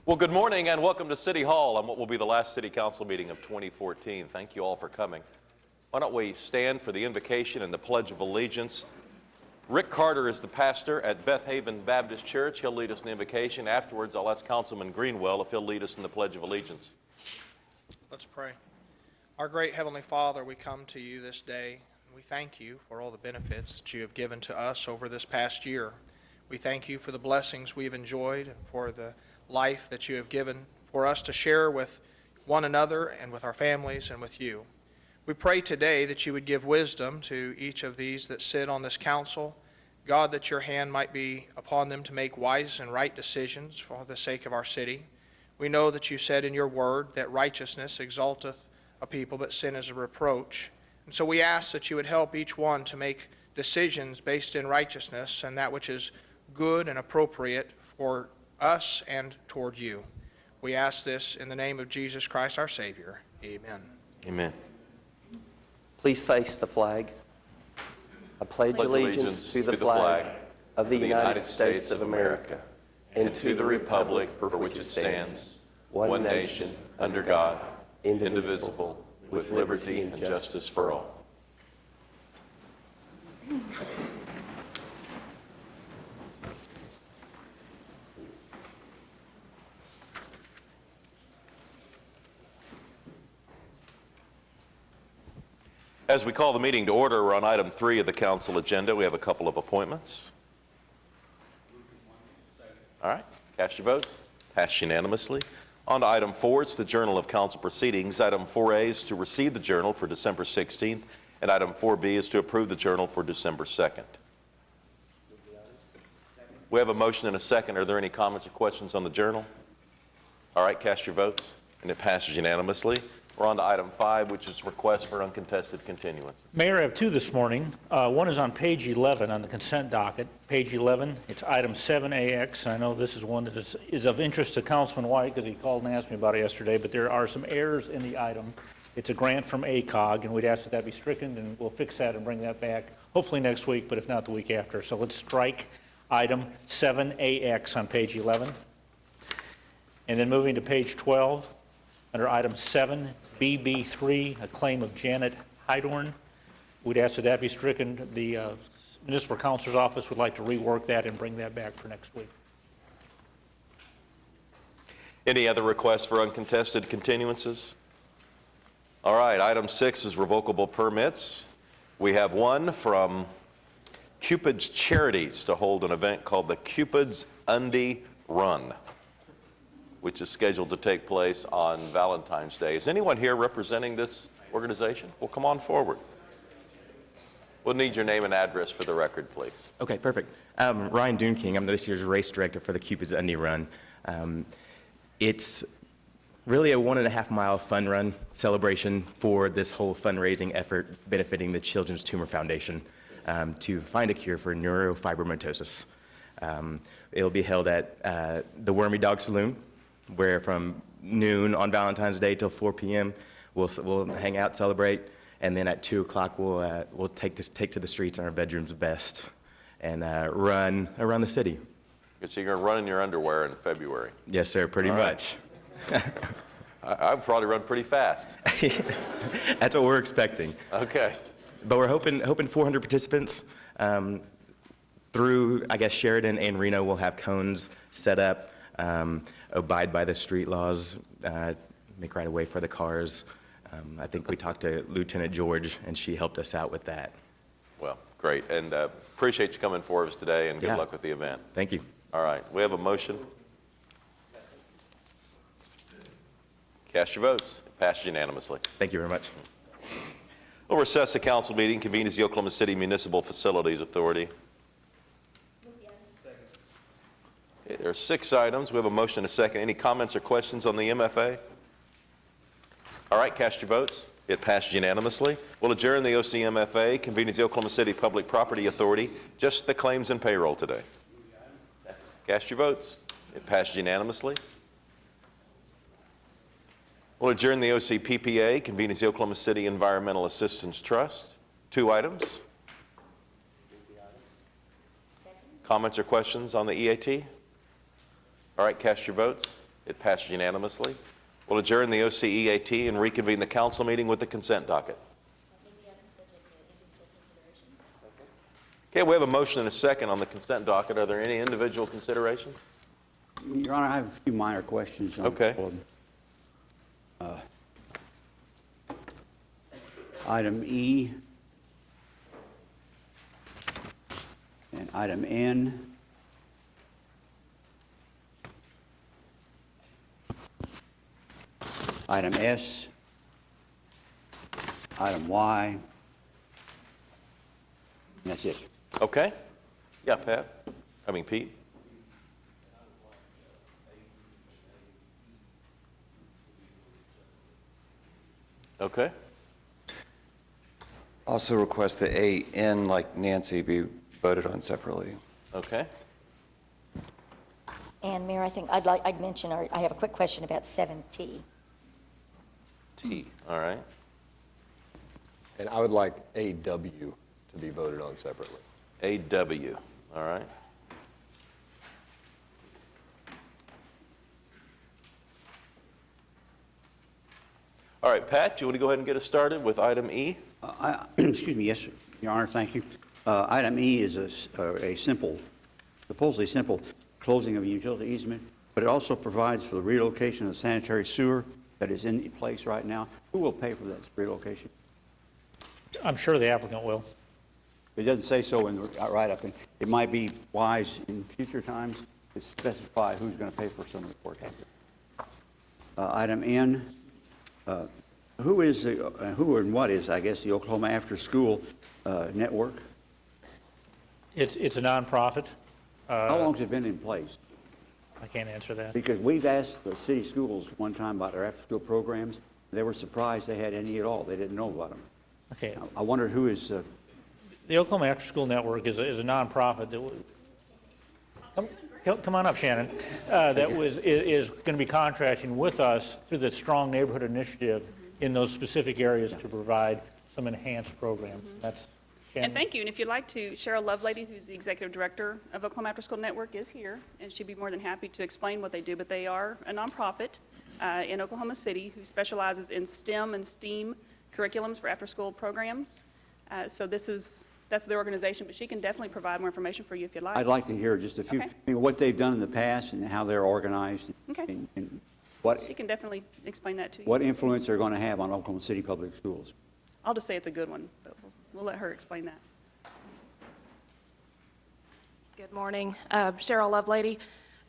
Well, good morning and welcome to City Hall on what will be the last City Council meeting of 2014. Thank you all for coming. Why don't we stand for the invocation and the Pledge of Allegiance. Rick Carter is the pastor at Beth Haven Baptist Church. He'll lead us in the invocation. Afterwards, I'll ask Councilman Greenwell if he'll lead us in the Pledge of Allegiance. Let's pray. Our great Heavenly Father, we come to you this day. We thank you for all the benefits that you have given to us over this past year. We thank you for the blessings we've enjoyed and for the life that you have given for us to share with one another and with our families and with you. We pray today that you would give wisdom to each of these that sit on this council. God, that your hand might be upon them to make wise and right decisions for the sake of our city. We know that you said in your word that righteousness exalteth a people, but sin is a reproach. And so we ask that you would help each one to make decisions based in righteousness and that which is good and appropriate for us and toward you. We ask this in the name of Jesus Christ, our Savior. Amen. Amen. Please face the flag. I pledge allegiance to the flag of the United States of America and to the republic for which it stands, one nation, under God, indivisible, with liberty and justice for all. As we call the meeting to order, we're on item 3 of the council agenda. We have a couple of appointments. All right, cast your votes. Passed unanimously. On to item 4, it's the Journal of Council Proceedings. Item 4A is to receive the journal for December 16th, and item 4B is to approve the journal for December 2nd. We have a motion and a second. Are there any comments or questions on the journal? All right, cast your votes, and it passes unanimously. We're on to item 5, which is request for uncontested continuances. Mayor, I have two this morning. One is on page 11 on the consent docket. Page 11, it's item 7AX. I know this is one that is of interest to Councilman White because he called and asked me about it yesterday, but there are some errors in the item. It's a grant from ACOG, and we'd ask that that be stricken, and we'll fix that and bring that back hopefully next week, but if not the week after. So let's strike item 7AX on page 11. And then moving to page 12, under item 7BB3, a claim of Janet Hydorn. We'd ask that that be stricken. The Municipal Counselor's Office would like to rework that and bring that back for next week. Any other requests for uncontested continuances? All right, item 6 is revocable permits. We have one from Cupid's Charities to hold an event called the Cupid's Undie Run, which is scheduled to take place on Valentine's Day. Is anyone here representing this organization? Well, come on forward. We'll need your name and address for the record, please. Okay, perfect. Ryan Dunking, I'm this year's race director for the Cupid's Undie Run. It's really a 1.5 mile fun run celebration for this whole fundraising effort benefiting the Children's Tumor Foundation to find a cure for neurofibromatosis. It'll be held at the Wormy Dog Saloon, where from noon on Valentine's Day till 4 p.m. we'll hang out, celebrate, and then at 2 o'clock we'll take to the streets in our bedrooms best and run around the city. So you're going to run in your underwear in February? Yes, sir, pretty much. I've probably run pretty fast. That's what we're expecting. Okay. But we're hoping 400 participants. Through, I guess, Sheridan and Reno will have cones set up, abide by the street laws, make right away for the cars. I think we talked to Lieutenant George, and she helped us out with that. Well, great. And appreciate you coming for us today, and good luck with the event. Thank you. All right. We have a motion. Cast your votes. It passes unanimously. Thank you very much. We'll recess the council meeting, convene as the Oklahoma City Municipal Facilities Authority. Okay, there are 6 items. We have a motion and a second. Any comments or questions on the MFA? All right, cast your votes. It passed unanimously. We'll adjourn the OCMFA, convene as the Oklahoma City Public Property Authority. Just the claims and payroll today. Cast your votes. It passed unanimously. We'll adjourn the OCPPA, convene as the Oklahoma City Environmental Assistance Trust. 2 items. Comments or questions on the EAT? All right, cast your votes. It passes unanimously. We'll adjourn the OCEAT and reconvene the council meeting with the consent docket. Okay, we have a motion and a second on the consent docket. Are there any individual considerations? Your Honor, I have a few minor questions. Okay. Item E and item N. Item S. Item Y. And that's it. Okay. Yeah, Pat? I mean, Pete? Okay. Also request that A, N, like Nancy, be voted on separately. Okay. And Mayor, I think I'd mention, or I have a quick question about 7T. T, all right. And I would like AW to be voted on separately. AW, all right. All right, Pat, do you want to go ahead and get us started with item E? Excuse me, yes, sir. Your Honor, thank you. Item E is a simple, supposedly simple closing of a utility easement, but it also provides for the relocation of the sanitary sewer that is in place right now. Who will pay for that relocation? I'm sure the applicant will. It doesn't say so in the write-up, and it might be wise in future times to specify who's going to pay for some of the work. Item N, who and what is, I guess, the Oklahoma After School Network? It's a nonprofit. How long has it been in place? I can't answer that. Because we've asked the city schools one time about their after-school programs. They were surprised they had any at all. They didn't know about them. Okay. I wondered who is, The Oklahoma After School Network is a nonprofit that come on up, Shannon. Is going to be contracting with us through the Strong Neighborhood Initiative in those specific areas to provide some enhanced programs. That's Shannon. And thank you. And if you'd like to, Cheryl Lovelady, who's the executive director of Oklahoma After School Network, is here, and she'd be more than happy to explain what they do. But they are a nonprofit in Oklahoma City who specializes in STEM and STEAM curriculums for after-school programs. So that's their organization, but she can definitely provide more information for you if you'd like. I'd like to hear just a few, Okay. what they've done in the past and how they're organized. Okay. And what, She can definitely explain that to you. what influence they're going to have on Oklahoma City Public Schools. I'll just say it's a good one, but we'll let her explain that. Good morning. Cheryl Lovelady,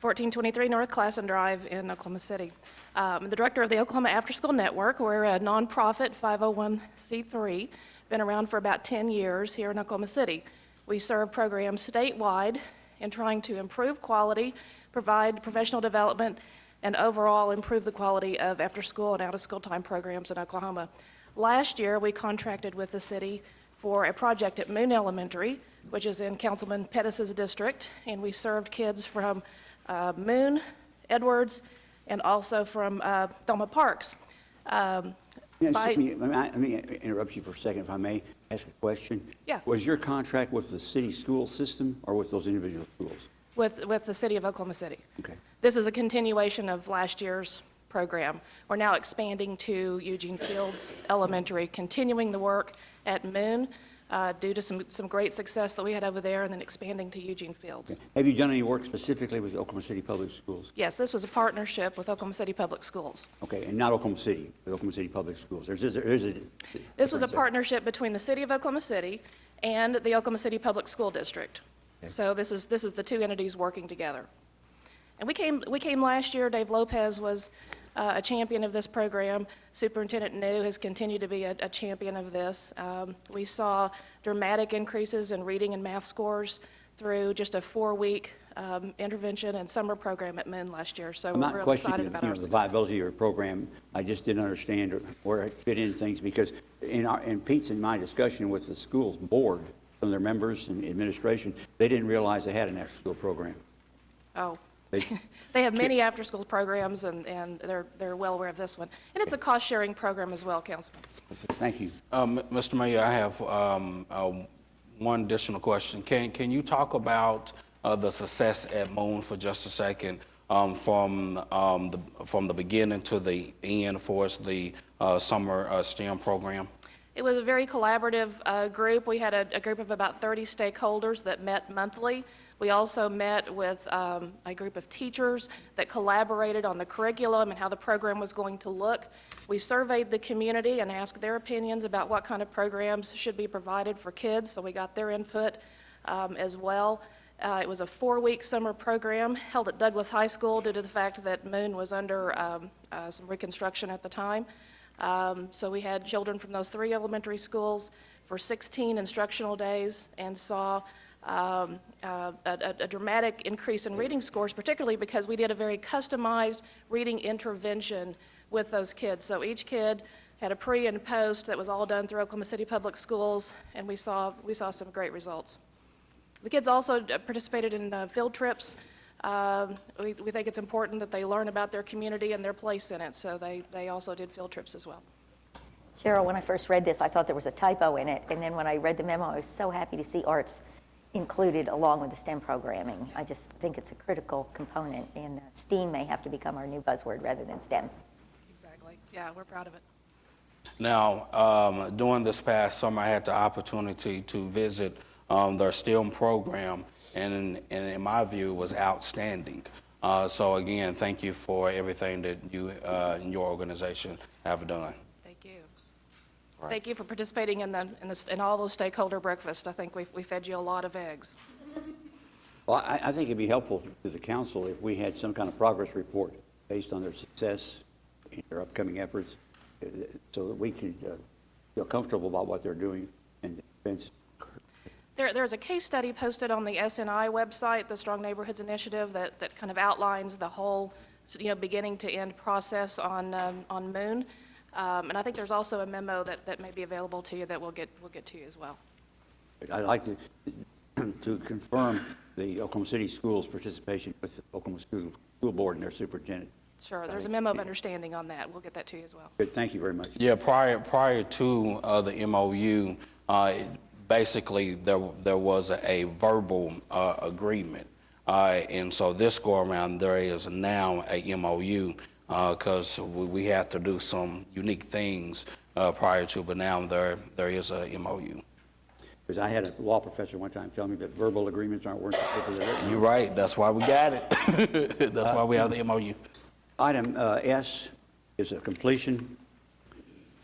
1423 North Classen Drive in Oklahoma City. I'm the director of the Oklahoma After School Network. We're a nonprofit 501c3, been around for about 10 years here in Oklahoma City. We serve programs statewide in trying to improve quality, provide professional development, and overall improve the quality of after-school and out-of-school time programs in Oklahoma. Last year, we contracted with the city for a project at Moon Elementary, which is in Councilman Pettis's district, and we served kids from Moon, Edwards, and also from Thelma Parks. Let me interrupt you for a second, if I may ask a question. Yeah. Was your contract with the city school system or with those individual schools? With the city of Oklahoma City. Okay. This is a continuation of last year's program. We're now expanding to Eugene Fields Elementary, continuing the work at Moon due to some great success that we had over there, and then expanding to Eugene Fields. Okay. Have you done any work specifically with Oklahoma City Public Schools? Yes, this was a partnership with Oklahoma City Public Schools. Okay, and not Oklahoma City, but Oklahoma City Public Schools. This was a Partnership partnership between the city of Oklahoma City and the Oklahoma City Public School District. Okay. So this is the two entities working together. And we came last year. Dave Lopez was a champion of this program. Superintendent New has continued to be a champion of this. We saw dramatic increases in reading and math scores through just a 4-week intervention and summer program at Moon last year. So I'm we're not real questioning excited about our the success. viability of your program. I just didn't understand where it fit in things, because in Pete's and my discussion with the school's board, some of their members and administration, they didn't realize they had an after-school program. Oh. They- They have many after-school programs, and they're well aware of this one. And it's a cost-sharing program as well, Councilman. Thank you. Mr. Mayor, I have one additional question. Can you talk about the success at Moon for just a second? from the beginning to the end for us, the summer STEM program? It was a very collaborative group. We had a group of about 30 stakeholders that met monthly. We also met with a group of teachers that collaborated on the curriculum and how the program was going to look. We surveyed the community and asked their opinions about what kind of programs should be provided for kids, so we got their input as well. It was a 4-week summer program held at Douglas High School due to the fact that Moon was under some reconstruction at the time. So we had children from those 3 elementary schools for 16 instructional days and saw a dramatic increase in reading scores, particularly because we did a very customized reading intervention with those kids. So each kid had a pre and post that was all done through Oklahoma City Public Schools, and we saw some great results. The kids also participated in field trips. We think it's important that they learn about their community and their place in it, so they also did field trips as well. Cheryl, when I first read this, I thought there was a typo in it, and then when I read the memo, I was so happy to see arts included along with the STEM programming. I just think it's a critical component, and STEAM may have to become our new buzzword rather than STEM. Exactly. Yeah, we're proud of it. Now, during this past summer, I had the opportunity to visit their STEM program, and in my view, it was outstanding. So again, thank you for everything that you and your organization have done. Thank you. Right. Thank you for participating in all those stakeholder breakfasts. I think we fed you a lot of eggs. Well, I think it'd be helpful to the council if we had some kind of progress report based on their success in their upcoming efforts, so that we can feel comfortable about what they're doing and the events. There's a case study posted on the SNI website, the Strong Neighborhoods Initiative, that kind of outlines the whole, beginning to end process on Moon. And I think there's also a memo that may be available to you that we'll get to you as well. I'd like to confirm the Oklahoma City Schools' participation with the Oklahoma School Board and their superintendent. Sure, there's a memo of understanding on that. We'll get that to you as well. Good, thank you very much. Yeah, prior to the MOU, basically there was a verbal agreement. And so this go around, there is now a MOU because we had to do some unique things prior to, but now there is a MOU. Because I had a law professor one time tell me that verbal agreements aren't worth the paper they're written. You're right. That's why we got it. That's why we have the MOU. Item S is a completion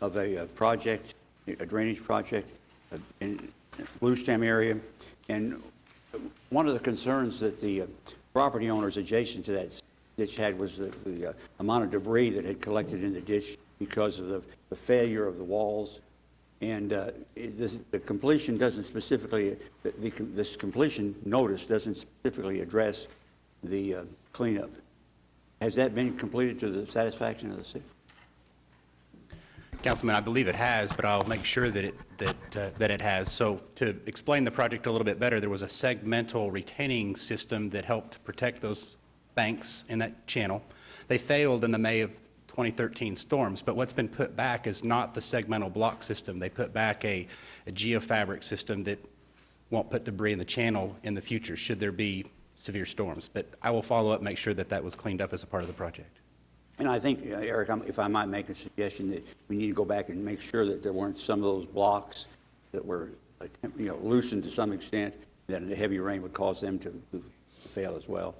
of a project, a drainage project in Blue Stem area. And one of the concerns that the property owners adjacent to that ditch had was the amount of debris that had collected in the ditch because of the failure of the walls. And the completion doesn't specifically, this completion notice doesn't specifically address the cleanup. Has that been completed to the satisfaction of the city? Councilman, I believe it has, but I'll make sure that it has. So to explain the project a little bit better, there was a segmental retaining system that helped protect those banks in that channel. They failed in the May of 2013 storms, but what's been put back is not the segmental block system. They put back a geofabric system that won't put debris in the channel in the future should there be severe storms. But I will follow up, make sure that that was cleaned up as a part of the project. And I think, Eric, if I might make a suggestion, that we need to go back and make sure that there weren't some of those blocks that were, loosened to some extent, that a heavy rain would cause them to fail as well,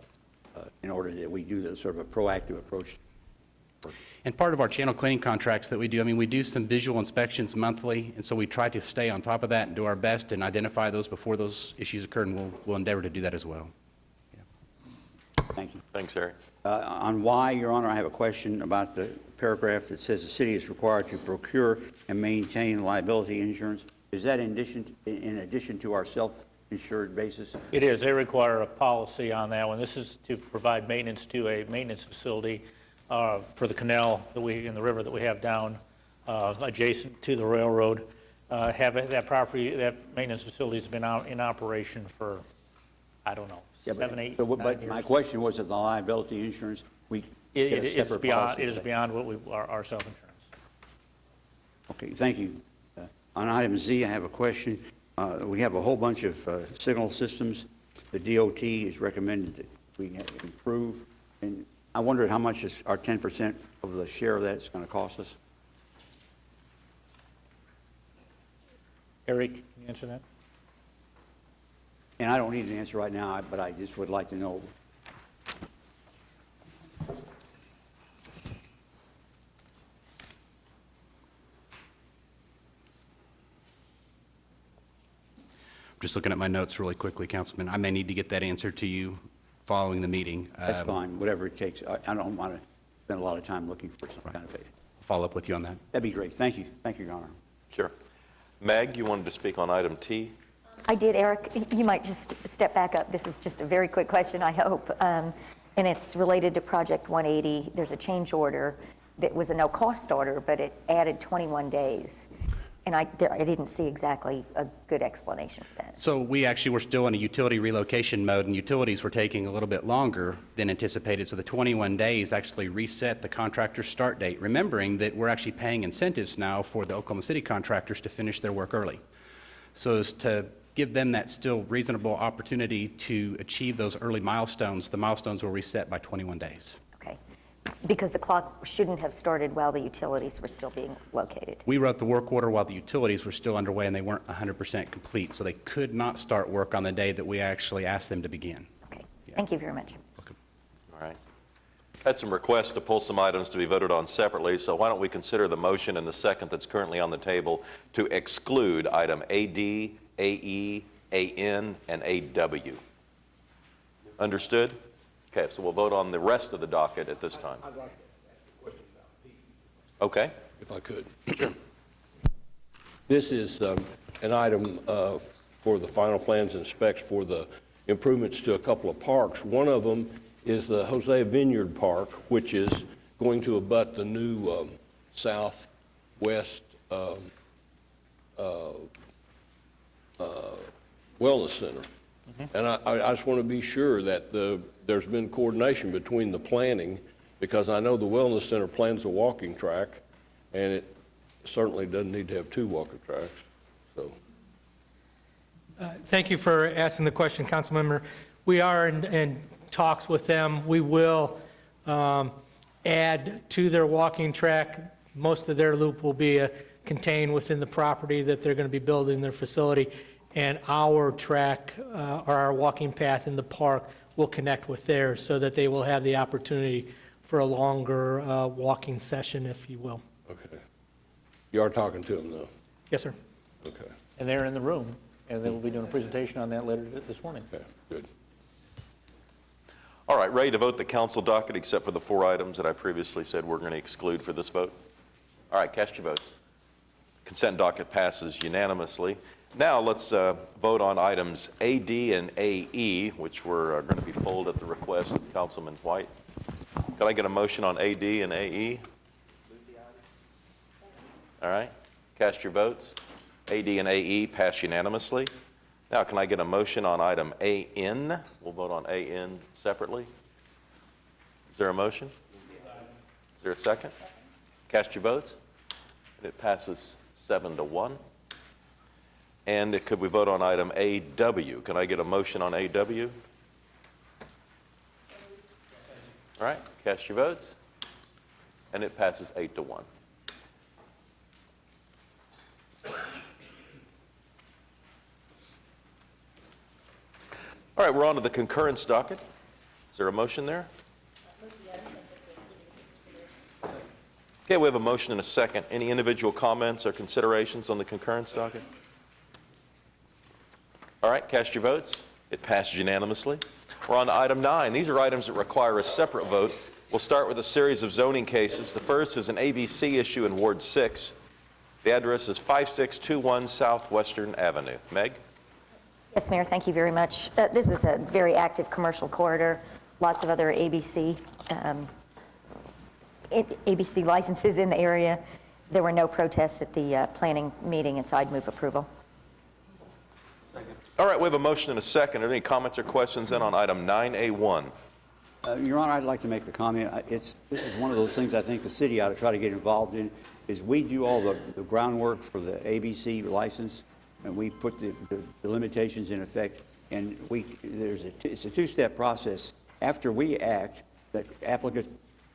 in order that we do the sort of a proactive approach. And part of our channel cleaning contracts that we do, we do some visual inspections monthly, and so we try to stay on top of that and do our best and identify those before those issues occur, and we'll endeavor to do that as well. Yeah. Thank you. Thanks, Eric. On Y, Your Honor, I have a question about the paragraph that says the city is required to procure and maintain liability insurance. Is that in addition to our self-insured basis? It is. They require a policy on that one. This is to provide maintenance to a maintenance facility for the canal in the river that we have down adjacent to the railroad. That maintenance facility has been in operation for, I don't know, 7, 8, so, 9 but years. my question was that the liability insurance, It is beyond what our self-insurance. Okay, thank you. On item Z, I have a question. We have a whole bunch of signal systems. The DOT has recommended that we improve And I wondered how much is our 10% of the share of that is going to cost us? Eric, can you answer that? And I don't need an answer right now, but I just would like to know. Just looking at my notes really quickly, Councilman. I may need to get that answer to you following the meeting. That's fine, whatever it takes. I don't want to spend a lot of time looking for some kind of a... Follow up with you on that. That'd be great. Thank you. Thank you, Your Honor. Sure. Meg, you wanted to speak on item T? I did, Eric. You might just step back up. This is just a very quick question, I hope. And it's related to Project 180. There's a change order that was a no-cost order, but it added 21 days. And I didn't see exactly a good explanation for that. So we actually were still in a utility relocation mode, and utilities were taking a little bit longer than anticipated. So the 21 days actually reset the contractor's start date, remembering that we're actually paying incentives now for the Oklahoma City contractors to finish their work early. So as to give them that still reasonable opportunity to achieve those early milestones, the milestones were reset by 21 days. Okay. Because the clock shouldn't have started while the utilities were still being located. We wrote the work order while the utilities were still underway and they weren't 100% complete, so they could not start work on the day that we actually asked them to begin. Okay. Thank you very much. Welcome. All right. Had some requests to pull some items to be voted on separately, so why don't we consider the motion and the second that's currently on the table to exclude item AD, AE, AN, and AW. Understood? Okay, so we'll vote on the rest of the docket at this time. I'd like to ask a question about P. Okay. If I could. This is an item for the final plans and specs for the improvements to a couple of parks. One of them is the Hosea Vineyard Park, which is going to abut the new southwest wellness center. And I just want to be sure that there's been coordination between the planning, because I know the wellness center plans a walking track, and it certainly doesn't need to have two walking tracks. So, thank you for asking the question, Councilmember. We are in talks with them. We will add to their walking track. Most of their loop will be contained within the property that they're going to be building their facility, and our track or our walking path in the park will connect with theirs so that they will have the opportunity for a longer walking session, if you will. okay. You are talking to them, though? Yes, sir. Okay. And they're in the room, and they will be doing a presentation on that later this morning. Okay, good. All right, ready to vote the council docket except for the 4 items that I previously said we're going to exclude for this vote? All right, cast your votes. Consent docket passes unanimously. Now let's vote on items AD and AE, which were going to be pulled at the request of Councilman White. Can I get a motion on AD and AE? All right, cast your votes. AD and AE pass unanimously. Now, can I get a motion on item AN? We'll vote on AN separately. Is there a motion? Is there a second? Cast your votes. And it passes 7-1. And could we vote on item AW? Can I get a motion on AW? All right, cast your votes. And it passes 8-1. All right, we're on to the concurrence docket. Is there a motion there? Okay, we have a motion and a second. Any individual comments or considerations on the concurrence docket? All right, cast your votes. It passed unanimously. We're on to item 9. These are items that require a separate vote. We'll start with a series of zoning cases. The first is an ABC issue in Ward 6. The address is 5621 Southwestern Avenue. Meg? Yes, Mayor, thank you very much. This is a very active commercial corridor. Lots of other ABC licenses in the area. There were no protests at the planning meeting, and so I'd move approval. All right, we have a motion and a second. Are there any comments or questions then on item 9A1? Your Honor, I'd like to make a comment. This is one of those things I think the city ought to try to get involved in, is we do all the groundwork for the ABC license, and we put the limitations in effect, and it's a two-step process. After we act, the applicant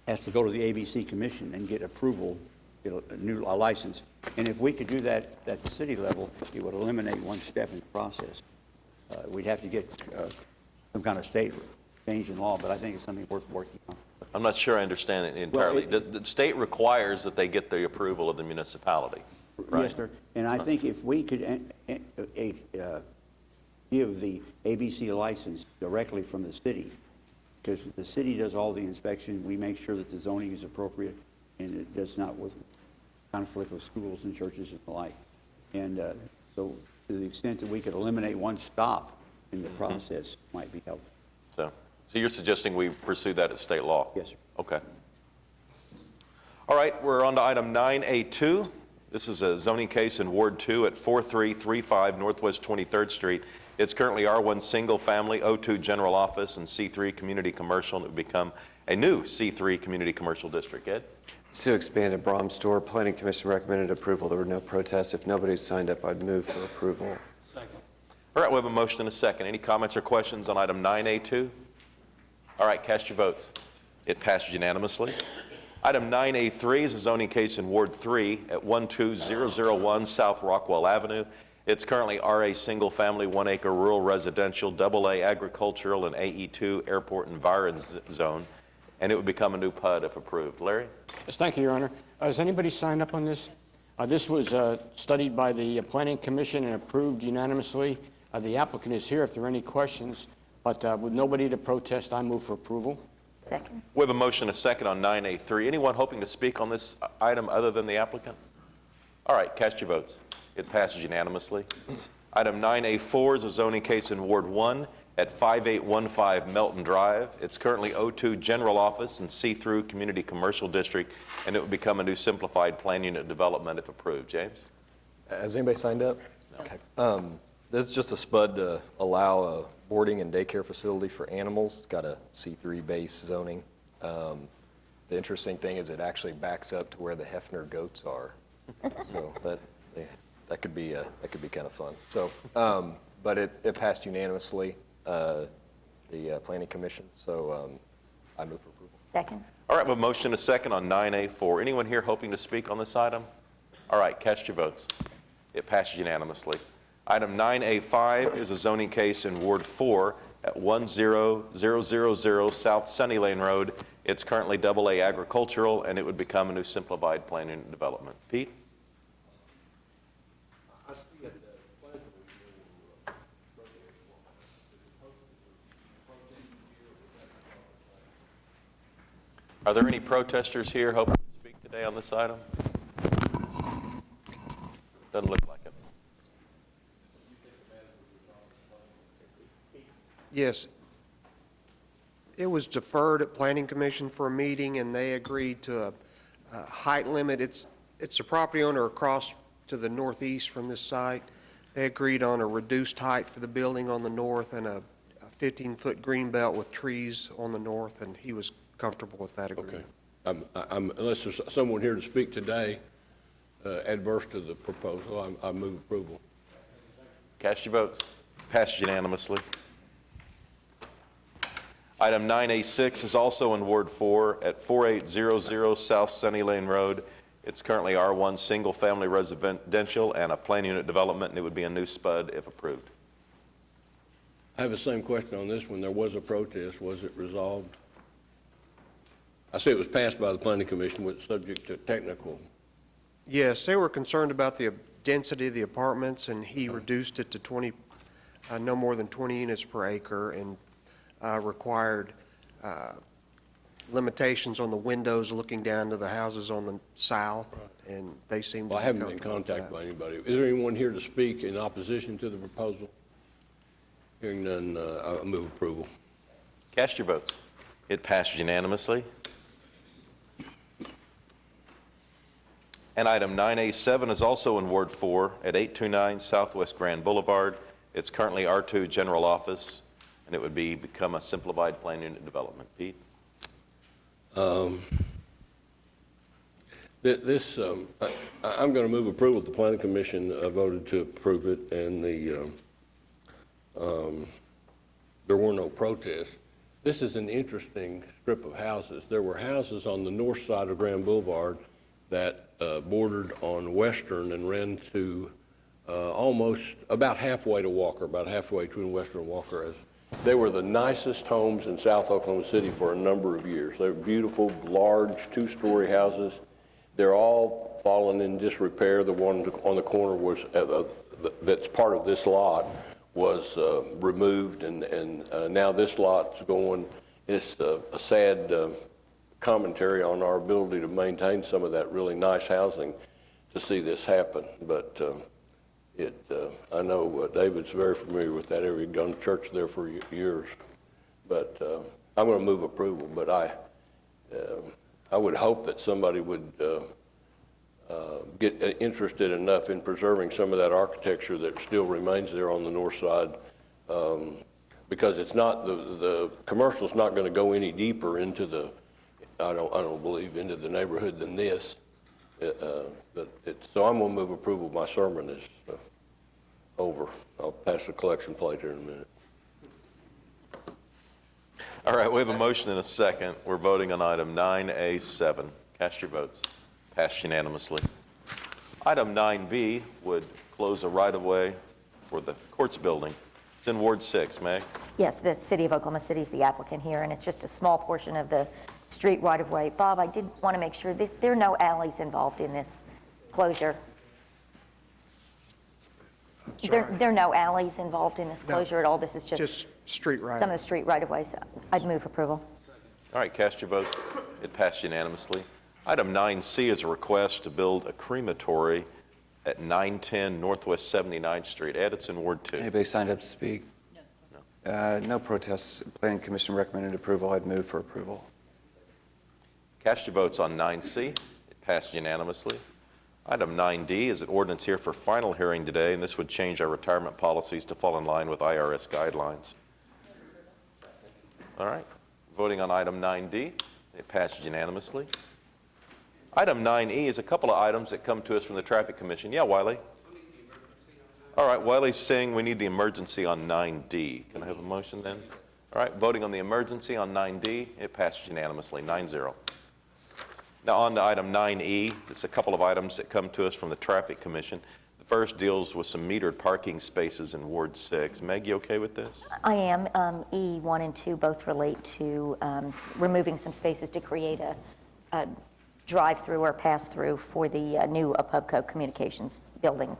has to go to the ABC Commission and get approval, get a new license. And if we could do that at the city level, it would eliminate one step in the process. We'd have to get some kind of state change in law, but I think it's something worth working on. I'm not sure I understand it entirely. Well, The state requires that they get the approval of the municipality, right? Yes, sir. And I think if we could give the ABC license directly from the city, because the city does all the inspection, we make sure that the zoning is appropriate and it does not conflict with schools and churches and the like. And so to the extent that we could eliminate one stop in the process might be helpful. So you're suggesting we pursue that at state law? Yes, sir. Okay. All right, we're on to item 9A2. This is a zoning case in Ward 2 at 4335 Northwest 23rd Street. It's currently R1 Single Family, O2 General Office, and C3 Community Commercial, and it would become a new C3 Community Commercial District. Ed? To expand a Brahms store, Planning Commission recommended approval. There were no protests. If nobody signed up, I'd move for approval. Second. All right, we have a motion and a second. Any comments or questions on item 9A2? All right, cast your votes. It passed unanimously. Item 9A3 is a zoning case in Ward 3 at 12001 South Rockwell Avenue. It's currently RA Single Family, 1 acre rural residential, AA agricultural, and AE2 airport environs zone, and it would become a new PUD if approved. Larry? Yes, thank you, Your Honor. Has anybody signed up on this? This was studied by the Planning Commission and approved unanimously. The applicant is here if there are any questions, but with nobody to protest, I move for approval. Second. We have a motion and a second on 9A3. Anyone hoping to speak on this item other than the applicant? All right, cast your votes. It passes unanimously. Item 9A4 is a zoning case in Ward 1 at 5815 Melton Drive. It's currently O2 General Office and C3 Community Commercial District, and it would become a new simplified plan unit development if approved. James? Has anybody signed up? No. Okay. This is just a SPUD to allow a boarding and daycare facility for animals. It's got a C3 base zoning. The interesting thing is it actually backs up to where the Hefner goats are. So that could be kind of fun. So, but it passed unanimously, the Planning Commission. So I move for approval. Second. All right, we have a motion and a second on 9A4. Anyone here hoping to speak on this item? All right, cast your votes. It passes unanimously. Item 9A5 is a zoning case in Ward 4 at 10000 South Sunny Lane Road. It's currently AA agricultural, and it would become a new simplified plan unit development. Pete? Are there any protesters here hoping to speak today on this item? Doesn't look like it. Yes. It was deferred at Planning Commission for a meeting, and they agreed to a height limit. It's a property owner across to the northeast from this site. They agreed on a reduced height for the building on the north and a 15-foot green belt with trees on the north, and he was comfortable with that agreement. Okay. Unless there's someone here to speak today adverse to the proposal, I move approval. Cast your votes. Passed unanimously. Item 9A6 is also in Ward 4 at 4800 South Sunny Lane Road. It's currently R1 Single Family Residential and a plan unit development, and it would be a new SPUD if approved. I have the same question on this one. There was a protest. Was it resolved? I see it was passed by the Planning Commission with subject to technical. Yes, they were concerned about the density of the apartments, and he reduced it to no more than 20 units per acre, and required limitations on the windows looking down to the houses on the south, and they seemed to be I haven't been comfortable with contacted that. by anybody. Is there anyone here to speak in opposition to the proposal? Hearing none, I move approval. Cast your votes. It passed unanimously. And item 9A7 is also in Ward 4 at 829 Southwest Grand Boulevard. It's currently R2 General Office, and it would become a simplified plan unit development. Pete? I'm going to move approval. The Planning Commission voted to approve it, and there were no protests. This is an interesting strip of houses. There were houses on the north side of Grand Boulevard that bordered on Western and ran to almost about halfway to Walker, about halfway between Western and Walker. They were the nicest homes in South Oklahoma City for a number of years. They were beautiful, large, two-story houses. They're all fallen in disrepair. The one on the corner was that's part of this lot was removed, and now this lot's going. It's a sad commentary on our ability to maintain some of that really nice housing to see this happen. But I know David's very familiar with that area. He'd gone to church there for years. But I'm going to move approval. But I would hope that somebody would get interested enough in preserving some of that architecture that still remains there on the north side, because it's not the commercial's not going to go any deeper into the I don't believe into the neighborhood than this. So I'm going to move approval. My sermon is over. I'll pass the collection plate here in a minute. All right, we have a motion and a second. We're voting on item 9A7. Cast your votes. Passed unanimously. Item 9B would close a right-of-way for the courts building. It's in Ward 6. Meg? Yes, the City of Oklahoma City is the applicant here, and it's just a small portion of the street right-of-way. Bob, I did want to make sure there are no alleys involved in this closure. There are no alleys involved in this closure at all. This is just street right. Some of the street right-of-ways. I'd move approval. All right, cast your votes. It passed unanimously. Item 9C is a request to build a crematory at 910 Northwest 79th Street. Ed, it's in Ward 2. Anybody signed up to speak? No. No protests. Planning Commission recommended approval. I'd move for approval. Cast your votes on 9C. It passed unanimously. Item 9D is an ordinance here for final hearing today, and this would change our retirement policies to fall in line with IRS guidelines. All right. Voting on item 9D. It passed unanimously. Item 9E is a couple of items that come to us from the Traffic Commission. Yeah, Wiley? All right, Wiley's saying we need the emergency on 9D. Can I have a motion then? All right, voting on the emergency on 9D. It passed unanimously, 9-0. Now on to item 9E. It's a couple of items that come to us from the Traffic Commission. The first deals with some metered parking spaces in Ward 6. Meg, you okay with this? I am. E1 and 2 both relate to removing some spaces to create a drive-through or pass-through for the new Pubco Communications building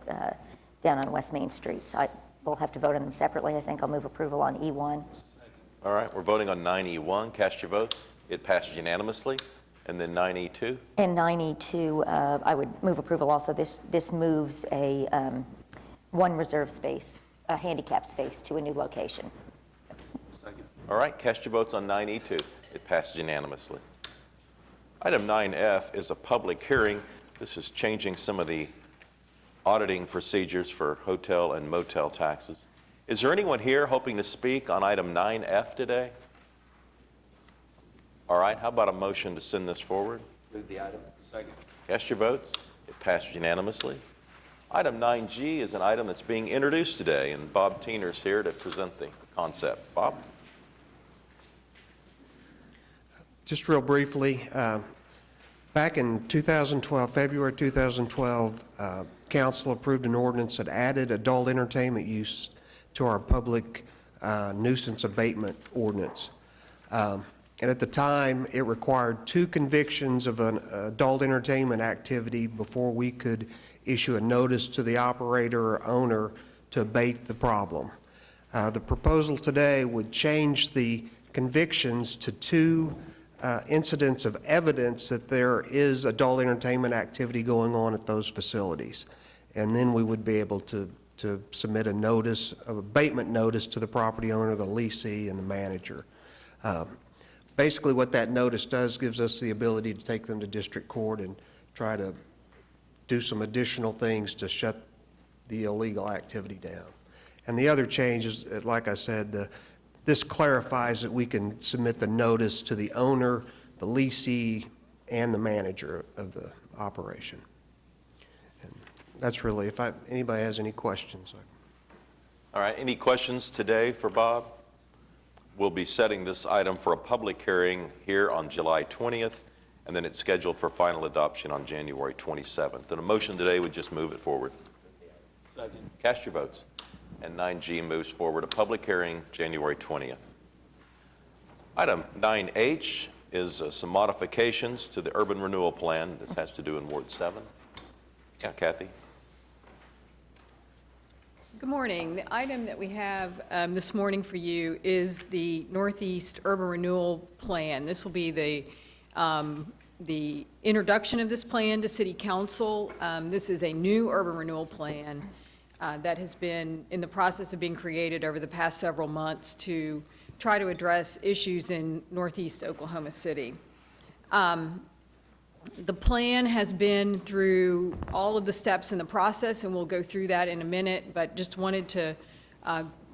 down on West Main Street. So we'll have to vote on them separately. I think I'll move approval on E1. All right, we're voting on 9E1. Cast your votes. It passes unanimously. And then 9E2? And 9E2, I would move approval also. This moves one reserve space, a handicap space, to a new location. Second. All right, cast your votes on 9E2. It passes unanimously. Item 9F is a public hearing. This is changing some of the auditing procedures for hotel and motel taxes. Is there anyone here hoping to speak on item 9F today? All right, how about a motion to send this forward? Move the item. Second. Cast your votes. It passed unanimously. Item 9G is an item that's being introduced today, and Bob Tiener's here to present the concept. Bob? Just real briefly, back in 2012, February 2012, Council approved an ordinance that added adult entertainment use to our public nuisance abatement ordinance. And at the time, it required 2 convictions of an adult entertainment activity before we could issue a notice to the operator or owner to abate the problem. The proposal today would change the convictions to 2 incidents of evidence that there is adult entertainment activity going on at those facilities. And then we would be able to submit a notice, of abatement notice to the property owner, the leasee, and the manager. Basically, what that notice does gives us the ability to take them to district court and try to do some additional things to shut the illegal activity down. And the other change is, like I said, this clarifies that we can submit the notice to the owner, the leasee, and the manager of the operation. And that's really, if anybody has any questions. All right, any questions today for Bob? we'll be setting this item for a public hearing here on July 20th, and then it's scheduled for final adoption on January 27th. And a motion today would just move it forward. Second. Cast your votes. And 9G moves forward, a public hearing January 20th. Item 9H is some modifications to the urban renewal plan. This has to do in Ward 7. Yeah, Kathy? Good morning. The item that we have this morning for you is the Northeast Urban Renewal Plan. This will be the introduction of this plan to City Council. This is a new urban renewal plan that has been in the process of being created over the past several months to try to address issues in Northeast Oklahoma City. The plan has been through all of the steps in the process, and we'll go through that in a minute, but just wanted to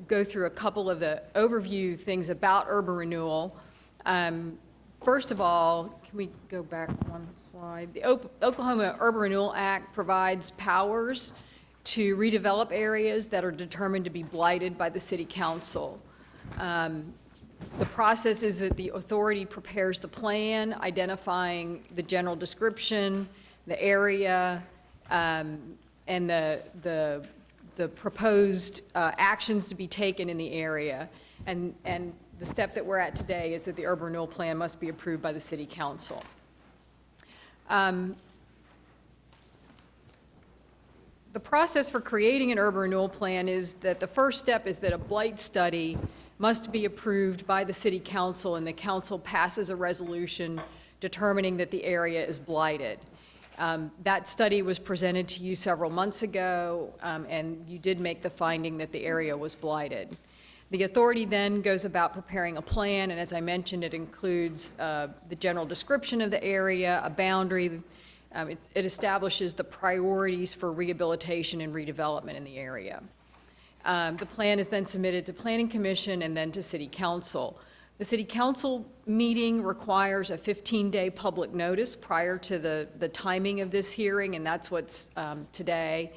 go through a couple of the overview things about urban renewal. First of all, can we go back one slide? The Oklahoma Urban Renewal Act provides powers to redevelop areas that are determined to be blighted by the City Council. The process is that the authority prepares the plan, identifying the general description, the area, and the proposed actions to be taken in the area. And the step that we're at today is that the urban renewal plan must be approved by the City Council. The process for creating an urban renewal plan is that the first step is that a blight study must be approved by the City Council, and the Council passes a resolution determining that the area is blighted. That study was presented to you several months ago, and you did make the finding that the area was blighted. The authority then goes about preparing a plan, and as I mentioned, it includes the general description of the area, a boundary. It establishes the priorities for rehabilitation and redevelopment in the area. The plan is then submitted to Planning Commission and then to City Council. The City Council meeting requires a 15-day public notice prior to the timing of this hearing, and that's what's today.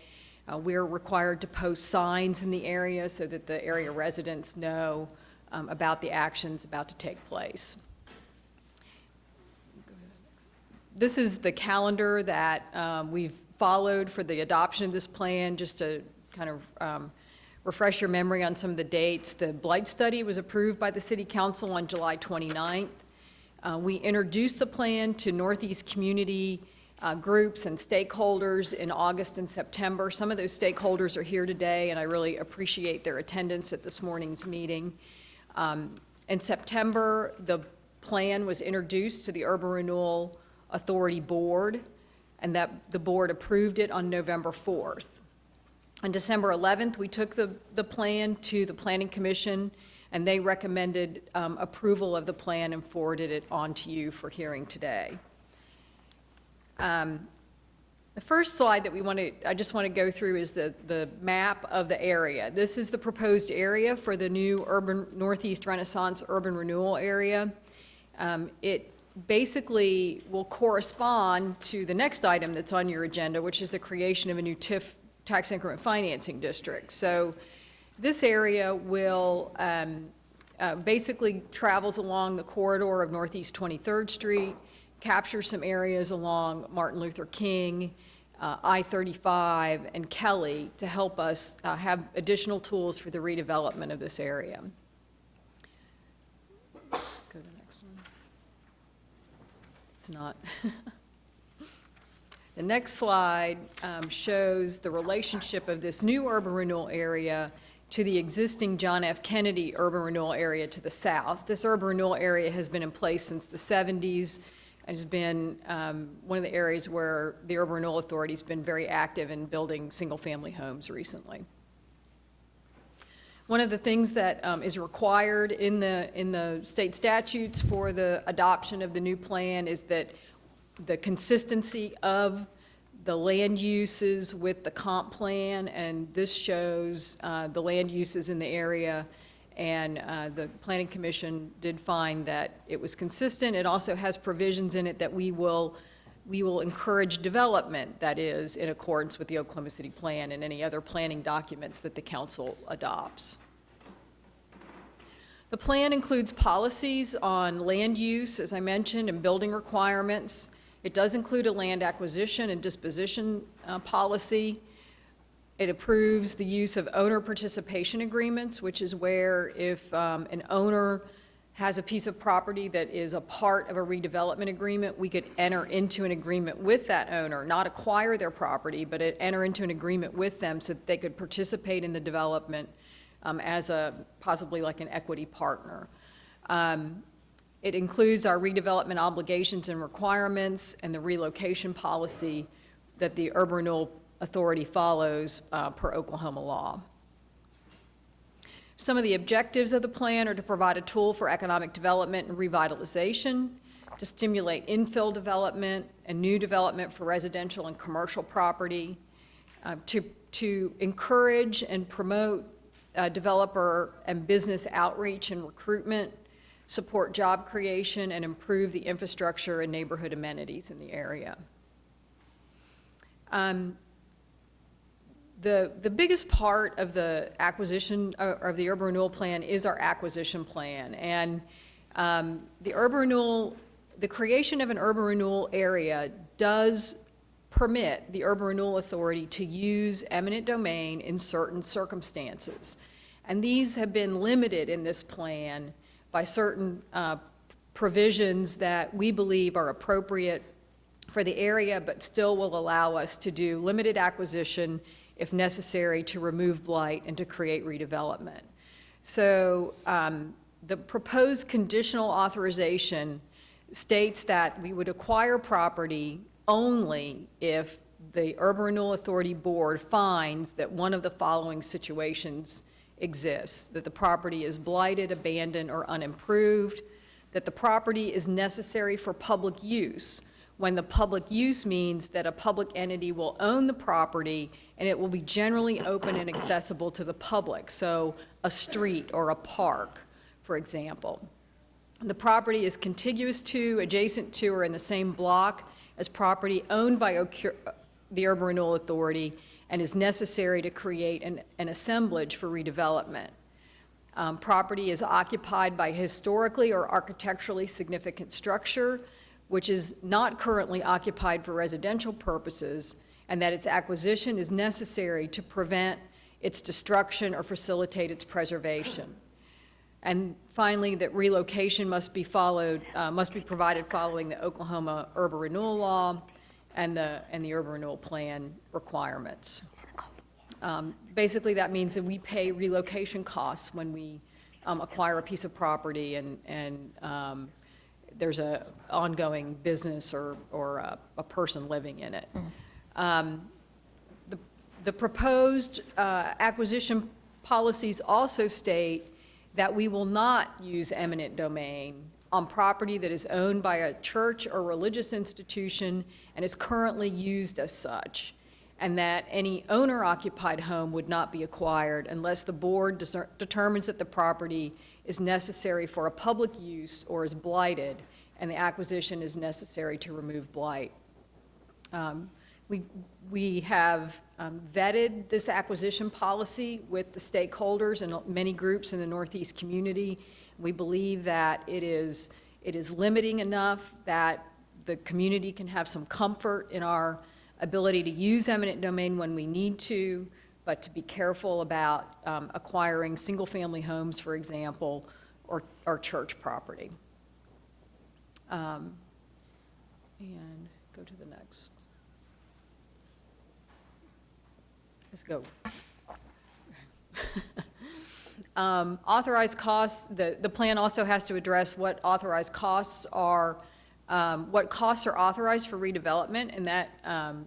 We're required to post signs in the area so that the area residents know about the actions about to take place. This is the calendar that we've followed for the adoption of this plan, just to kind of refresh your memory on some of the dates. The blight study was approved by the City Council on July 29th. We introduced the plan to Northeast community groups and stakeholders in August and September. Some of those stakeholders are here today, and I really appreciate their attendance at this morning's meeting. In September, the plan was introduced to the Urban Renewal Authority Board, and that the board approved it on November 4th. On December 11th, we took the plan to the Planning Commission, and they recommended approval of the plan and forwarded it on to you for hearing today. The first slide that I just want to go through is the map of the area. This is the proposed area for the new Northeast Renaissance Urban Renewal Area. It basically will correspond to the next item that's on your agenda, which is the creation of a new TIF tax increment financing district. So this area will basically travels along the corridor of Northeast 23rd Street, captures some areas along Martin Luther King, I-35, and Kelly to help us have additional tools for the redevelopment of this area. Go to the next one. It's not. The next slide shows the relationship of this new urban renewal area to the existing John F. Kennedy urban renewal area to the south. This urban renewal area has been in place since the 70s and has been one of the areas where the Urban Renewal Authority has been very active in building single-family homes recently. One of the things that is required in the state statutes for the adoption of the new plan is that the consistency of the land uses with the comp plan, and this shows the land uses in the area, and the Planning Commission did find that it was consistent. It also has provisions in it that we will encourage development that is in accordance with the Oklahoma City Plan and any other planning documents that the council adopts. The plan includes policies on land use, as I mentioned, and building requirements. It does include a land acquisition and disposition policy. It approves the use of owner participation agreements, which is where if an owner has a piece of property that is a part of a redevelopment agreement, we could enter into an agreement with that owner, not acquire their property, but enter into an agreement with them so that they could participate in the development as possibly like an equity partner. It includes our redevelopment obligations and requirements and the relocation policy that the Urban Renewal Authority follows per Oklahoma law. Some of the objectives of the plan are to provide a tool for economic development and revitalization, to stimulate infill development and new development for residential and commercial property, to encourage and promote developer and business outreach and recruitment, support job creation, and improve the infrastructure and neighborhood amenities in the area. The biggest part of the acquisition of the urban renewal plan is our acquisition plan. And the creation of an urban renewal area does permit the Urban Renewal Authority to use eminent domain in certain circumstances. And these have been limited in this plan by certain provisions that we believe are appropriate for the area, but still will allow us to do limited acquisition if necessary to remove blight and to create redevelopment. So the proposed conditional authorization states that we would acquire property only if the Urban Renewal Authority Board finds that one of the following situations exists: that the property is blighted, abandoned, or unimproved, that the property is necessary for public use, when the public use means that a public entity will own the property and it will be generally open and accessible to the public, so a street or a park, for example. The property is contiguous to, adjacent to, or in the same block as property owned by the Urban Renewal Authority and is necessary to create an assemblage for redevelopment. Property is occupied by historically or architecturally significant structure, which is not currently occupied for residential purposes, and that its acquisition is necessary to prevent its destruction or facilitate its preservation. And finally, that relocation must be provided following the Oklahoma Urban Renewal Law and the Urban Renewal Plan requirements. Basically, that means that we pay relocation costs when we acquire a piece of property and there's an ongoing business or a person living in it. The proposed acquisition policies also state that we will not use eminent domain on property that is owned by a church or religious institution and is currently used as such, and that any owner-occupied home would not be acquired unless the board determines that the property is necessary for a public use or is blighted, and the acquisition is necessary to remove blight. We have vetted this acquisition policy with the stakeholders and many groups in the Northeast community. We believe that it is limiting enough that the community can have some comfort in our ability to use eminent domain when we need to, but to be careful about acquiring single-family homes, for example, or church property. And go to the next. Let's go. Authorized costs, the plan also has to address what authorized costs are, what costs are authorized for redevelopment, and that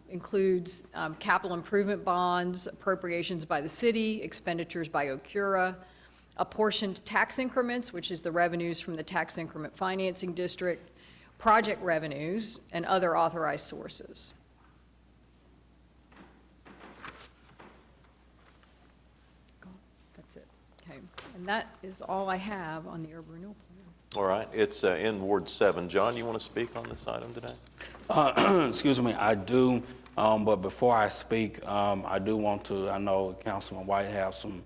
includes capital improvement bonds, appropriations by the city, expenditures by OCURA, apportioned tax increments, which is the revenues from the tax increment financing district, project revenues, and other authorized sources. That's it. Okay. And that is all I have on the urban renewal plan. All right. It's in Ward 7. John, you want to speak on this item today? Excuse me, I do. But before I speak, I do want to, I know Councilman White has some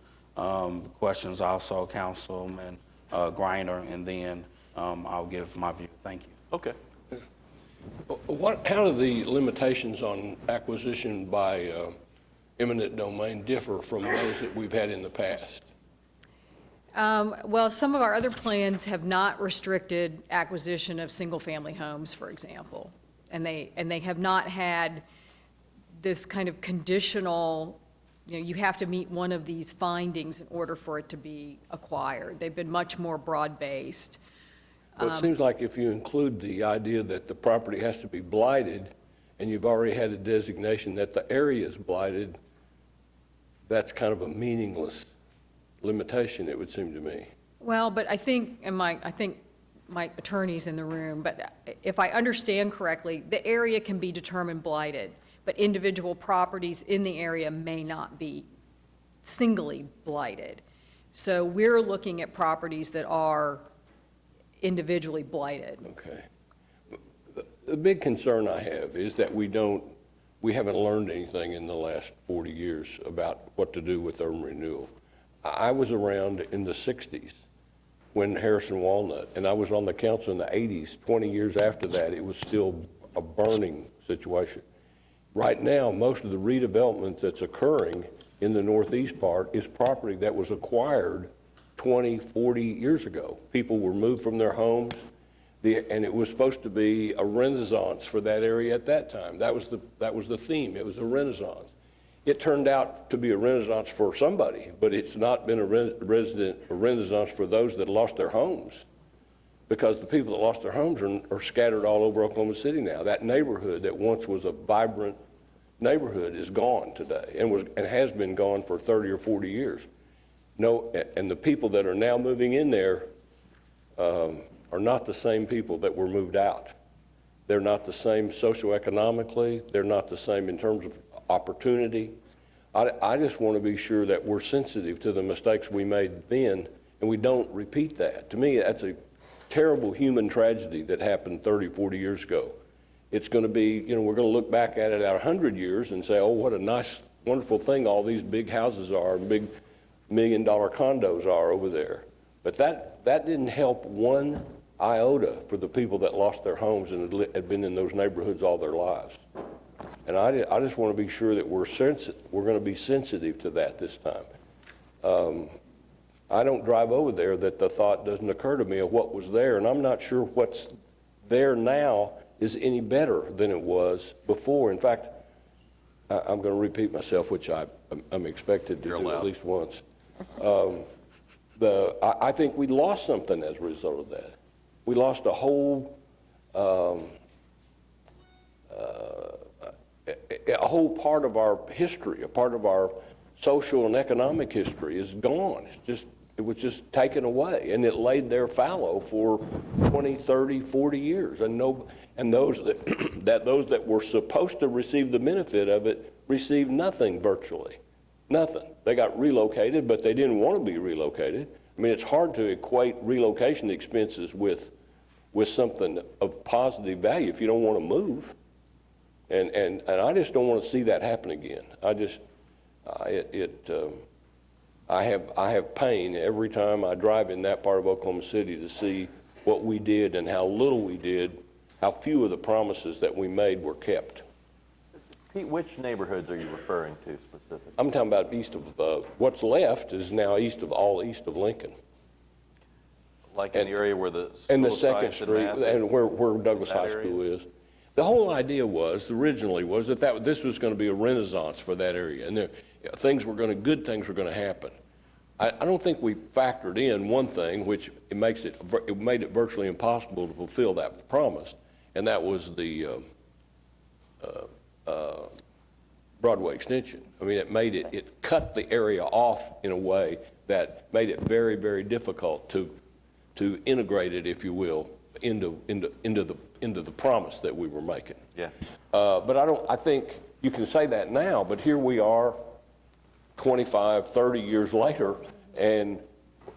questions also, Councilman grinder, and then I'll give my view. Thank you. Okay. How do the limitations on acquisition by eminent domain differ from those that we've had in the past? Well, some of our other plans have not restricted acquisition of single-family homes, for example. And they have not had this kind of conditional, you have to meet one of these findings in order for it to be acquired. They've been much more broad-based. Well, it seems like if you include the idea that the property has to be blighted, and you've already had a designation that the area is blighted, that's kind of a meaningless limitation, it would seem to me. Well, but I think my attorney's in the room, but if I understand correctly, the area can be determined blighted, but individual properties in the area may not be singly blighted. So we're looking at properties that are individually blighted. Okay. The big concern I have is that we haven't learned anything in the last 40 years about what to do with urban renewal. I was around in the 60s when Harrison Walnut, and I was on the council in the 80s. 20 years after that, it was still a burning situation. Right now, most of the redevelopment that's occurring in the northeast part is property that was acquired 20, 40 years ago. People were moved from their homes, and it was supposed to be a renaissance for that area at that time. That was the theme. It was a renaissance. It turned out to be a renaissance for somebody, but it's not been a renaissance for those that lost their homes, because the people that lost their homes are scattered all over Oklahoma City now. That neighborhood that once was a vibrant neighborhood is gone today, and has been gone for 30 or 40 years. No, and the people that are now moving in there are not the same people that were moved out. They're not the same socioeconomically. They're not the same in terms of opportunity. I just want to be sure that we're sensitive to the mistakes we made then, and we don't repeat that. To me, that's a terrible human tragedy that happened 30, 40 years ago. It's going to be, we're going to look back at it at 100 years and say, oh, what a nice, wonderful thing all these big houses are, and big $1 million condos are over there. But that didn't help one iota for the people that lost their homes and had been in those neighborhoods all their lives. And I just want to be sure that we're going to be sensitive to that this time. I don't drive over there that the thought doesn't occur to me of what was there, and I'm not sure what's there now is any better than it was before. In fact, I'm going to repeat myself, which I'm expected to do at least once. I think we lost something as a result of that. We lost a whole part of our history, a part of our social and economic history is gone. It was just taken away, and it laid there fallow for 20, 30, 40 years. And those that were supposed to receive the benefit of it received nothing virtually. Nothing. They got relocated, but they didn't want to be relocated. I mean, it's hard to equate relocation expenses with something of positive value if you don't want to move. And I just don't want to see that happen again. I have pain every time I drive in that part of Oklahoma City to see what we did and how little we did, how few of the promises that we made were kept. Pete, which neighborhoods are you referring to specifically? I'm talking about east of, what's left is now east of Lincoln. Like in the area where the and the School of Second Science and Street Math and where Douglas that High area? School is. The whole idea originally was that this was going to be a renaissance for that area, and good things were going to happen. I don't think we factored in one thing, which it made it virtually impossible to fulfill that promise, and that was the Broadway extension. I mean, it cut the area off in a way that made it very, very difficult to integrate it, if you will, into the promise that we were making. Yeah. But I think you can say that now, but here we are 25, 30 years later, and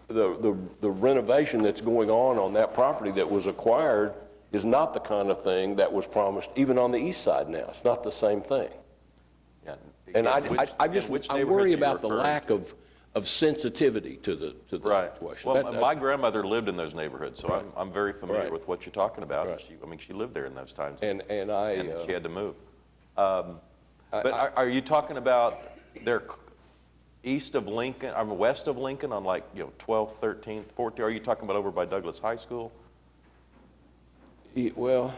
the renovation that's going on that property that was acquired is not the kind of thing that was promised even on the east side now. It's not the same thing. Yeah. And I which worry neighborhoods about are you the lack of of sensitivity to the situation. Well, my grandmother lived in those neighborhoods, so I'm very familiar Right. with what you're talking about. Right. She lived there in those times. And she had to move. But are you talking about there east of Lincoln, I mean, west of Lincoln on 12th, 13th, 14th? Are you talking about over by Douglas High School? Well,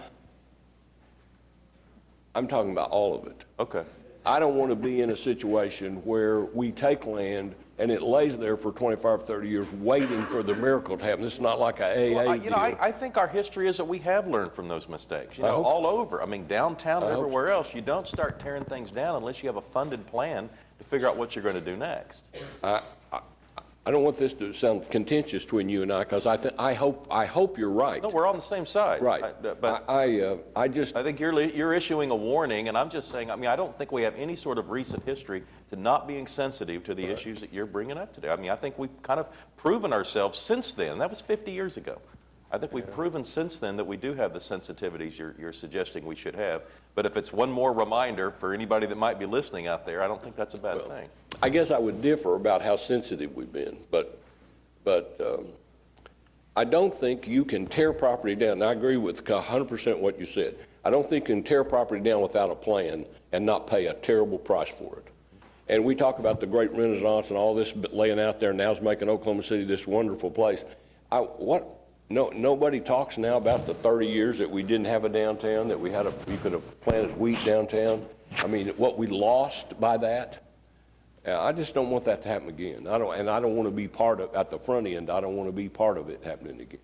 I'm talking about all of it. Okay. I don't want to be in a situation where we take land and it lays there for 25, 30 years waiting for the miracle to happen. This is not like a AA deal. I think our history is that we have learned from those mistakes, all over. I mean, downtown and everywhere else, you don't start tearing things down unless you have a funded plan to figure out what you're going to do next. I don't want this to sound contentious between you and I, because I hope you're right. No, we're on the same side. Right. But I think you're issuing a warning, and I'm just saying, I mean, I don't think we have any sort of recent history to not being sensitive to the issues that you're bringing up today. I mean, I think we've kind of proven ourselves since then. That was 50 years ago. I think we've proven since then that we do have the sensitivities you're suggesting we should have. But if it's one more reminder for anybody that might be listening out there, I don't think that's a bad thing. I guess I would differ about how sensitive we've been, but I don't think you can tear property down. And I agree with 100% what you said. I don't think you can tear property down without a plan and not pay a terrible price for it. And we talk about the great renaissance and all this laying out there, now it's making Oklahoma City this wonderful place. Nobody talks now about the 30 years that we didn't have a downtown, that we could have planted wheat downtown. I mean, what we lost by that. I just don't want that to happen again. I don't want to be part of, at the front end, I don't want to be part of it happening again.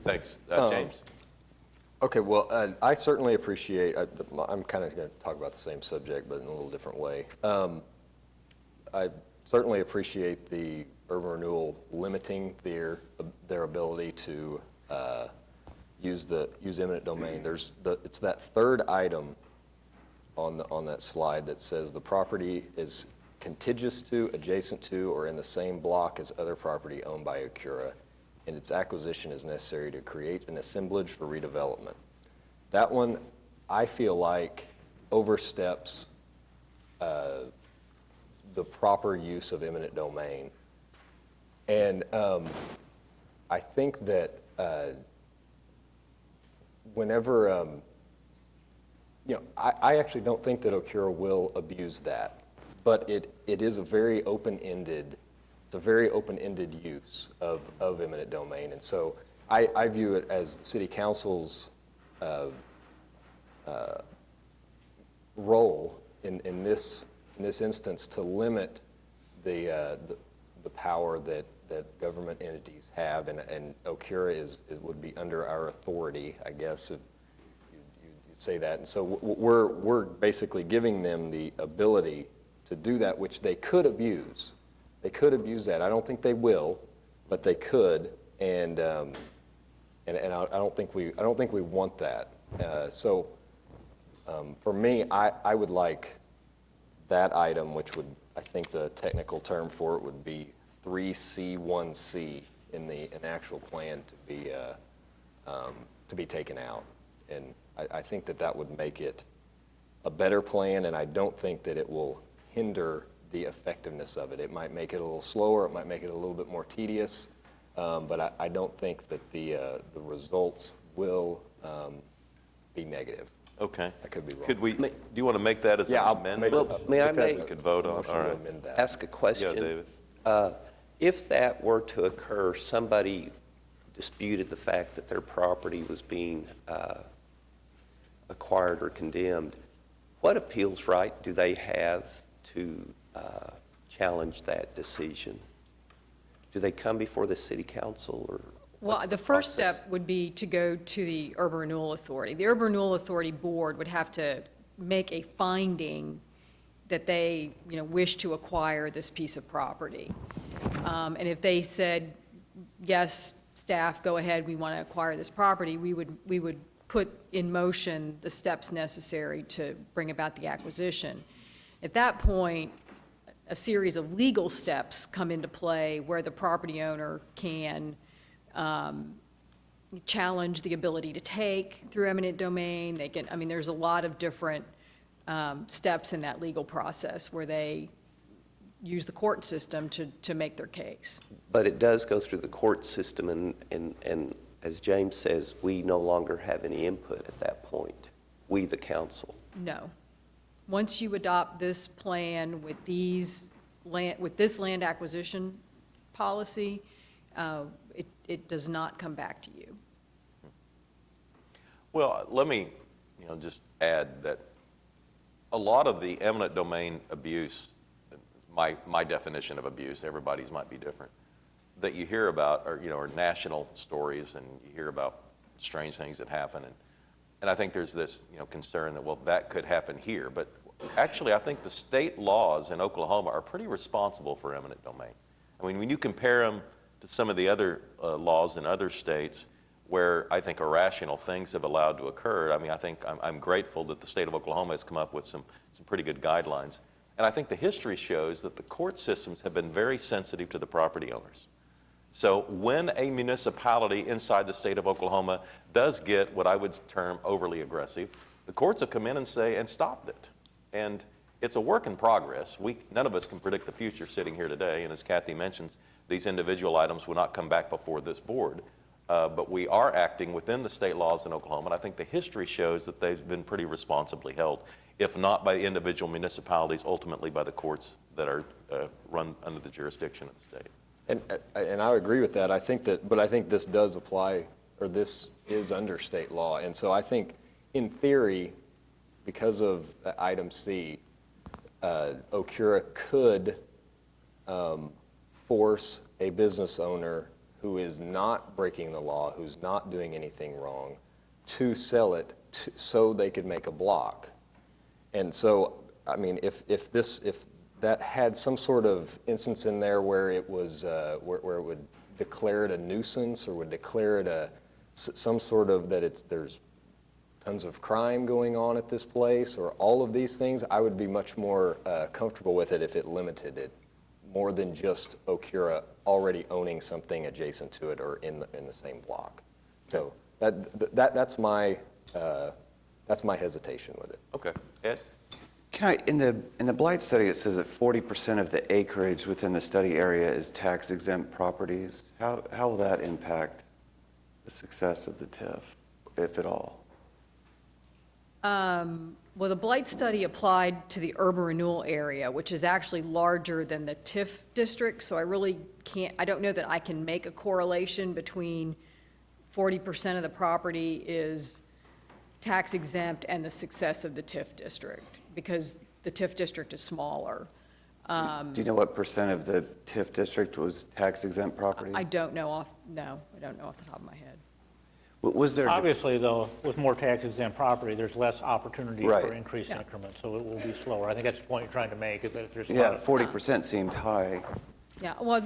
Thanks. James? Okay, well, I certainly appreciate, I'm kind of going to talk about the same subject, but in a little different way. I certainly appreciate the urban renewal limiting their ability to use eminent domain. It's that third item on that slide that says the property is contiguous to, adjacent to, or in the same block as other property owned by Okura, and its acquisition is necessary to create an assemblage for redevelopment. That one, I feel like, oversteps the proper use of eminent domain. And I think that whenever, I actually don't think that Okura will abuse that, but it is a very open-ended, use of eminent domain. And so I view it as the City Council's role in this instance to limit the power that government entities have, and Okura would be under our authority, I guess, if you say that. And so we're basically giving them the ability to do that, which they could abuse. They could abuse that. I don't think they will, but they could, and I don't think we want that. So for me, I would like that item, which would, I think the technical term for it would be 3C1C in the actual plan to be taken out. And I think that would make it a better plan, and I don't think that it will hinder the effectiveness of it. It might make it a little slower, it might make it a little bit more tedious, but I don't think that the results will be negative. Okay. I could be wrong. Do you want to make that as an amendment? Well, may I We could vote on. All right. ask a question? Yeah, David. If that were to occur, somebody disputed the fact that their property was being acquired or condemned, what appeals right do they have to challenge that decision? Do they come before the City Council, or? Well, the first step would be to go to the Urban Renewal Authority. The Urban Renewal Authority Board would have to make a finding that they, wish to acquire this piece of property. And if they said, yes, staff, go ahead, we want to acquire this property, we would put in motion the steps necessary to bring about the acquisition. At that point, a series of legal steps come into play where the property owner can challenge the ability to take through eminent domain. They can, there's a lot of different steps in that legal process where they use the court system to make their case. But it does go through the court system, and as James says, we no longer have any input at that point, we, the council. No. Once you adopt this plan with this land acquisition policy, it does not come back to you. Well, let me, just add that a lot of the eminent domain abuse, my definition of abuse, everybody's might be different, that you hear about are national stories, and you hear about strange things that happen. And I think there's this, concern that, well, that could happen here. But actually, I think the state laws in Oklahoma are pretty responsible for eminent domain. I mean, when you compare them to some of the other laws in other states where I think irrational things have allowed to occur, I mean, I think I'm grateful that the state of Oklahoma has come up with some pretty good guidelines. And I think the history shows that the court systems have been very sensitive to the property owners. So when a municipality inside the state of Oklahoma does get what I would term overly aggressive, the courts have come in and stopped it. And it's a work in progress. None of us can predict the future sitting here today, and as Kathy mentions, these individual items will not come back before this board. But we are acting within the state laws in Oklahoma, and I think the history shows that they've been pretty responsibly held, if not by individual municipalities, ultimately by the courts that are run under the jurisdiction of the state. And I agree with that. But I think this does apply, or this is under state law. And so I think, in theory, because of item C, OCURA could force a business owner who is not breaking the law, who's not doing anything wrong, to sell it so they could make a block. And so, I mean, if that had some sort of instance in there where it was where it would declare it a nuisance, or would declare it some sort of there's tons of crime going on at this place, or all of these things, I would be much more comfortable with it if it limited it more than just OCURA already owning something adjacent to it or in the same block. So that's my hesitation with it. Okay, Ed? In the blight study, it says that 40% of the acreage within the study area is tax-exempt properties. How will that impact the success of the TIF, if at all? Well, the blight study applied to the urban renewal area, which is actually larger than the TIF district, so I don't know that I can make a correlation between 40% of the property is tax exempt and the success of the TIF district, because the TIF district is smaller. Do you know what percent of the TIF district was tax-exempt properties? I don't know off the top of my head. Was there Obviously, though, with more tax-exempt property, there's less opportunity Right. for increased increments, so it will be slower. I think that's the point you're trying to make, is that if there's... 40% seemed high. Yeah, well,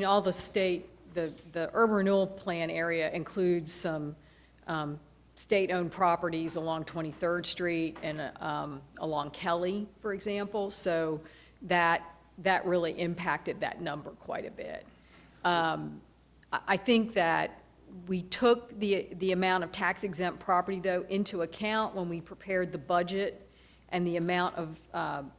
all the state, the urban renewal plan area includes some state-owned properties along 23rd Street and along Kelly, for example, so that really impacted that number quite a bit. I think that we took the amount of tax-exempt property, though, into account when we prepared the budget, and the amount of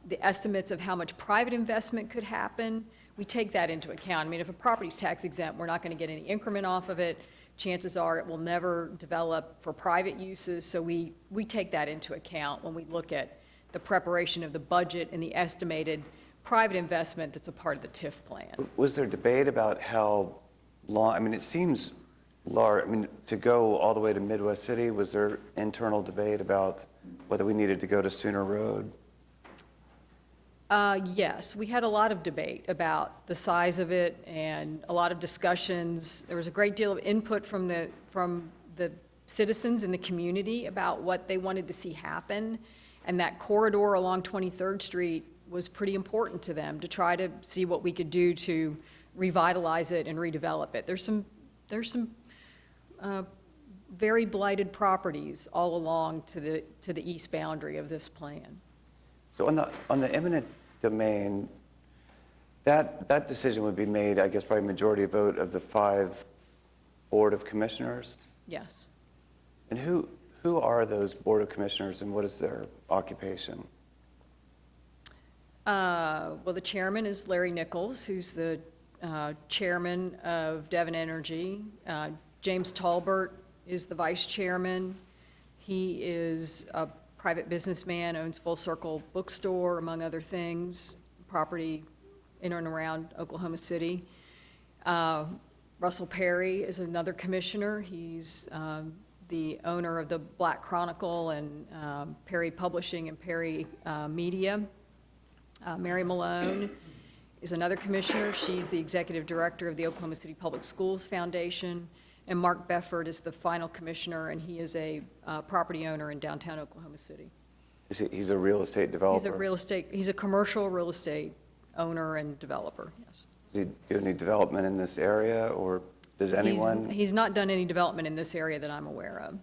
the estimates of how much private investment could happen. We take that into account. I mean, if a property's tax-exempt, we're not going to get any increment off of it. Chances are it will never develop for private uses, so we take that into account when we look at the preparation of the budget and the estimated private investment that's a part of the TIF plan. Was there debate about how long, I mean, it seems large, I mean, to go all the way to Midwest City, was there internal debate about whether we needed to go to Sooner Road? Yes, we had a lot of debate about the size of it and a lot of discussions. There was a great deal of input from the citizens in the community about what they wanted to see happen. And that corridor along 23rd Street was pretty important to them, to try to see what we could do to revitalize it and redevelop it. There's some very blighted properties all along to the east boundary of this plan. So on the eminent domain, that decision would be made, I guess, by a majority vote of the 5 Board of Commissioners? Yes. And who are those Board of Commissioners, and what is their occupation? Well, the chairman is Larry Nichols, who's the chairman of Devon Energy. James Talbert is the vice chairman. He is a private businessman, owns Full Circle Bookstore, among other things, property in and around Oklahoma City. Russell Perry is another commissioner. He's the owner of the Black Chronicle and Perry Publishing and Perry Media. Mary Malone is another commissioner. She's the executive director of the Oklahoma City Public Schools Foundation. And Mark Befford is the final commissioner, and he is a property owner in downtown Oklahoma City. He's a real estate developer? He's a commercial real estate owner and developer, yes. Does he do any development in this area, or does anyone? He's not done any development in this area that I'm aware of.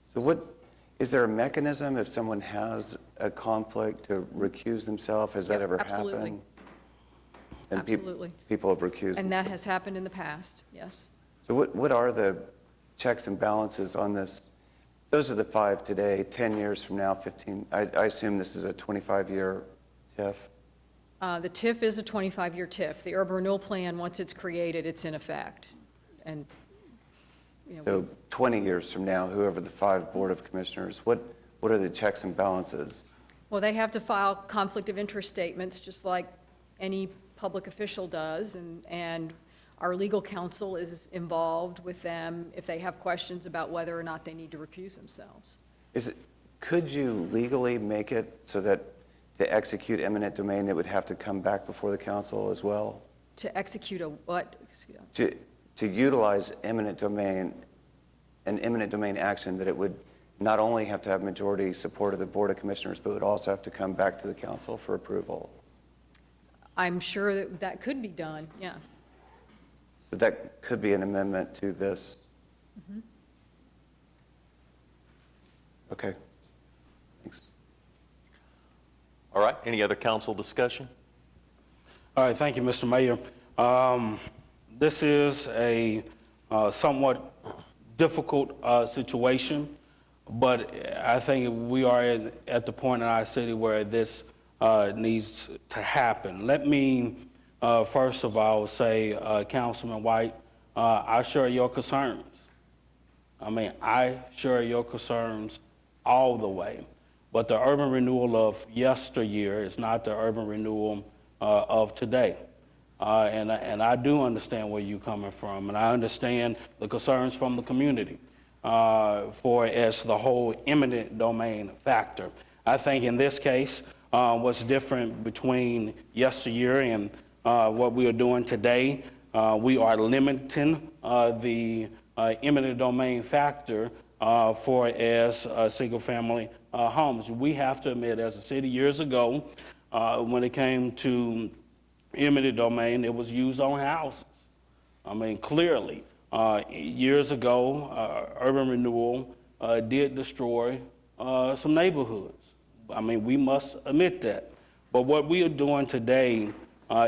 So is there a mechanism if someone has a conflict to recuse themselves? Has that ever absolutely. happened? And Absolutely. People have recused And that themselves. has happened in the past, yes. So what are the checks and balances on this? Those are the 5 today, 10 years from now, 15. I assume this is a 25-year TIF? The TIF is a 25-year TIF. The urban renewal plan, once it's created, it's in effect. And, So 20 years from now, whoever the 5 Board of Commissioners, what are the checks and balances? well, they have to file conflict of interest statements, just like any public official does, and our legal counsel is involved with them if they have questions about whether or not they need to recuse themselves. Could you legally make it so that to execute eminent domain, it would have to come back before the council as well? To execute a what? To utilize eminent domain, an eminent domain action, that it would not only have to have majority support of the Board of Commissioners, but would also have to come back to the council for approval? I'm sure that that could be done, yeah. So that could be an amendment to this? Mm-hmm. Okay. Thanks. All right, any other council discussion? All right, thank you, Mr. Mayor. This is a somewhat difficult situation, but I think we are at the point in our city where this needs to happen. Let me first of all say, Councilman White, I share your concerns. I share your concerns all the way. But the urban renewal of yesteryear is not the urban renewal of today. And I do understand where you're coming from, and I understand the concerns from the community for as the whole eminent domain factor. I think in this case, what's different between yesteryear and what we are doing today, we are limiting the eminent domain factor for as single-family homes. We have to admit, as a city years ago, when it came to eminent domain, it was used on houses. Clearly, years ago, urban renewal did destroy some neighborhoods. We must admit that. But what we are doing today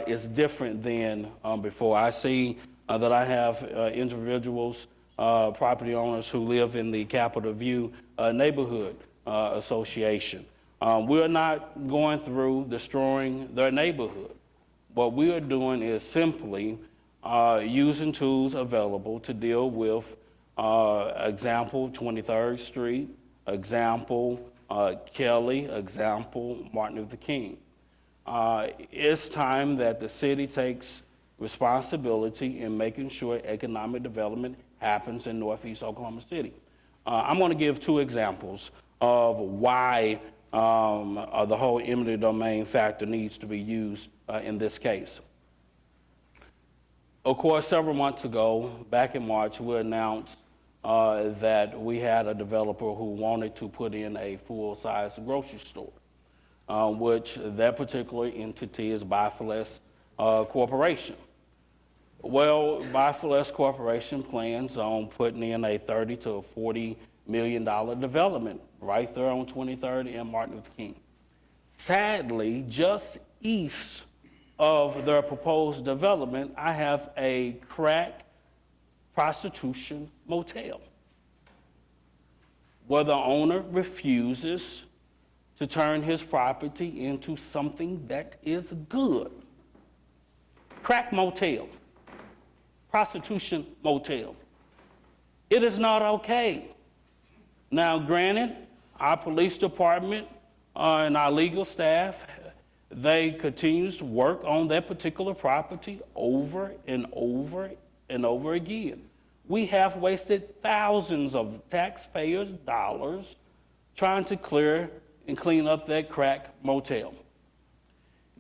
is different than before. I see that I have individuals, property owners who live in the Capitol View neighborhood association. We're not going through destroying their neighborhood. What we are doing is simply using tools available to deal with, example, 23rd Street, example, Kelly, example, Martin Luther King. It's time that the city takes responsibility in making sure economic development happens in Northeast Oklahoma City. I'm going to give 2 examples of why the whole eminent domain factor needs to be used in this case. Of course, several months ago, back in March, we announced that we had a developer who wanted to put in a full-size grocery store, which that particular entity is Buy for Less Corporation. Well, Buy for Less Corporation plans on putting in a $30 to $40 million development right there on 23rd and Martin Luther King. Sadly, just east of their proposed development, I have a crack prostitution motel where the owner refuses to turn his property into something that is good. Crack motel, prostitution motel. It is not okay. Now, granted, our police department and our legal staff, they continue to work on that particular property over and over and over again. We have wasted thousands of taxpayers' dollars trying to clear and clean up that crack motel.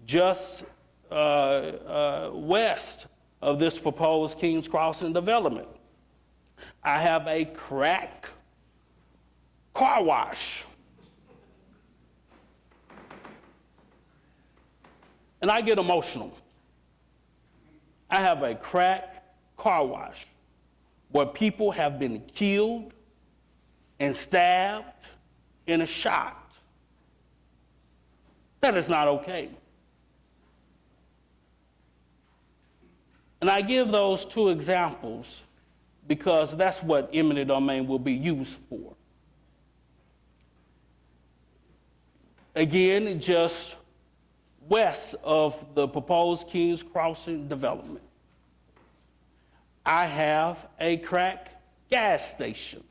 Just west of this proposed Kings Crossing development, I have a crack car wash. And I get emotional. I have a crack car wash where people have been killed and stabbed and shot. That is not okay. And I give those two examples because that's what eminent domain will be used for. Again, just west of the proposed Kings Crossing development, I have a crack gas station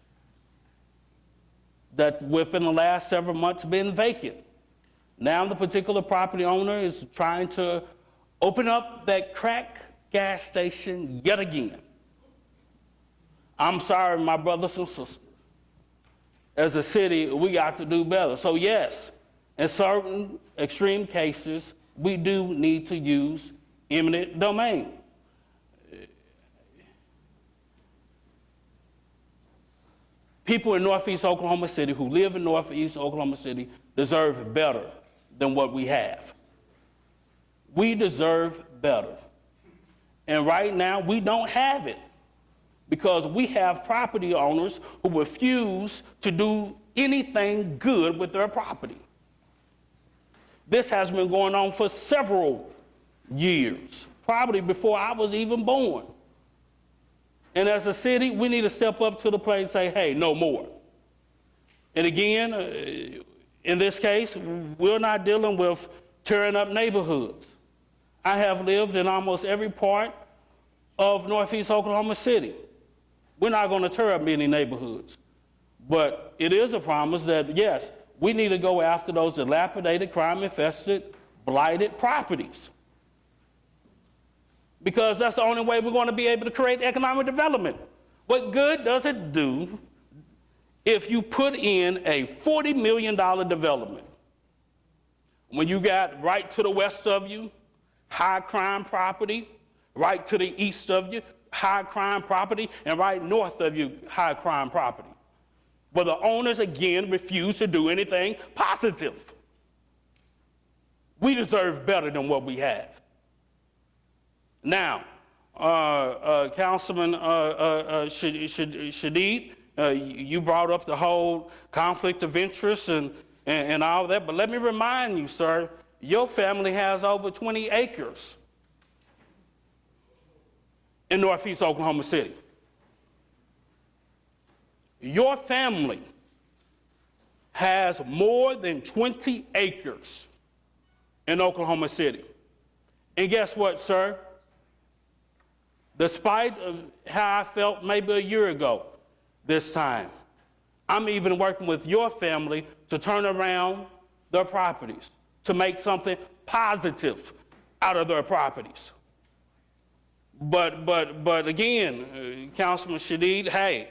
that within the last several months been vacant. Now the particular property owner is trying to open up that crack gas station yet again. I'm sorry, my brothers and sisters. As a city, we got to do better. So yes, in certain extreme cases, we do need to use eminent domain. People in Northeast Oklahoma City who live in Northeast Oklahoma City deserve better than what we have. We deserve better. And right now, we don't have it because we have property owners who refuse to do anything good with their property. This has been going on for several years, probably before I was even born. And as a city, we need to step up to the plate and say, hey, no more. And again, in this case, we're not dealing with tearing up neighborhoods. I have lived in almost every part of Northeast Oklahoma City. We're not going to tear up many neighborhoods. But it is a promise that, yes, we need to go after those dilapidated, crime-infested, blighted properties. Because that's the only way we're going to be able to create economic development. What good does it do if you put in a $40 million development when you got right to the west of you, high crime property, right to the east of you, high crime property, and right north of you, high crime property? But the owners, again, refuse to do anything positive. We deserve better than what we have. Now, Councilman Shadid, you brought up the whole conflict of interest and all that, but let me remind you, sir, your family has over 20 acres in Northeast Oklahoma City. Your family has more than 20 acres in Oklahoma City. And guess what, sir? Despite how I felt maybe a year ago this time, I'm even working with your family to turn around their properties, to make something positive out of their properties. But again, Councilman Shadid, hey,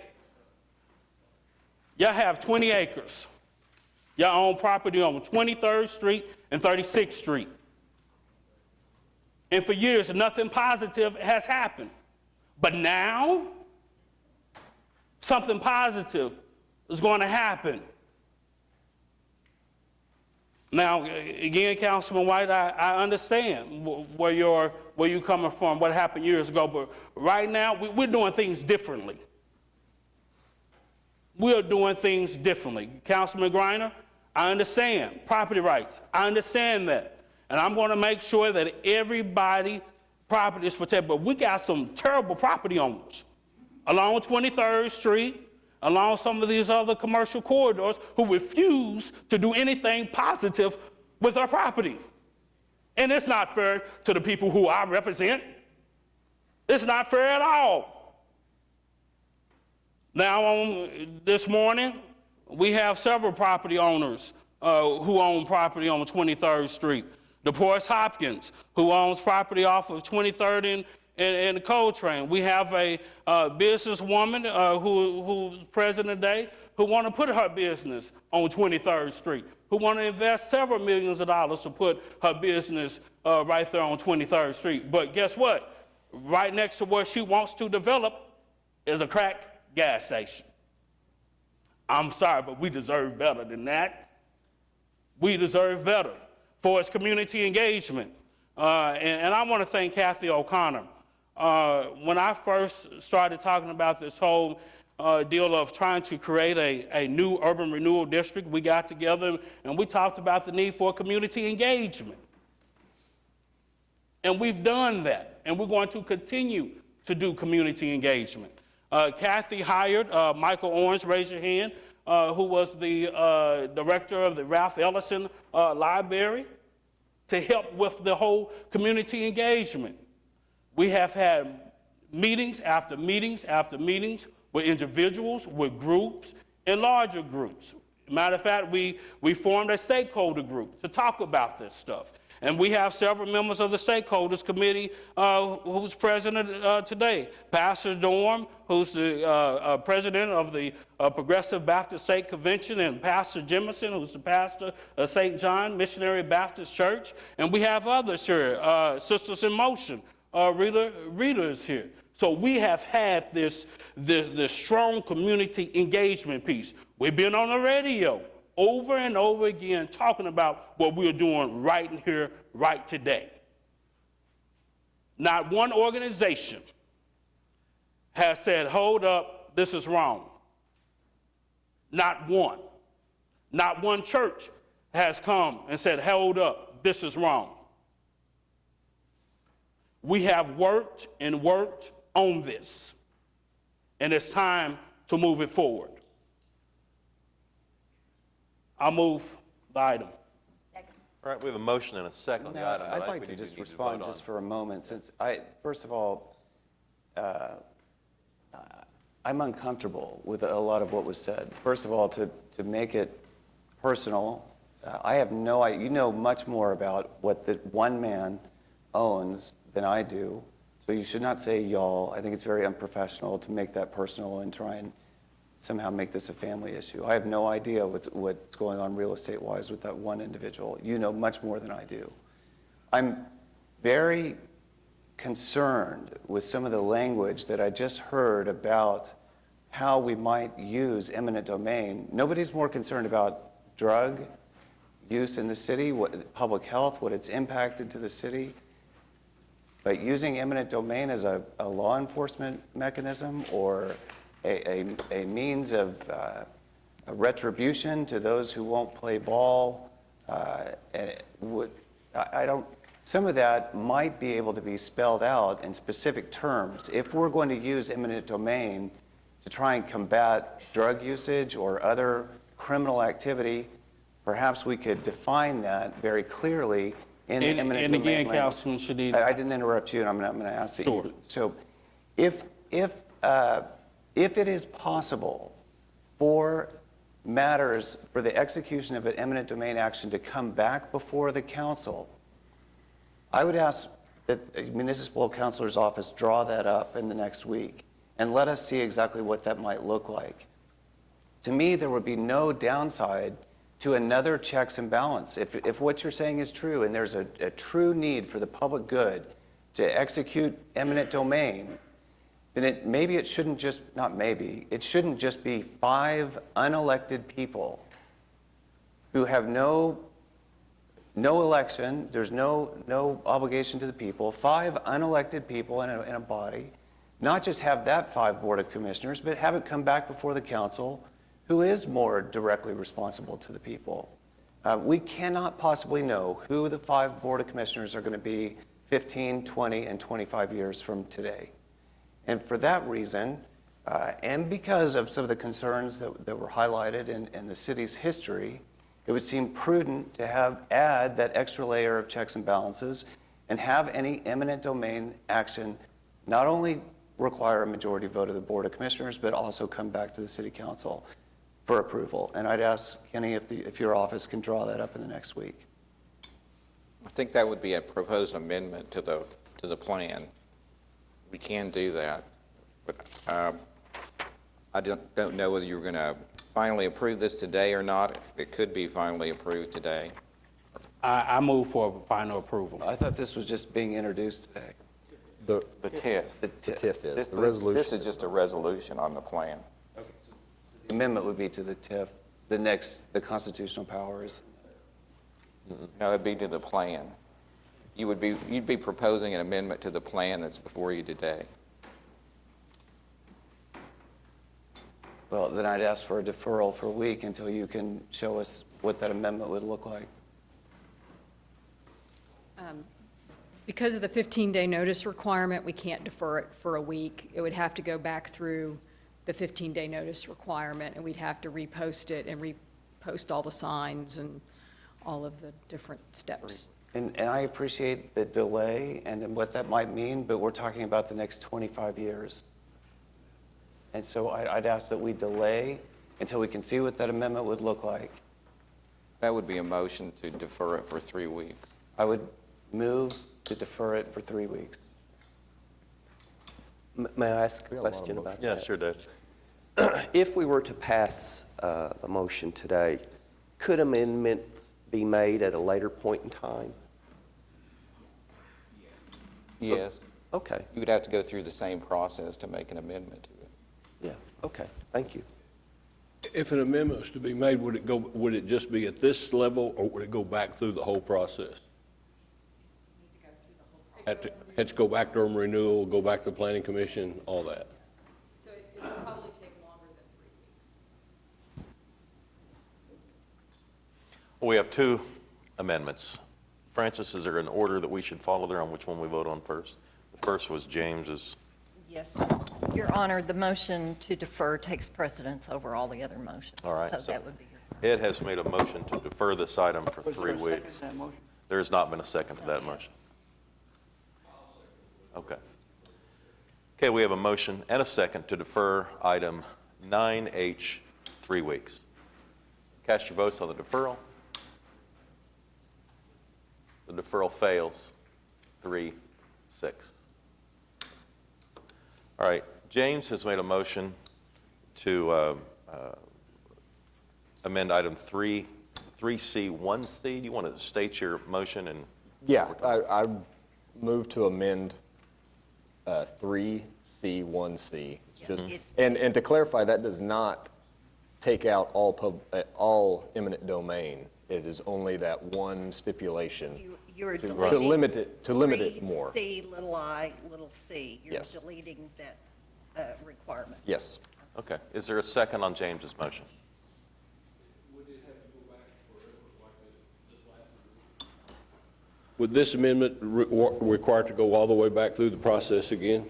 y'all have 20 acres. Y'all own property on 23rd Street and 36th Street. And for years, nothing positive has happened. But now, something positive is going to happen. Now, again, Councilman White, I understand where you're coming from, what happened years ago, but right now, we're doing things differently. We're doing things differently. Councilman Griner, I understand property rights. I understand that. And I'm going to make sure that everybody's property is protected. But we got some terrible property owners along 23rd Street, along some of these other commercial corridors who refuse to do anything positive with our property. And it's not fair to the people who I represent. It's not fair at all. Now, this morning, we have several property owners who own property on 23rd Street. DePorce Hopkins, who owns property off of 23rd and Coltrane. We have a businesswoman who's president today who want to put her business on 23rd Street, who want to invest several millions of dollars to put her business right there on 23rd Street. But guess what? Right next to where she wants to develop is a crack gas station. I'm sorry, but we deserve better than that. We deserve better for its community engagement. And I want to thank Kathy O'Connor. When I first started talking about this whole deal of trying to create a new urban renewal district, we got together and we talked about the need for community engagement. And we've done that, and we're going to continue to do community engagement. Kathy hired Michael Orange, raise your hand, who was the director of the Ralph Ellison Library, to help with the whole community engagement. We have had meetings after meetings after meetings with individuals, with groups, and larger groups. Matter of fact, we formed a stakeholder group to talk about this stuff. And we have several members of the stakeholders committee who's present today. Pastor Dorm, who's the president of the Progressive Baptist State Convention, and Pastor Jemison, who's the pastor of St. John Missionary Baptist Church. And we have others here, Sisters in Motion, Rita is here. So we have had this strong community engagement piece. We've been on the radio over and over again talking about what we're doing right here, right today. Not one organization has said, hold up, this is wrong. Not one. Not one church has come and said, hold up, this is wrong. We have worked and worked on this, and it's time to move it forward. I'll move the item. All right, we have a motion and a second on the item. I'd like to just respond just for a moment, since first of all, I'm uncomfortable with a lot of what was said. First of all, to make it personal, I have no idea. You know much more about what the one man owns than I do, so you should not say y'all. I think it's very unprofessional to make that personal and try and somehow make this a family issue. I have no idea what's going on real estate-wise with that one individual. You know much more than I do. I'm very concerned with some of the language that I just heard about how we might use eminent domain. Nobody's more concerned about drug use in the city, public health, what it's impacted to the city. But using eminent domain as a law enforcement mechanism or a means of a retribution to those who won't play ball, some of that might be able to be spelled out in specific terms. If we're going to use eminent domain to try and combat drug usage or other criminal activity, perhaps we could define that very clearly in the eminent domain language. Councilman Shadid. I didn't interrupt you, and I'm going to ask that you. So if it is possible for matters for the execution of an eminent domain action to come back before the council, I would ask that the municipal councilor's office draw that up in the next week and let us see exactly what that might look like. To me, there would be no downside to another checks and balance. If what you're saying is true and there's a true need for the public good to execute eminent domain, then it shouldn't just be 5 unelected people who have no election, there's no obligation to the people, 5 unelected people in a body, not just have that 5 board of commissioners, but have it come back before the council, who is more directly responsible to the people. We cannot possibly know who the 5 board of commissioners are going to be 15, 20, and 25 years from today. And for that reason, And because of some of the concerns that were highlighted in the city's history, it would seem prudent to add that extra layer of checks and balances and have any eminent domain action not only require a majority vote of the Board of Commissioners, but also come back to the City Council for approval. And I'd ask Kenny if your office can draw that up in the next week. I think that would be a proposed amendment to the plan. We can do that, but I don't know whether you're going to finally approve this today or not. It could be finally approved today. I move for final approval. I thought this was just being introduced today. The TIF. The TIF is, the resolution. This is just a resolution on the plan. The amendment would be to the TIF. The constitutional powers. No, it'd be to the plan. You'd be proposing an amendment to the plan that's before you today. Well, then I'd ask for a deferral for a week until you can show us what that amendment would look like. Because of the 15-day notice requirement, we can't defer it for a week. It would have to go back through the 15-day notice requirement, and we'd have to repost it and repost all the signs and all of the different steps. And I appreciate the delay and what that might mean, but we're talking about the next 25 years. And so I'd ask that we delay until we can see what that amendment would look like. That would be a motion to defer it for 3 weeks. I would move to defer it for 3 weeks. May I ask a question about that? Yeah, sure, Dave. If we were to pass the motion today, could amendments be made at a later point in time? Yes. Okay. You would have to go through the same process to make an amendment to it. Yeah, okay, thank you. If an amendment was to be made, would it just be at this level, or would it go back through the whole process? Had to go back to urban renewal, go back to the planning commission, all that. So it would probably take longer than 3 weeks. We have two amendments. Francis, is there an order that we should follow there on which one we vote on first? The first was James's. Yes, Your Honor, the motion to defer takes precedence over all the other motions. All right. So that would be your... Ed has made a motion to defer this item for 3 weeks. There has not been a second to that motion. Okay. Okay, we have a motion and a second to defer item 9H 3 weeks. Cast your votes on the deferral. The deferral fails. 3-6. All right, James has made a motion to amend item 3C1C. Do you want to state your motion? And Yeah, I move to amend 3C1C. It's just, and to clarify, that does not take out all eminent domain. It is only that one stipulation You're to deleting limit it more. C, little I, little c. You're Yes. deleting that requirement. Yes. Okay, is there a second on James's motion? Would this amendment require to go all the way back through the process again?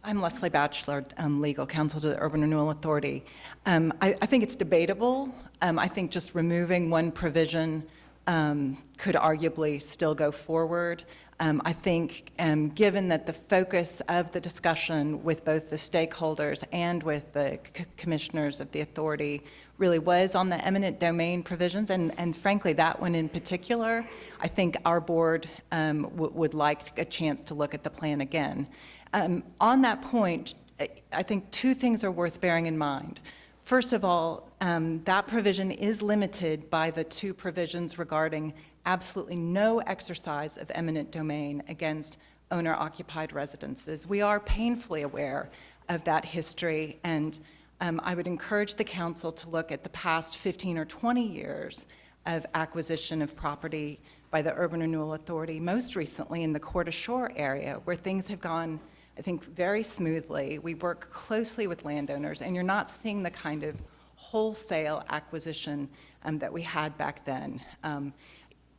I'm Leslie Batchelor, legal counsel to the Urban Renewal Authority. I think it's debatable. I think just removing one provision could arguably still go forward. I think given that the focus of the discussion with both the stakeholders and with the commissioners of the authority really was on the eminent domain provisions, and frankly, that one in particular, I think our board would like a chance to look at the plan again. On that point, I think two things are worth bearing in mind. First of all, that provision is limited by the two provisions regarding absolutely no exercise of eminent domain against owner-occupied residences. We are painfully aware of that history, and I would encourage the council to look at the past 15 or 20 years of acquisition of property by the Urban Renewal Authority, most recently in the Court Shore area, where things have gone, I think, very smoothly. We work closely with landowners, and you're not seeing the kind of wholesale acquisition that we had back then.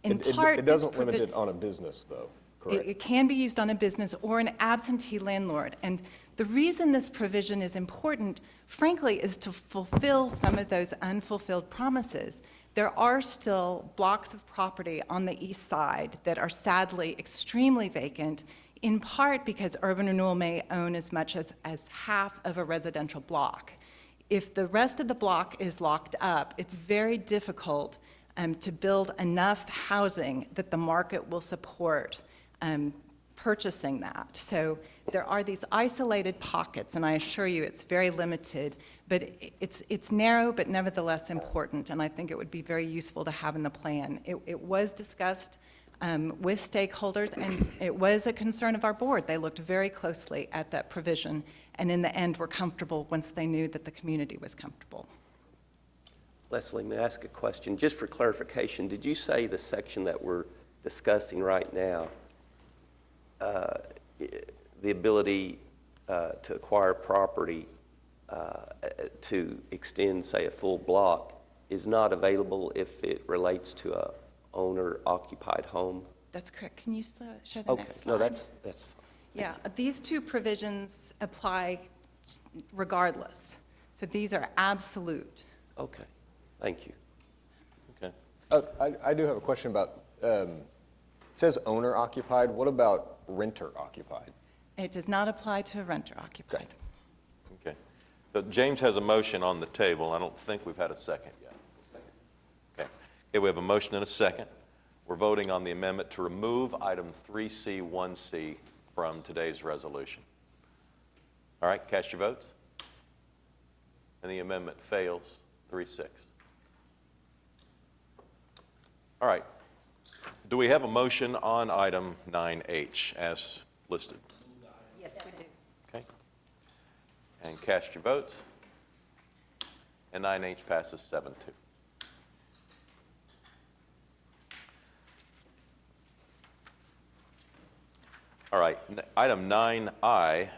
It doesn't limit it on a business, though, It can be used on a business or an absentee landlord. And the reason this provision is important, frankly, is to fulfill some of those unfulfilled promises. There are still blocks of property on the east side that are sadly extremely vacant, in part because urban renewal may own as much as half of a residential block. If the rest of the block is locked up, it's very difficult to build enough housing that the market will support purchasing that. So there are these isolated pockets, and I assure you it's very limited, but it's narrow but nevertheless important, and I think it would be very useful to have in the plan. It was discussed with stakeholders, and it was a concern of our board. They looked very closely at that provision, and in the end were comfortable once they knew that the community was comfortable. Leslie, may I ask a question? Just for clarification, did you say the section that we're discussing right now, the ability to acquire property to extend, say, a full block is not available if it relates to a owner-occupied home? That's correct. Can you show the next slide? No, that's fine. Yeah, these two provisions apply regardless. So these are absolute. Okay, thank you. Okay. I do have a question about, it says owner occupied. What about renter occupied? It does not apply to a renter occupied. Okay. So James has a motion on the table. I don't think we've had a second yet. Okay. Okay, we have a motion and a second. We're voting on the amendment to remove item 3C, 1C from today's resolution. All right, cast your votes. And the amendment fails, 3-6. All right. Do we have a motion on item 9H as listed? Yes, we do. Okay. And cast your votes. And 9H passes 7-2. All right, item 9I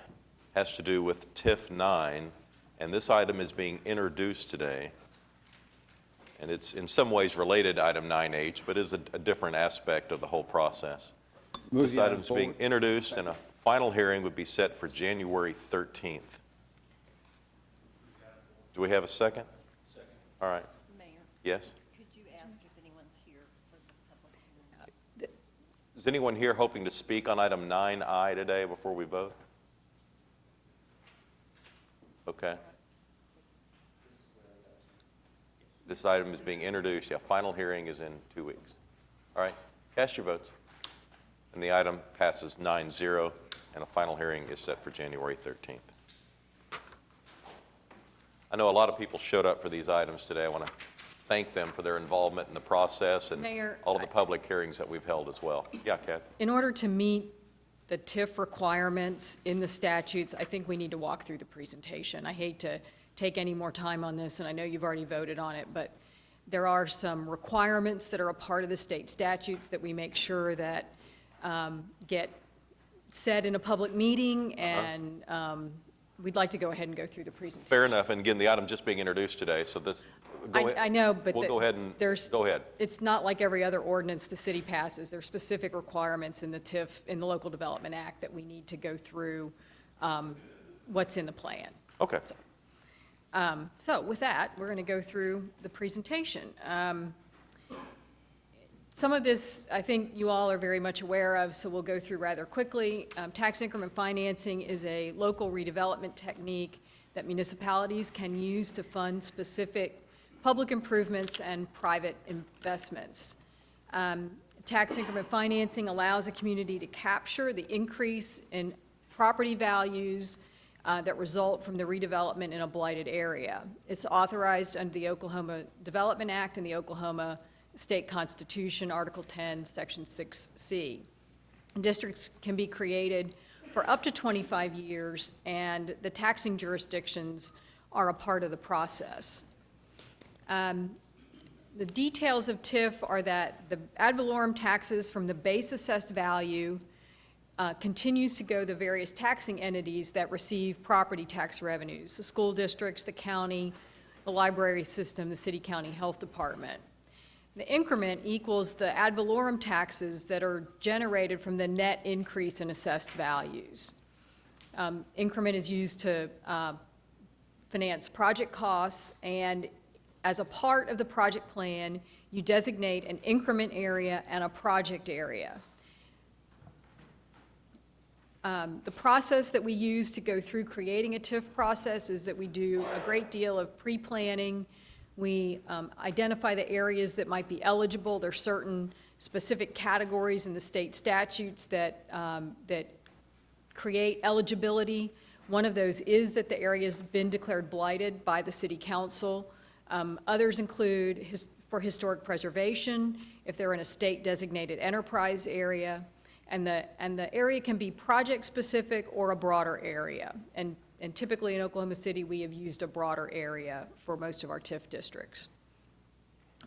has to do with TIF 9, and this item is being introduced today. And it's in some ways related to item 9H, but is a different aspect of the whole process. This item is being introduced, and a final hearing would be set for January 13th. Do we have a second? Second. All right. Mayor. Yes? Could you ask if anyone's here for the public hearing? Is anyone here hoping to speak on item 9I today before we vote? Okay. This item is being introduced. Yeah, final hearing is in 2 weeks. All right, cast your votes. And the item passes 9-0, and a final hearing is set for January 13th. I know a lot of people showed up for these items today. I want to thank them for their involvement in the process and Mayor, all of the public hearings that we've held as well. Yeah, Kathy? In order to meet the TIF requirements in the statutes, I think we need to walk through the presentation. I hate to take any more time on this, and I know you've already voted on it, but there are some requirements that are a part of the state statutes that we make sure that get said in a public meeting, and we'd like to go ahead and go through the presentation. Fair enough, and again, the item just being introduced today, so this, I know, but we'll go ahead and, go ahead. It's not like every other ordinance the city passes. There are specific requirements in the TIF, in the Local Development Act, that we need to go through what's in the plan. Okay. So with that, we're going to go through the presentation. Some of this, I think you all are very much aware of, so we'll go through rather quickly. Tax increment financing is a local redevelopment technique that municipalities can use to fund specific public improvements and private investments. Tax increment financing allows a community to capture the increase in property values that result from the redevelopment in a blighted area. It's authorized under the Oklahoma Development Act and the Oklahoma State Constitution, Article 10, Section 6C. Districts can be created for up to 25 years, and the taxing jurisdictions are a part of the process. The details of TIF are that the ad valorem taxes from the base assessed value continues to go to the various taxing entities that receive property tax revenues, the school districts, the county, the library system, the city county health department. The increment equals the ad valorem taxes that are generated from the net increase in assessed values. Increment is used to finance project costs, and as a part of the project plan, you designate an increment area and a project area. The process that we use to go through creating a TIF process is that we do a great deal of pre-planning. We identify the areas that might be eligible. There are certain specific categories in the state statutes that create eligibility. One of those is that the area has been declared blighted by the city council. Others include for historic preservation, if they're in a state designated enterprise area, and the area can be project specific or a broader area. And typically in Oklahoma City, we have used a broader area for most of our TIF districts.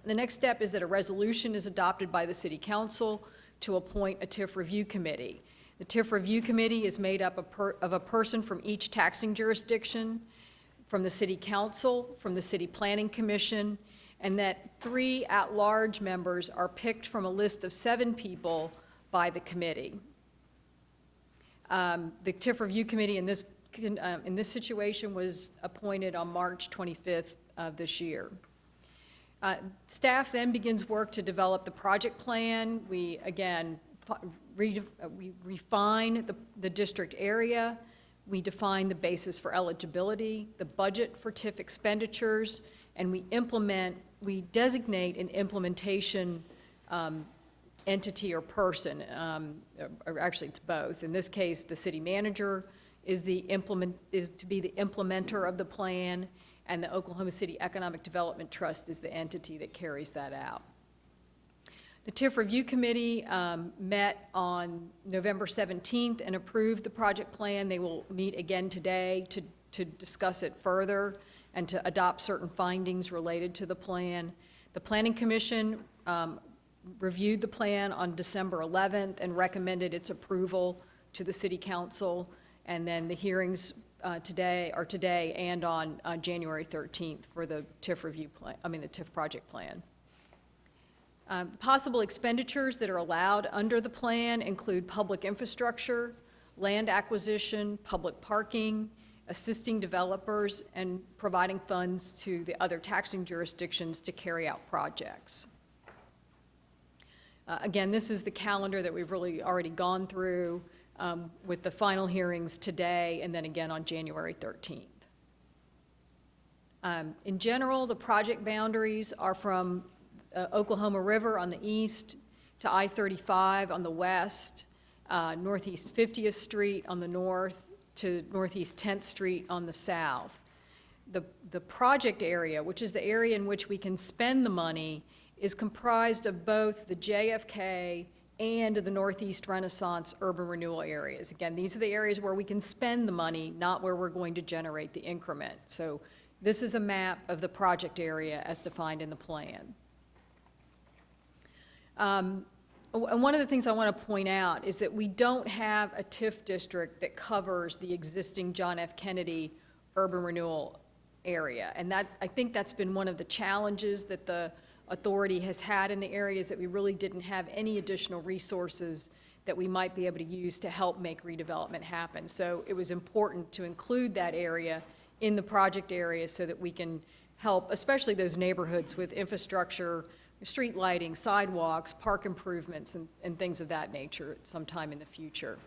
The next step is that a resolution is adopted by the city council to appoint a TIF review committee. The TIF review committee is made up of a person from each taxing jurisdiction, from the city council, from the city planning commission, and that 3 at-large members are picked from a list of 7 people by the committee. The TIF review committee in this situation was appointed on March 25th of this year. Staff then begins work to develop the project plan. We, again, we refine the district area. We define the basis for eligibility, the budget for TIF expenditures, and we designate an implementation entity or person, or actually it's both. In this case, the city manager is to be the implementer of the plan, and the Oklahoma City Economic Development Trust is the entity that carries that out. The TIF Review Committee met on November 17th and approved the project plan. They will meet again today to discuss it further and to adopt certain findings related to the plan. The Planning Commission reviewed the plan on December 11th and recommended its approval to the City Council. And then the hearings today and on January 13th for the TIF review plan, the TIF project plan. Possible expenditures that are allowed under the plan include public infrastructure, land acquisition, public parking, assisting developers, and providing funds to the other taxing jurisdictions to carry out projects. Again, this is the calendar that we've really already gone through with the final hearings today and then again on January 13th. In general, the project boundaries are from Oklahoma River on the east to I-35 on the west, Northeast 50th Street on the north to Northeast 10th Street on the south. The project area, which is the area in which we can spend the money, is comprised of both the JFK and the Northeast Renaissance urban renewal areas. Again, these are the areas where we can spend the money, not where we're going to generate the increment. So this is a map of the project area as defined in the plan. And one of the things I want to point out is that we don't have a TIF district that covers the existing John F. Kennedy urban renewal area. And I think that's been one of the challenges that the authority has had in the areas, that we really didn't have any additional resources that we might be able to use to help make redevelopment happen. So it was important to include that area in the project area so that we can help, especially those neighborhoods with infrastructure, street lighting, sidewalks, park improvements, and things of that nature sometime in the future.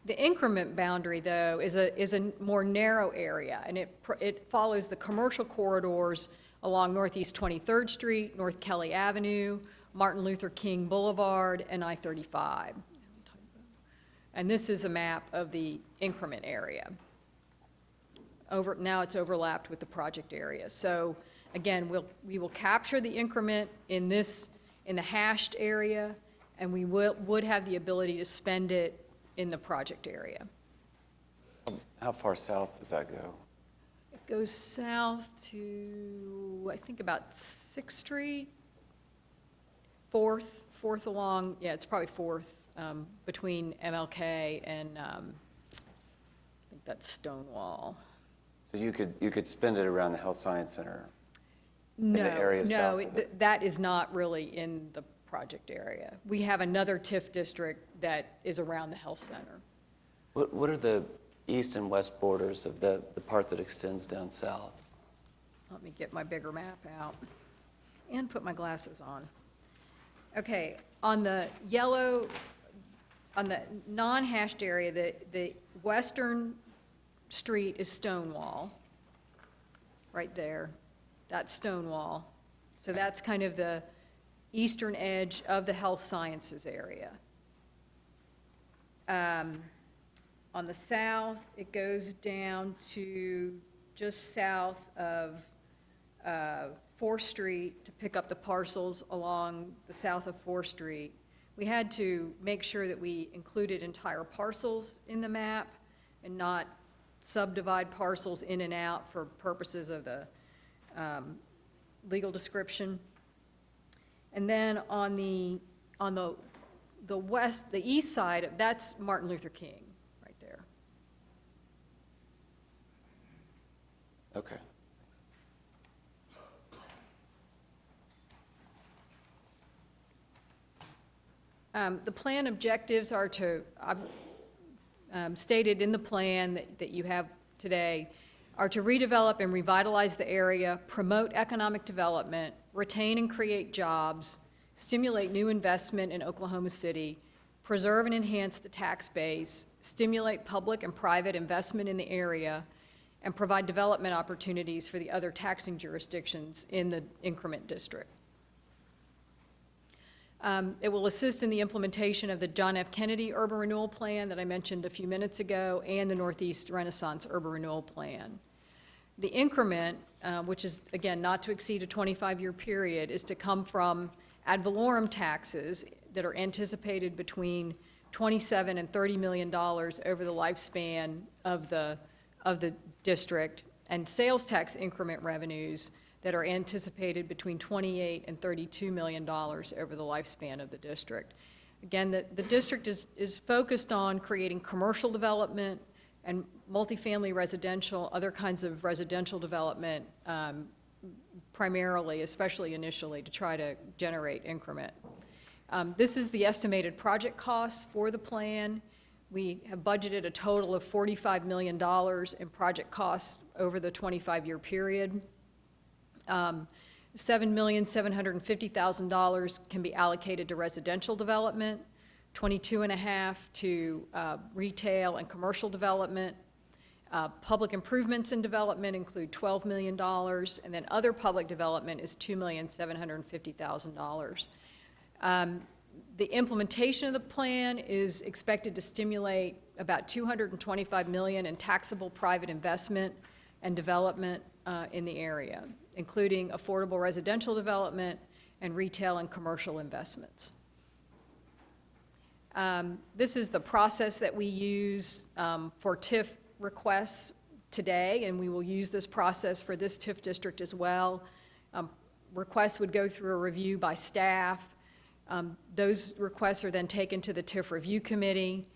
The increment boundary, though, is a more narrow area, and it follows the commercial corridors along Northeast 23rd Street, North Kelly Avenue, Martin Luther King Boulevard, and I-35. And this is a map of the increment area. Now it's overlapped with the project area. So again, we will capture the increment in the hashed area, and we would have the ability to spend it in the project area. How far south does that go? It goes south to, I think, about 6th Street, 4th along, yeah, it's probably 4th, between MLK and I think that's Stonewall. So you could spend it around the Health Science Center? in the area south No, of it? that is not really in the project area. We have another TIF district that is around the health center. What are the east and west borders of the part that extends down south? Let me get my bigger map out and put my glasses on. Okay, on the yellow, on the non-hashed area, the western street is Stonewall, right there. That's Stonewall. So that's kind of the eastern edge of the health sciences area. On the south, it goes down to just south of 4th Street to pick up the parcels along the south of 4th Street. We had to make sure that we included entire parcels in the map and not subdivide parcels in and out for purposes of the legal description. And then on the west, the east side, that's Martin Luther King right there. Okay. The plan objectives are to, I've stated in the plan that you have today, are to redevelop and revitalize the area, promote economic development, retain and create jobs, stimulate new investment in Oklahoma City, preserve and enhance the tax base, stimulate public and private investment in the area, and provide development opportunities for the other taxing jurisdictions in the increment district. It will assist in the implementation of the John F. Kennedy Urban Renewal Plan that I mentioned a few minutes ago and the Northeast Renaissance Urban Renewal Plan. The increment, which is, again, not to exceed a 25-year period, is to come from ad valorem taxes that are anticipated between $27 and $30 million over the lifespan of the district, and sales tax increment revenues that are anticipated between $28 and $32 million over the lifespan of the district. Again, the district is focused on creating commercial development and multifamily residential, other kinds of residential development, primarily, especially initially, to try to generate increment. This is the estimated project costs for the plan. We have budgeted a total of $45 million in project costs over the 25-year period. $7,750,000 can be allocated to residential development, $22.5 to retail and commercial development. Public improvements in development include $12 million, and then other public development is $2,750,000. The implementation of the plan is expected to stimulate about $225 million in taxable private investment and development in the area, including affordable residential development and retail and commercial investments. This is the process that we use for TIF requests today, and we will use this process for this TIF district as well. Requests would go through a review by staff. Those requests are then taken to the TIF review committee.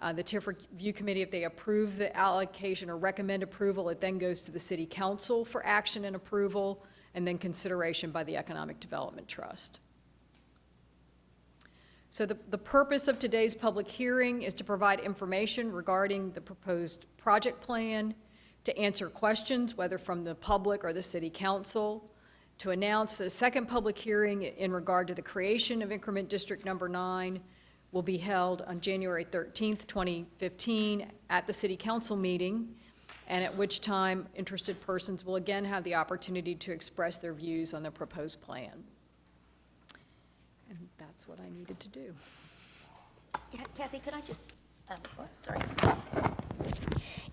The TIF review committee, if they approve the allocation or recommend approval, it then goes to the city council for action and approval, and then consideration by the Economic Development Trust. So the purpose of today's public hearing is to provide information regarding the proposed project plan, to answer questions, whether from the public or the city council, to announce that a second public hearing in regard to the creation of increment district number 9 will be held on January 13th, 2015 at the city council meeting, and at which time interested persons will again have the opportunity to express their views on the proposed plan. And that's what I needed to do. Kathy, could I just, sorry.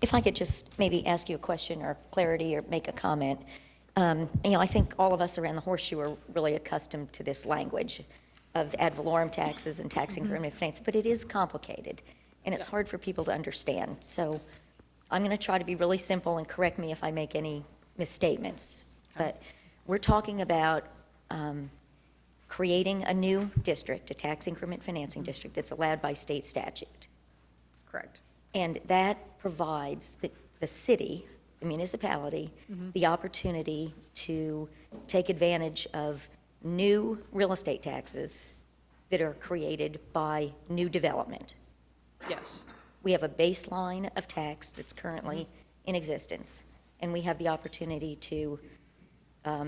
If I could just maybe ask you a question or clarity or make a comment. I think all of us around the horseshoe are really accustomed to this language of ad valorem taxes and tax increment finance, but it is complicated, and it's hard for people to understand. So I'm going to try to be really simple, and correct me if I make any misstatements. But we're talking about creating a new district, a tax increment financing district that's allowed by state statute. Correct. And that provides the city, the municipality, the opportunity to take advantage of new real estate taxes that are created by new development. Yes. We have a baseline of tax that's currently in existence, and we have the opportunity to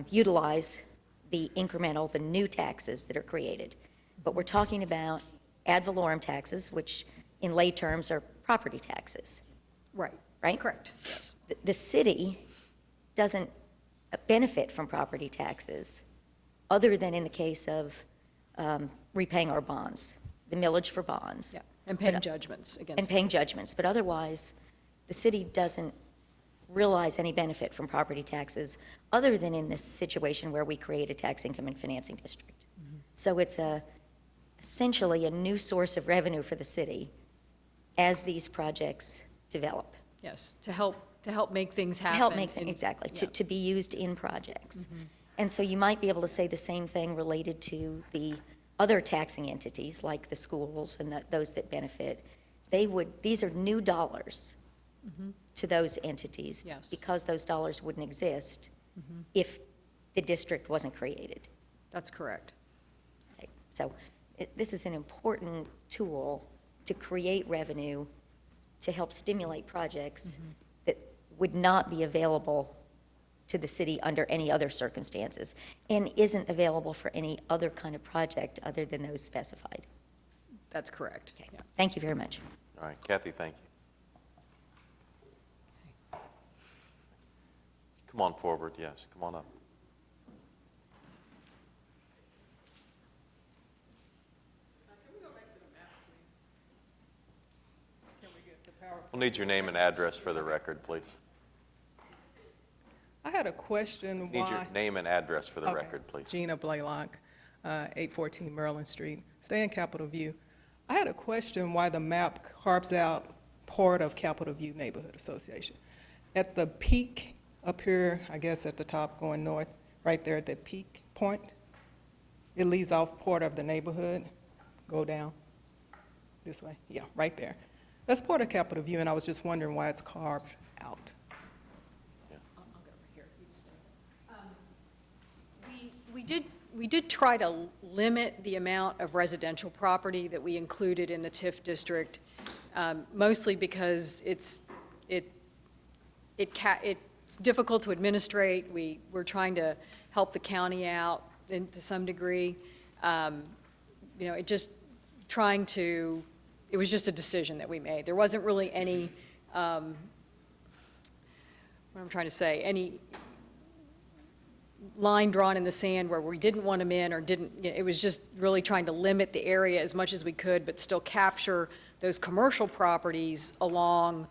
utilize the incremental, the new taxes that are created. But we're talking about ad valorem taxes, which in lay terms are property taxes. Right. Right? Correct, yes. The city doesn't benefit from property taxes, other than in the case of repaying our bonds, the millage for bonds. Yeah, and paying judgments against. And paying judgments, but otherwise, the city doesn't realize any benefit from property taxes, other than in this situation where we create a tax income and financing district. So it's essentially a new source of revenue for the city as these projects develop. Yes, to help make things happen. To help make things, in- exactly, yeah. to be used in projects. And so you might be able to say the same thing related to the other taxing entities, like the schools and those that benefit. These are new dollars to those entities. Yes. Because those dollars wouldn't exist if the district wasn't created. That's correct. Okay, so this is an important tool to create revenue, to help stimulate projects that would not be available to the city under any other circumstances, and isn't available for any other kind of project other than those specified. That's correct. Okay. Thank you very much. All right, Kathy, thank you. Come on forward, yes, come on up. We'll need your name and address for the record, please. I had a question. Need your name and address for the record, please. Gina Blaylock, 814 Maryland Street, stay in Capitol View. I had a question why the map carves out part of Capitol View Neighborhood Association. At the peak up here, I guess at the top going north, right there at that peak point, it leaves off part of the neighborhood. Go down this way. Yeah, right there. That's part of Capitol View, and I was just wondering why it's carved out. We did try to limit the amount of residential property that we included in the TIF district, mostly because it's difficult to administrate. We're trying to help the county out to some degree. It was just a decision that we made. There wasn't really any, what I'm trying to say, any line drawn in the sand where we didn't want them in or didn't, it was just really trying to limit the area as much as we could, but still capture those commercial properties along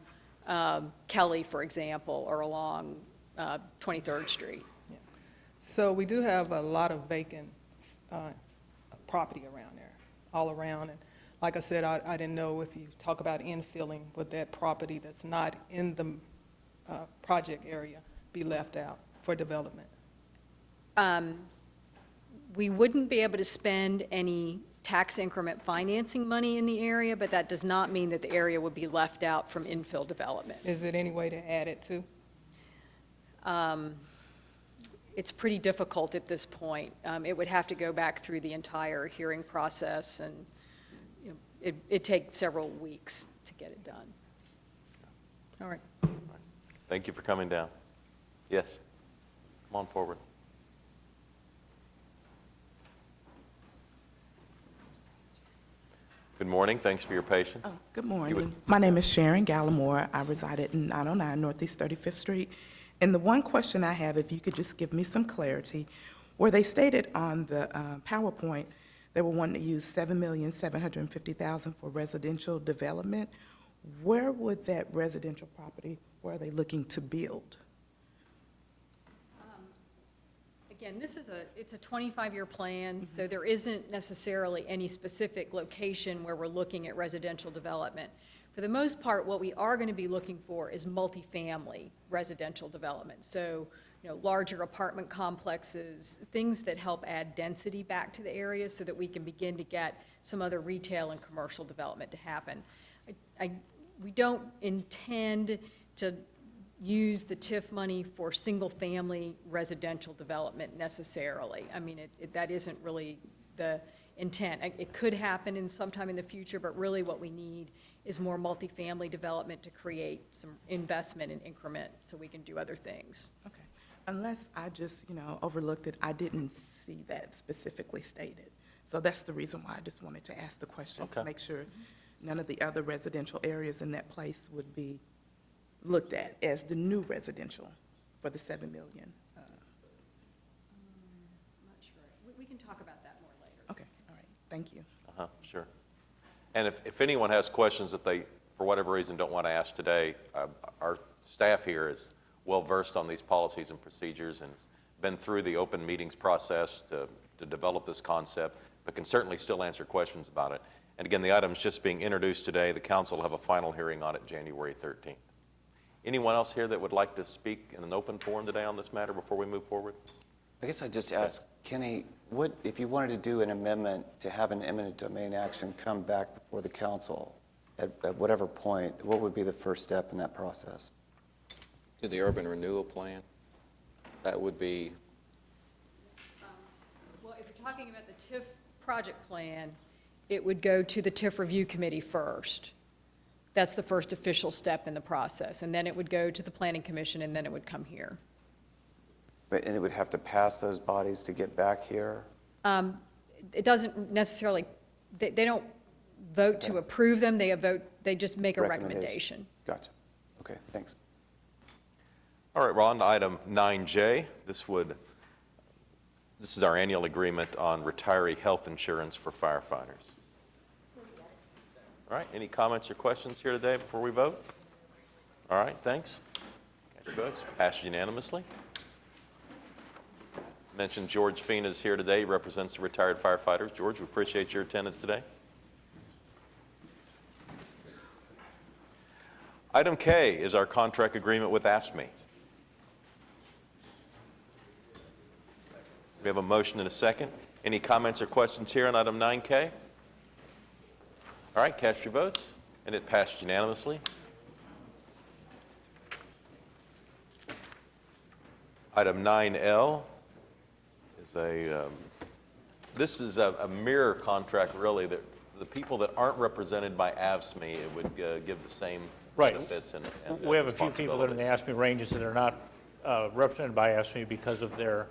Kelly, for example, or along 23rd Street. So we do have a lot of vacant property around there, all around. And like I said, I didn't know if you talk about infilling, would that property that's not in the project area be left out for development? We wouldn't be able to spend any tax increment financing money in the area, but that does not mean that the area would be left out from infill development. Is it any way to add it to? It's pretty difficult at this point. It would have to go back through the entire hearing process, and it takes several weeks to get it done. All right. Thank you for coming down. Yes, come on forward. Good morning, thanks for your patience. Oh, good morning. My name is Sharon Gallimore. I reside at 909 Northeast 35th Street. And the one question I have, if you could just give me some clarity, where they stated on the PowerPoint they were wanting to use $7,750,000 for residential development, where would that residential property, where are they looking to build? Again, it's a 25-year plan, so there isn't necessarily any specific location where we're looking at residential development. For the most part, what we are going to be looking for is multifamily residential development. So, larger apartment complexes, things that help add density back to the area so that we can begin to get some other retail and commercial development to happen. We don't intend to use the TIF money for single-family residential development necessarily. I mean, that isn't really the intent. It could happen in sometime in the future, but really what we need is more multifamily development to create some investment and increment so we can do other things. Okay. Unless I just, overlooked it, I didn't see that specifically stated. So that's the reason why I just wanted to ask the question, to make sure none of the other residential areas in that place would be looked at as the new residential for the 7 million. I'm not sure. We can talk about that more later. Okay, all right, thank you. Sure. And if anyone has questions that they, for whatever reason, don't want to ask today, our staff here is well-versed on these policies and procedures and has been through the open meetings process to develop this concept, but can certainly still answer questions about it. And again, the item's just being introduced today. The council will have a final hearing on it January 13th. Anyone else here that would like to speak in an open forum today on this matter before we move forward? I guess I'd just ask, Kenny, if you wanted to do an amendment to have an eminent domain action come back before the council at whatever point, what would be the first step in that process? To the urban renewal plan, that would be, Well, if you're talking about the TIF project plan, it would go to the TIF review committee first. That's the first official step in the process. And then it would go to the planning commission, and then it would come here. And it would have to pass those bodies to get back here? It doesn't necessarily, they don't vote to approve them, they just make a recommendation. Gotcha. Okay, thanks. All right, we're on to item 9J. This is our annual agreement on retiree health insurance for firefighters. All right, any comments or questions here today before we vote? All right, thanks. Cast your votes. Passed unanimously. Mentioned George Fien is here today. He represents the retired firefighters. George, we appreciate your attendance today. Item K is our contract agreement with AFSCME. We have a motion and a second. Any comments or questions here on item 9K? All right, cast your votes, and it passed unanimously. Item 9L is this is a mirror contract, really, that the people that aren't represented by AFSCME, it would give the same benefits and we have a few people that are in the AFSCME ranges that are not represented by AFSCME because of their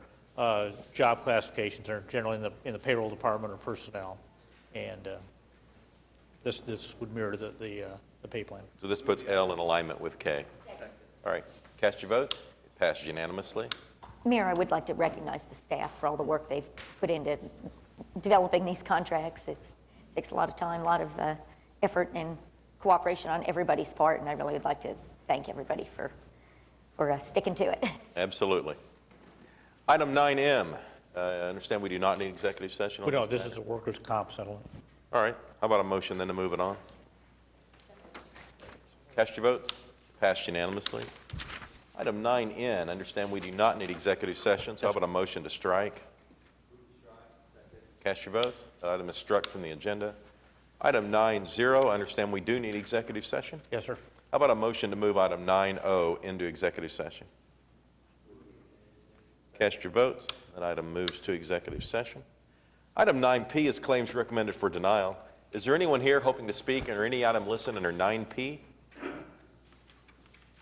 job classifications. They're generally in the payroll department or personnel, and this would mirror the pay plan. So this puts L in alignment with K. All right, cast your votes. It passes unanimously. Mayor, I would like to recognize the staff for all the work they've put into developing these contracts. It takes a lot of time, a lot of effort and cooperation on everybody's part, and I really would like to thank everybody for sticking to it. Absolutely. Item 9M. I understand we do not need executive session on We don't. this This is a workers' comp settlement. All right. How about a motion then to move it on? Cast your votes. Passed unanimously. Item 9N. I understand we do not need executive session, so how about a motion to strike? Cast your votes. That item is struck from the agenda. Item 9-0. I understand we do need executive session. Yes, sir. How about a motion to move item 9-0 into executive session? Cast your votes. That item moves to executive session. Item 9P is claims recommended for denial. Is there anyone here hoping to speak or any item listed under 9P?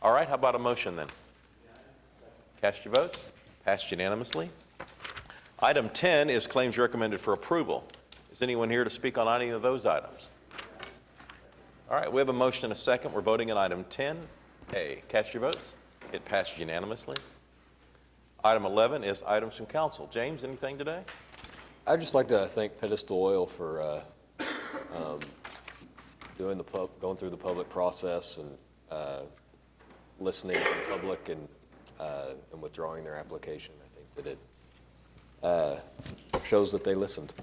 All right, how about a motion then? Cast your votes. Passed unanimously. Item 10 is claims recommended for approval. Is anyone here to speak on any of those items? All right, we have a motion and a second. We're voting on item 10A. Cast your votes. It passed unanimously. Item 11 is items from council. James, anything today? I'd just like to thank Pedestal Oil for going through the public process and listening to the public and withdrawing their application. I think that it shows that they listened,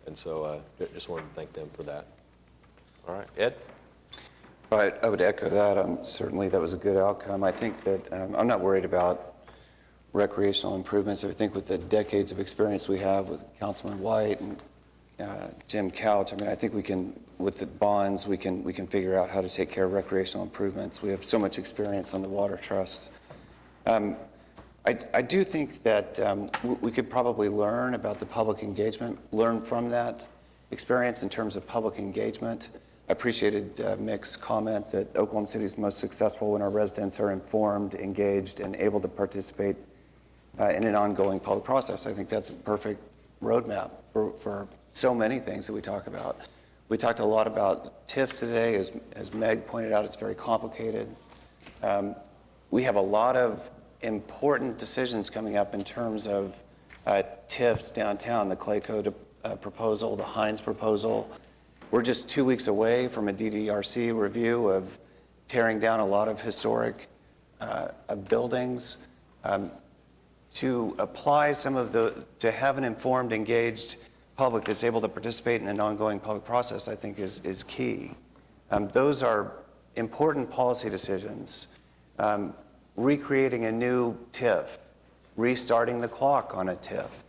and so just wanted to thank them for that. All right, Ed? Right, I would echo that. Certainly that was a good outcome. I think that I'm not worried about recreational improvements. I think with the decades of experience we have with Councilman White and Jim Couch, I mean, I think we can with the bonds, we can figure out how to take care of recreational improvements. We have so much experience on the Water Trust. I do think that we could probably learn about the public engagement, learn from that experience in terms of public engagement. I appreciated Mick's comment that Oklahoma City is most successful when our residents are informed, engaged, and able to participate in an ongoing public process. I think that's a perfect roadmap for so many things that we talk about. We talked a lot about TIFs today. As Meg pointed out, it's very complicated. We have a lot of important decisions coming up in terms of TIFs downtown, the Clayco proposal, the Hines proposal. We're just 2 weeks away from a DDRC review of tearing down a lot of historic buildings. To apply some of to have an informed, engaged public that's able to participate in an ongoing public process, I think is key. Those are important policy decisions. Recreating a new TIF, restarting the clock on a TIF,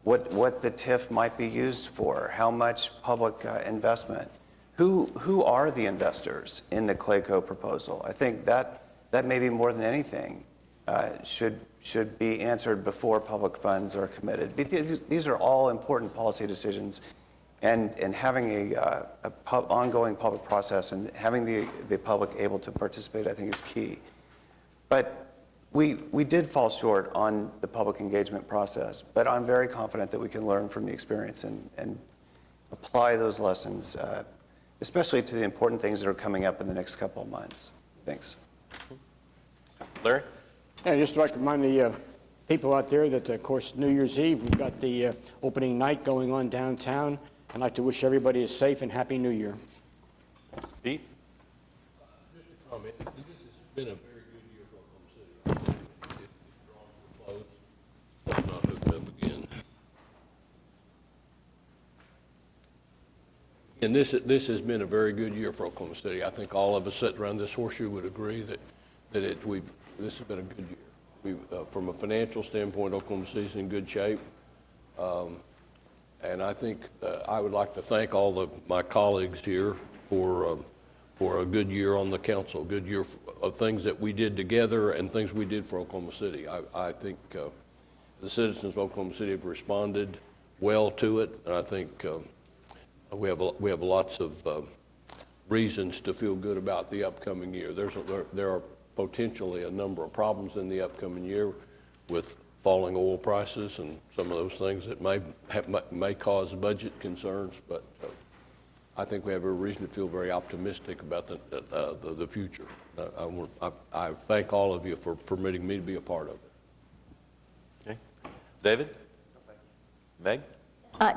what the TIF might be used for, how much public investment, who are the investors in the Clayco proposal. I think that maybe more than anything should be answered before public funds are committed. These are all important policy decisions, and having a ongoing public process and having the public able to participate, I think, is key. But we did fall short on the public engagement process, but I'm very confident that we can learn from the experience and apply those lessons, especially to the important things that are coming up in the next couple of months. Thanks. Larry? Yeah, just like to remind the people out there that, of course, New Year's Eve, we've got the opening night going on downtown. I'd like to wish everybody a safe and happy New Year. Pete? Just a comment. This has been a very good year for Oklahoma City. It's drawn to a close. Let's not hook up again. And this has been a very good year for Oklahoma City. I think all of us sitting around this horseshoe would agree that this has been a good year. From a financial standpoint, Oklahoma City's in good shape. And I think I would like to thank all of my colleagues here for a good year on the council, a good year of things that we did together and things we did for Oklahoma City. I think the citizens of Oklahoma City have responded well to it, and I think we have lots of reasons to feel good about the upcoming year. There are potentially a number of problems in the upcoming year with falling oil prices and some of those things that may cause budget concerns, but I think we have a reason to feel very optimistic about the future. I thank all of you for permitting me to be a part of it. Okay. David? Meg?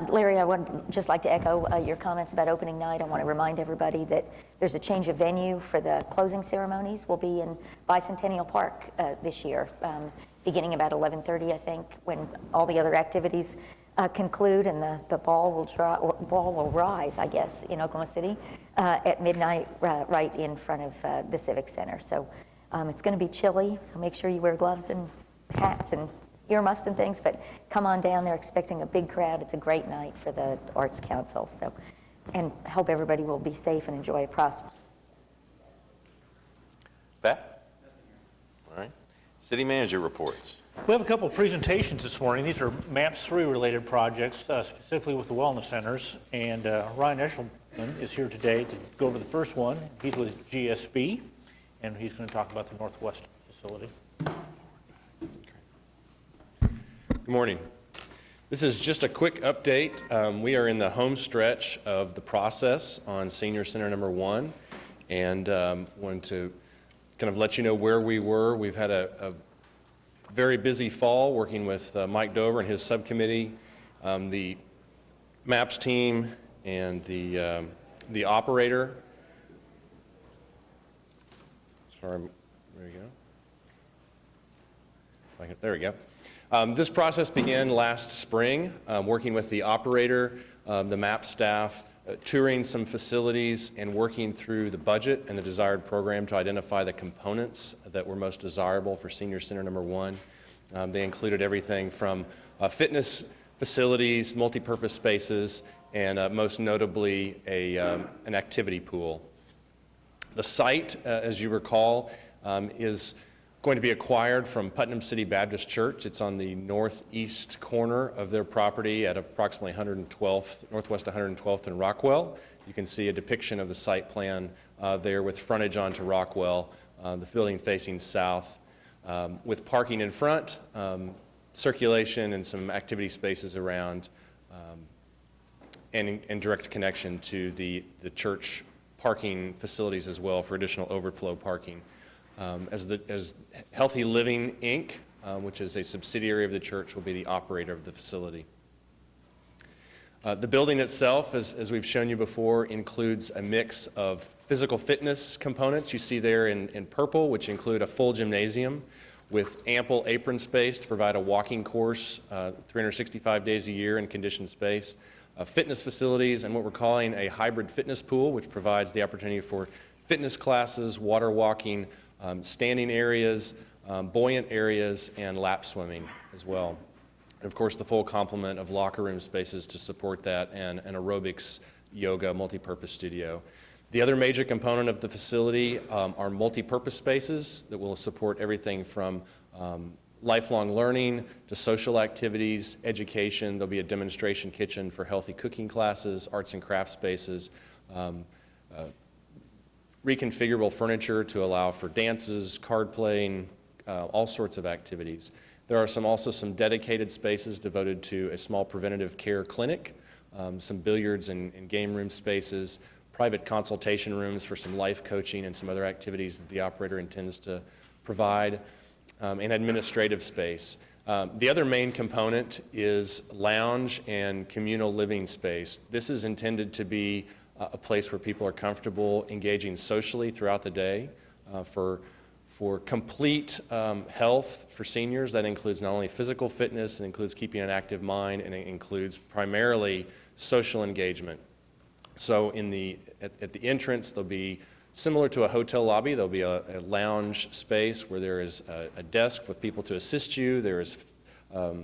Larry, I would just like to echo your comments about opening night. I want to remind everybody that there's a change of venue for the closing ceremonies. We'll be in Bicentennial Park this year, beginning about 11:30, I think, when all the other activities conclude, and the ball will rise, I guess, in Oklahoma City at midnight, right in front of the Civic Center. So it's going to be chilly, so make sure you wear gloves and hats and earmuffs and things, but come on down. They're expecting a big crowd. It's a great night for the Arts Council. So, and hope everybody will be safe and enjoy a prosperous. Pat? All right. City manager reports. We have a couple of presentations this morning. These are MAPS 3 related projects, specifically with the wellness centers. And Ryan Eshelman is here today to go over the first one. He's with GSB, and he's going to talk about the Northwest facility. Good morning. This is just a quick update. We are in the home stretch of the process on Senior Center number 1, and wanted to kind of let you know where we were. We've had a very busy fall working with Mike Dover and his subcommittee, the MAPS team, and the operator. Sorry, there you go. There we go. This process began last spring, working with the operator, the MAP staff, touring some facilities and working through the budget and the desired program to identify the components that were most desirable for Senior Center number 1. They included everything from fitness facilities, multi-purpose spaces, and most notably an activity pool. The site, as you recall, is going to be acquired from Putnam City Baptist Church. It's on the northeast corner of their property at approximately 112th, Northwest 112th and Rockwell. You can see a depiction of the site plan there with frontage onto Rockwell, the building facing south, with parking in front, circulation and some activity spaces around, and direct connection to the church parking facilities as well for additional overflow parking. As Healthy Living, Inc., which is a subsidiary of the church, will be the operator of the facility. The building itself, as we've shown you before, includes a mix of physical fitness components you see there in purple, which include a full gymnasium with ample apron space to provide a walking course 365 days a year in conditioned space, fitness facilities, and what we're calling a hybrid fitness pool, which provides the opportunity for fitness classes, water walking, standing areas, buoyant areas, and lap swimming as well. And of course, the full complement of locker room spaces to support that, and an aerobics, yoga, multi-purpose studio. The other major component of the facility are multi-purpose spaces that will support everything from lifelong learning to social activities, education. There'll be a demonstration kitchen for healthy cooking classes, arts and crafts spaces, reconfigurable furniture to allow for dances, card playing, all sorts of activities. There are also some dedicated spaces devoted to a small preventative care clinic, some billiards and game room spaces, private consultation rooms for some life coaching and some other activities that the operator intends to provide, and administrative space. The other main component is lounge and communal living space. This is intended to be a place where people are comfortable engaging socially throughout the day. For complete health for seniors, that includes not only physical fitness, it includes keeping an active mind, and it includes primarily social engagement. So at the entrance, there'll be, similar to a hotel lobby, there'll be a lounge space where there is a desk with people to assist you. There is a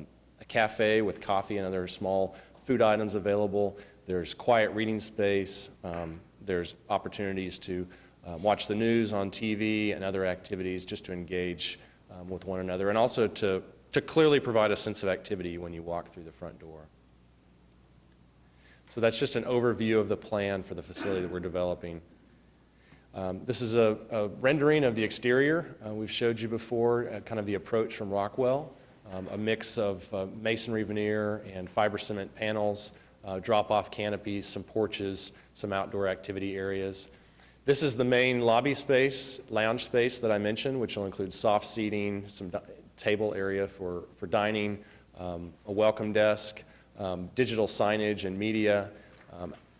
cafe with coffee and other small food items available. There's quiet reading space. There's opportunities to watch the news on TV and other activities just to engage with one another, and also to clearly provide a sense of activity when you walk through the front door. So that's just an overview of the plan for the facility that we're developing. This is a rendering of the exterior. We've showed you before kind of the approach from Rockwell, a mix of masonry veneer and fiber cement panels, drop-off canopies, some porches, some outdoor activity areas. This is the main lobby space, lounge space that I mentioned, which will include soft seating, some table area for dining, a welcome desk, digital signage and media,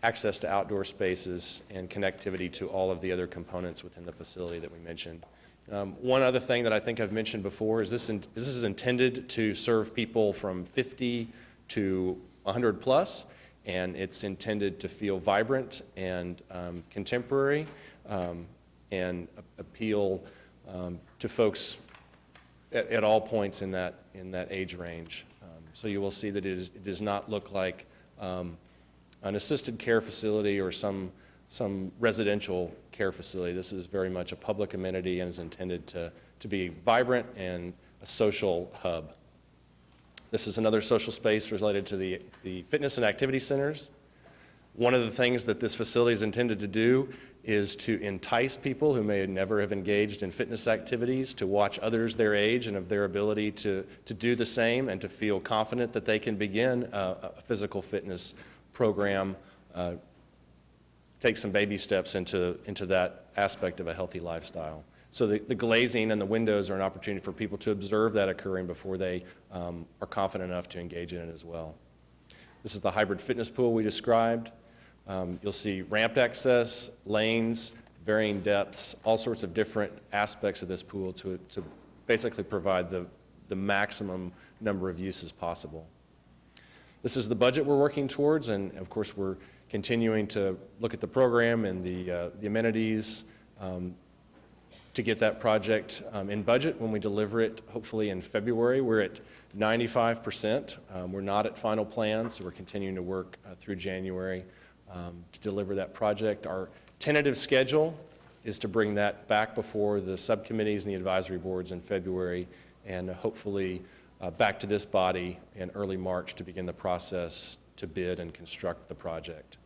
access to outdoor spaces, and connectivity to all of the other components within the facility that we mentioned. One other thing that I think I've mentioned before is this is intended to serve people from 50 to 100 plus, and it's intended to feel vibrant and contemporary and appeal to folks at all points in that age range. So you will see that it does not look like an assisted care facility or some residential care facility. This is very much a public amenity and is intended to be vibrant and a social hub. This is another social space related to the fitness and activity centers. One of the things that this facility is intended to do is to entice people who may never have engaged in fitness activities to watch others their age and of their ability to do the same and to feel confident that they can begin a physical fitness program, take some baby steps into that aspect of a healthy lifestyle. So the glazing and the windows are an opportunity for people to observe that occurring before they are confident enough to engage in it as well. This is the hybrid fitness pool we described. You'll see ramped access, lanes, varying depths, all sorts of different aspects of this pool to basically provide the maximum number of uses possible. This is the budget we're working towards, and of course we're continuing to look at the program and the amenities to get that project in budget when we deliver it, hopefully in February. We're at 95%. We're not at final plans, so we're continuing to work through January to deliver that project. Our tentative schedule is to bring that back before the subcommittees and the advisory boards in February, and hopefully back to this body in early March to begin the process to bid and construct the project.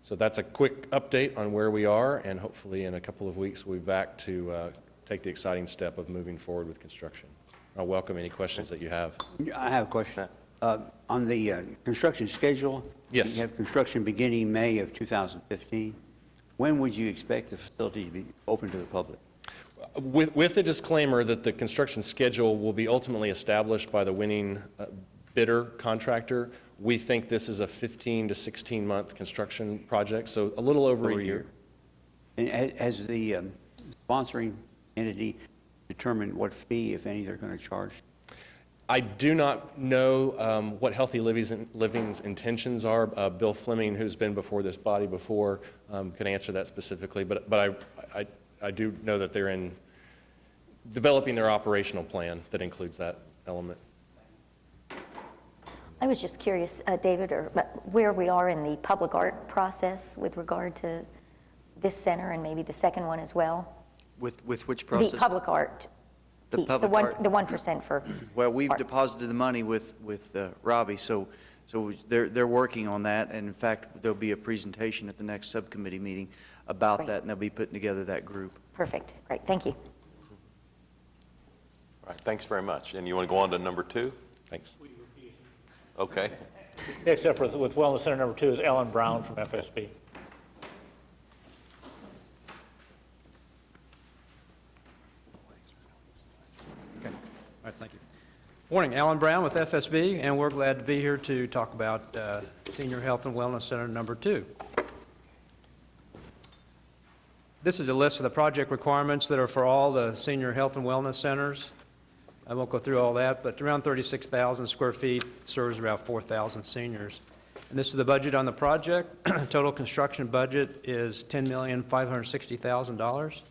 So that's a quick update on where we are, and hopefully in a couple of weeks we'll be back to take the exciting step of moving forward with construction. I'll welcome any questions that you have. I have a question. On the construction schedule, yes. You have construction beginning May of 2015. When would you expect the facility to be open to the public? With the disclaimer that the construction schedule will be ultimately established by the winning bidder contractor, we think this is a 15 to 16-month construction project, so a little over a year. And has the sponsoring entity determined what fee, if any, they're going to charge? I do not know what Healthy Living's intentions are. Bill Fleming, who's been before this body before, can answer that specifically, but I do know that they're in developing their operational plan that includes that element. I was just curious, David, where we are in the public art process with regard to this center and maybe the second one as well? With which process? The public art The piece, public art. the 1% for Well, we've art. deposited the money with Robbie, so they're working on that, and in fact, there'll be a presentation at the next subcommittee meeting about Great. that, and they'll be putting together that group. Perfect. Great. Thank you. All right, thanks very much. And you want to go on to number 2? Thanks. Okay. Next up with Wellness Center number 2 is Ellen Brown from FSB. Okay. All right, thank you. Morning, Alan Brown with FSB, and we're glad to be here to talk about Senior Health and Wellness Center number 2. This is a list of the project requirements that are for all the senior health and wellness centers. I won't go through all that, but around 36,000 square feet serves about 4,000 seniors. And this is the budget on the project. Total construction budget is $10,560,000.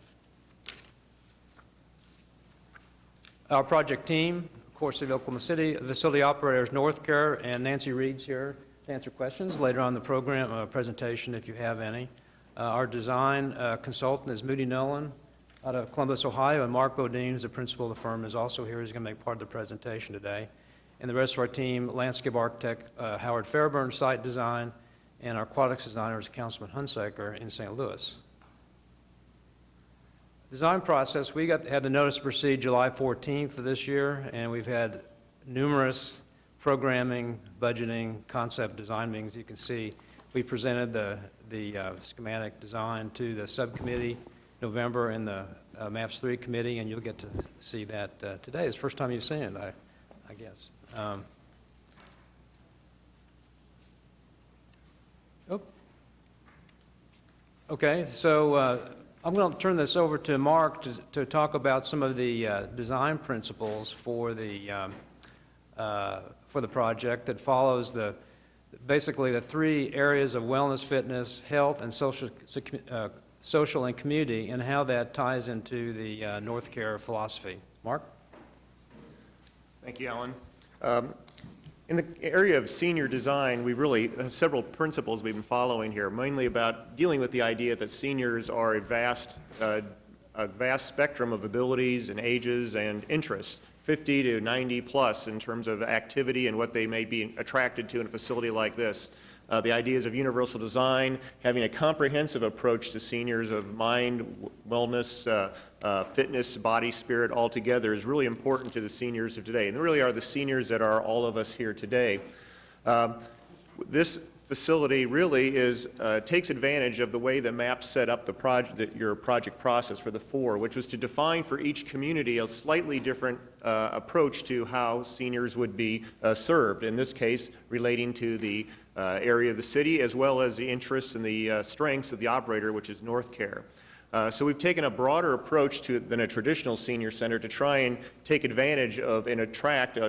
Our project team, of course, of Oklahoma City, facility operators Northcare, and Nancy Reed's here to answer questions later on in the program presentation if you have any. Our design consultant is Moody Nolan out of Columbus, Ohio, and Mark Bodine, who's the principal of the firm, is also here. He's going to make part of the presentation today. And the rest of our team, landscape architect Howard Fairburn, site design, and our aquatics designer is Councilman Hunsaker in St. Louis. Design process, we had the notice to proceed July 14th of this year, and we've had numerous programming, budgeting, concept design meetings. You can see we presented the schematic design to the subcommittee November in the MAPS 3 committee, and you'll get to see that today. It's the first time you've seen it, I guess. Okay, so I'm going to turn this over to Mark to talk about some of the design principles for the project that follows basically the 3 areas of wellness, fitness, health, and social and community, and how that ties into the Northcare philosophy. Mark? Thank you, Alan. In the area of senior design, we really have several principles we've been following here, mainly about dealing with the idea that seniors are a vast spectrum of abilities and ages and interests, 50 to 90 plus in terms of activity and what they may be attracted to in a facility like this. The ideas of universal design, having a comprehensive approach to seniors of mind, wellness, fitness, body, spirit all together is really important to the seniors of today. And they really are the seniors that are all of us here today. This facility really takes advantage of the way the MAP set up your project process for the 4, which was to define for each community a slightly different approach to how seniors would be served, in this case relating to the area of the city as well as the interests and the strengths of the operator, which is Northcare. So we've taken a broader approach than a traditional senior center to try and take advantage of and attract a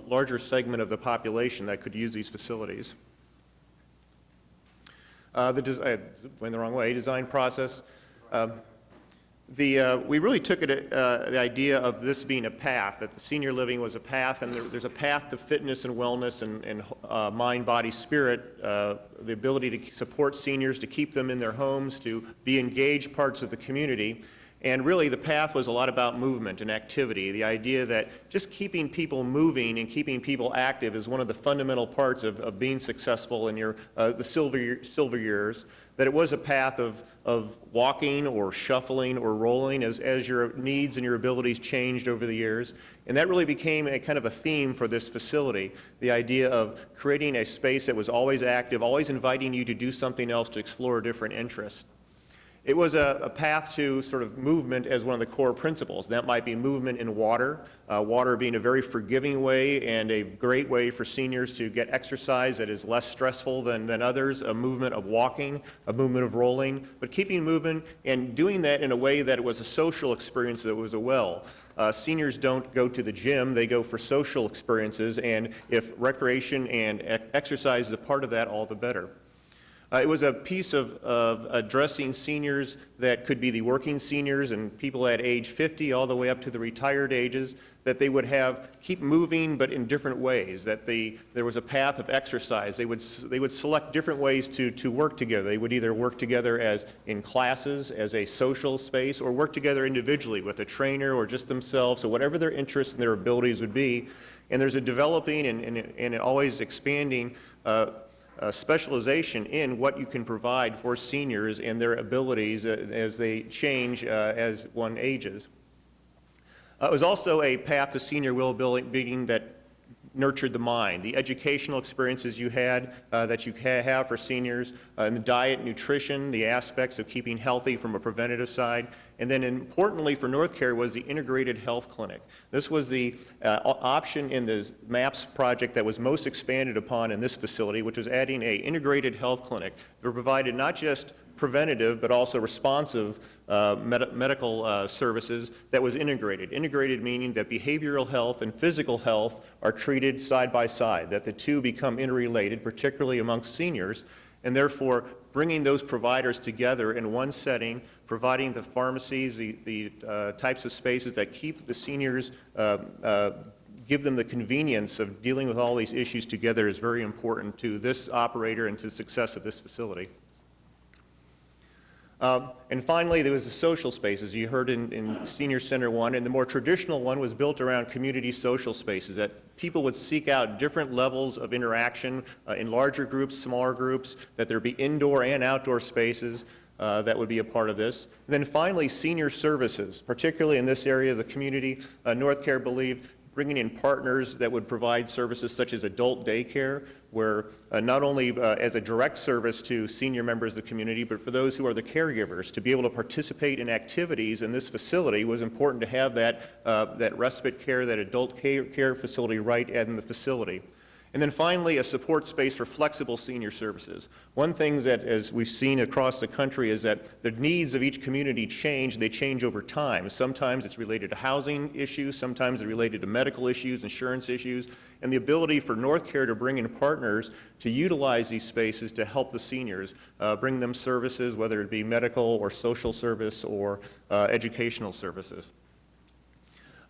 larger segment of the population that could use these facilities. I went the wrong way. Design process. We really took it, the idea of this being a path, that the senior living was a path, and there's a path to fitness and wellness and mind, body, spirit, the ability to support seniors, to keep them in their homes, to be engaged parts of the community. And really, the path was a lot about movement and activity, the idea that just keeping people moving and keeping people active is one of the fundamental parts of being successful in your, the silver years, that it was a path of walking or shuffling or rolling as your needs and your abilities changed over the years. And that really became a kind of a theme for this facility, the idea of creating a space that was always active, always inviting you to do something else, to explore a different interest. It was a path to sort of movement as one of the core principles. That might be movement in water, water being a very forgiving way and a great way for seniors to get exercise that is less stressful than others, a movement of walking, a movement of rolling, but keeping moving and doing that in a way that it was a social experience that was a well. Seniors don't go to the gym, they go for social experiences, and if recreation and exercise is a part of that, all the better. It was a piece of addressing seniors that could be the working seniors and people at age 50 all the way up to the retired ages, that they would keep moving but in different ways, that there was a path of exercise. They would select different ways to work together. They would either work together as in classes, as a social space, or work together individually with a trainer or just themselves, so whatever their interests and their abilities would be. And there's a developing and always expanding specialization in what you can provide for seniors and their abilities as they change as one ages. It was also a path to senior well-being that nurtured the mind. The educational experiences you had, that you have for seniors, and the diet, nutrition, the aspects of keeping healthy from a preventative side, and then importantly for North Care was the integrated health clinic. This was the option in the MAPS project that was most expanded upon in this facility, which was adding an integrated health clinic that provided not just preventative but also responsive medical services that was integrated. Integrated meaning that behavioral health and physical health are treated side by side, that the two become interrelated, particularly amongst seniors, and therefore bringing those providers together in one setting, providing the pharmacies, the types of spaces that keep the seniors, give them the convenience of dealing with all these issues together is very important to this operator and to the success of this facility. And finally, there was the social spaces. You heard in Senior Center 1, and the more traditional one was built around community social spaces, that people would seek out different levels of interaction in larger groups, smaller groups, that there be indoor and outdoor spaces that would be a part of this. And then finally, senior services, particularly in this area of the community. North Care believed bringing in partners that would provide services such as adult daycare, where not only as a direct service to senior members of the community, but for those who are the caregivers, to be able to participate in activities in this facility was important to have that respite care, that adult care facility right in the facility. And then finally, a support space for flexible senior services. One thing that, as we've seen across the country, is that the needs of each community change. They change over time. Sometimes it's related to housing issues. Sometimes it's related to medical issues, insurance issues. And the ability for North Care to bring in partners to utilize these spaces to help the seniors, bring them services, whether it be medical or social service or educational services.